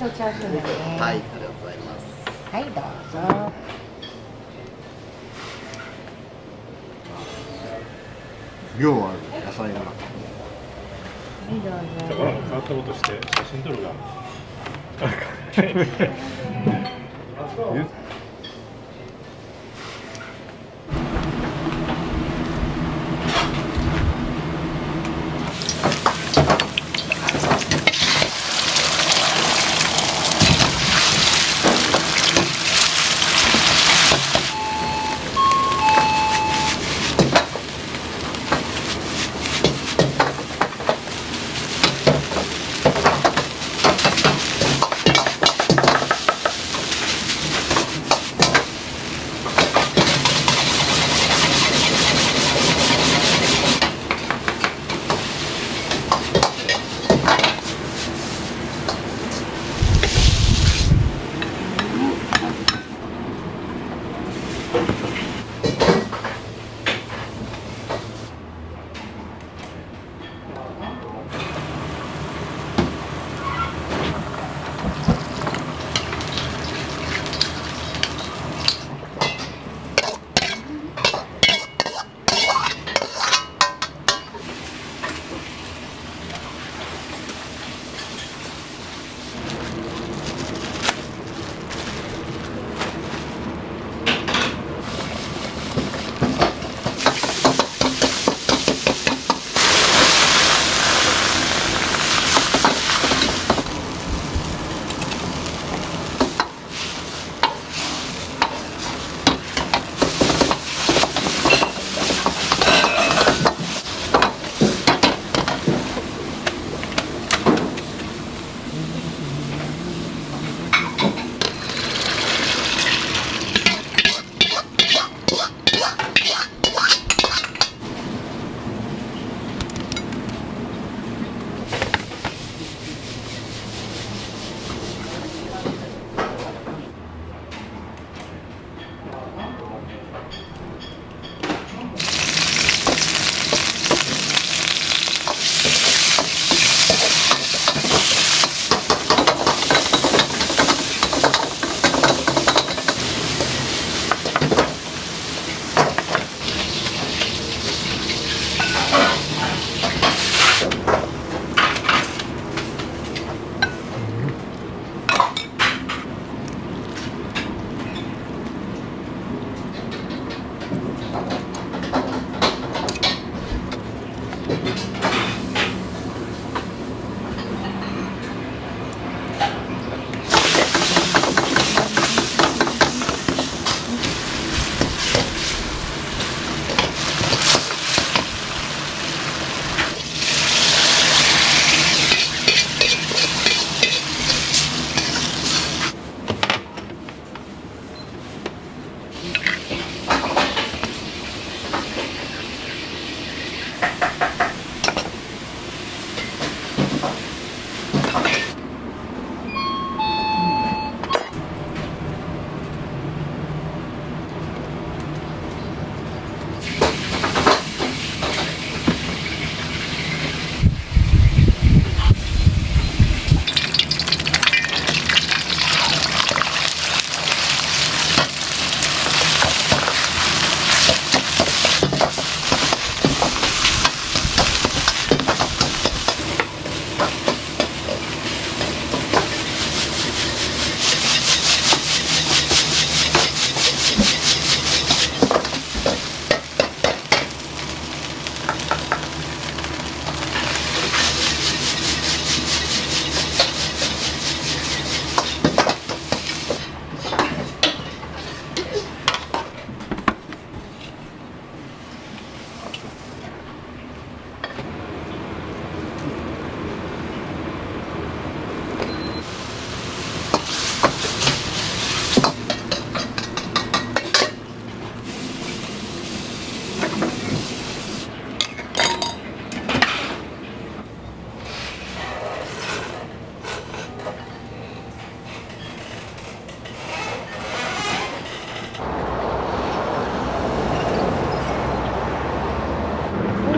噌チャーシューですね。はい、ありがとうございます。はい、どうぞ。量ある野菜が。はい、どうぞ。変わったことして写真撮るが。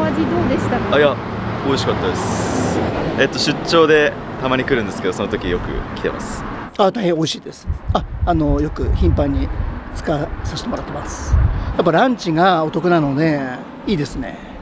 味どうでしたか？あ、いや、美味しかったです。出張でたまに来るんですけど、その時よく来てます。大変美味しいです。よく頻繁に使わさせてもらってます。やっぱランチがお得なのでいいですね。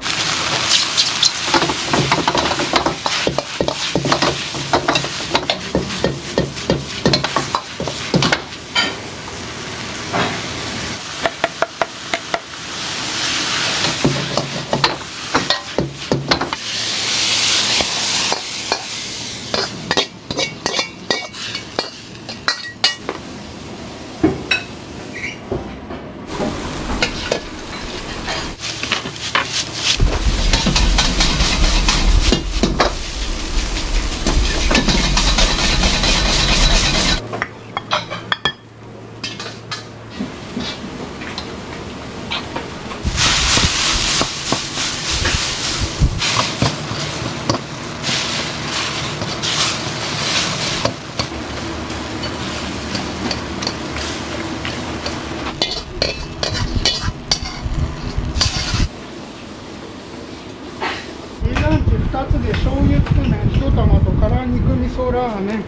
ランチ2つで醤油つくねん1玉と辛肉味噌ラーメン。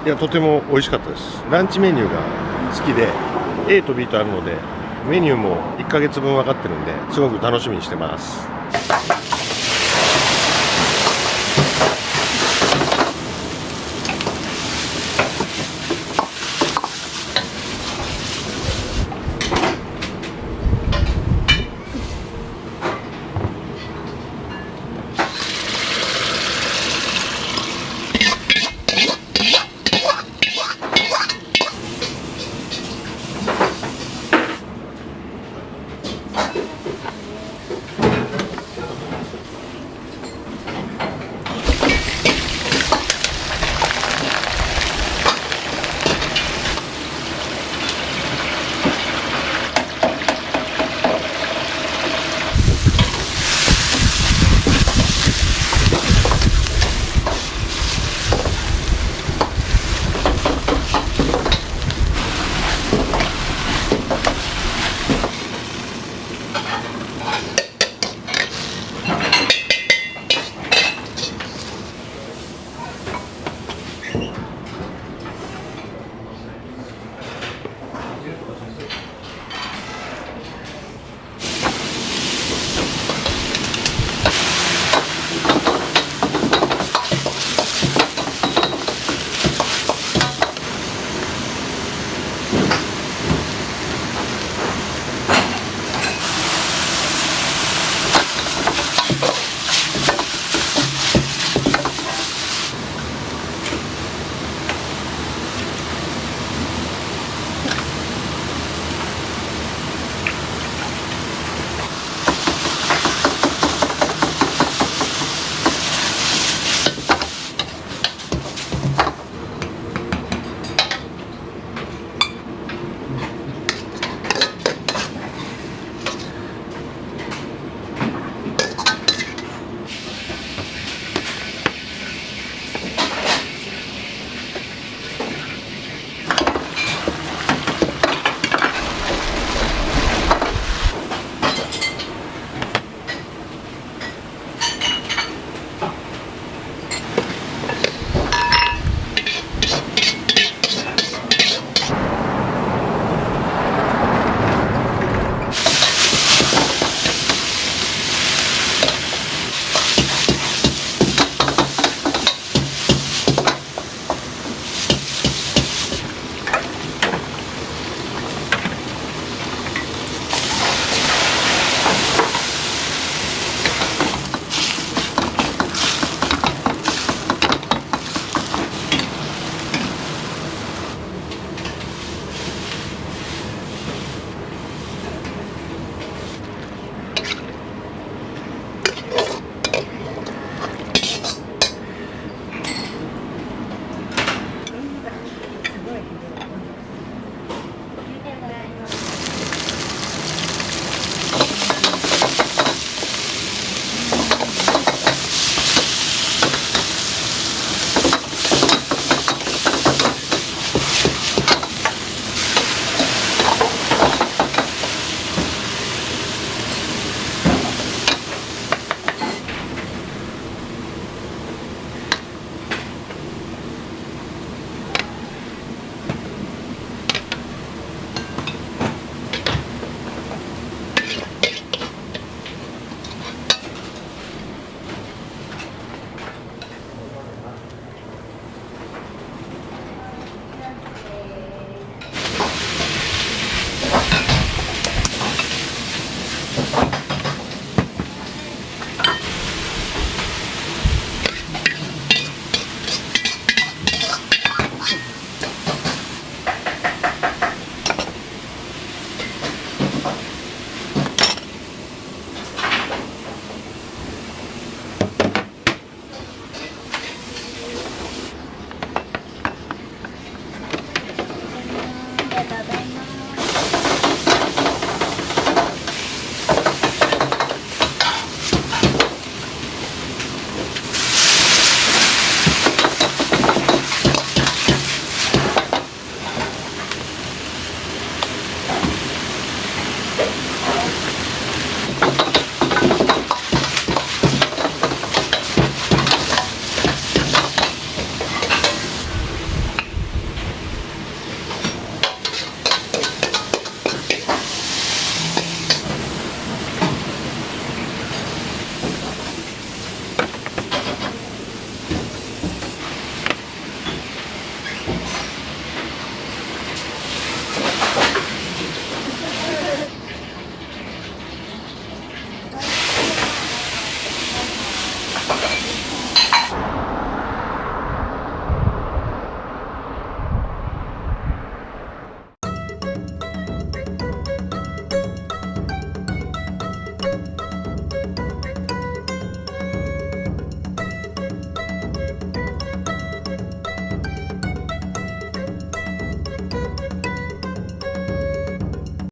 いや、とても美味しかったです。ランチメニューが好きで A と B とあるので、メニューも1ヶ月分分かってるんで、すごく楽しみにしてます。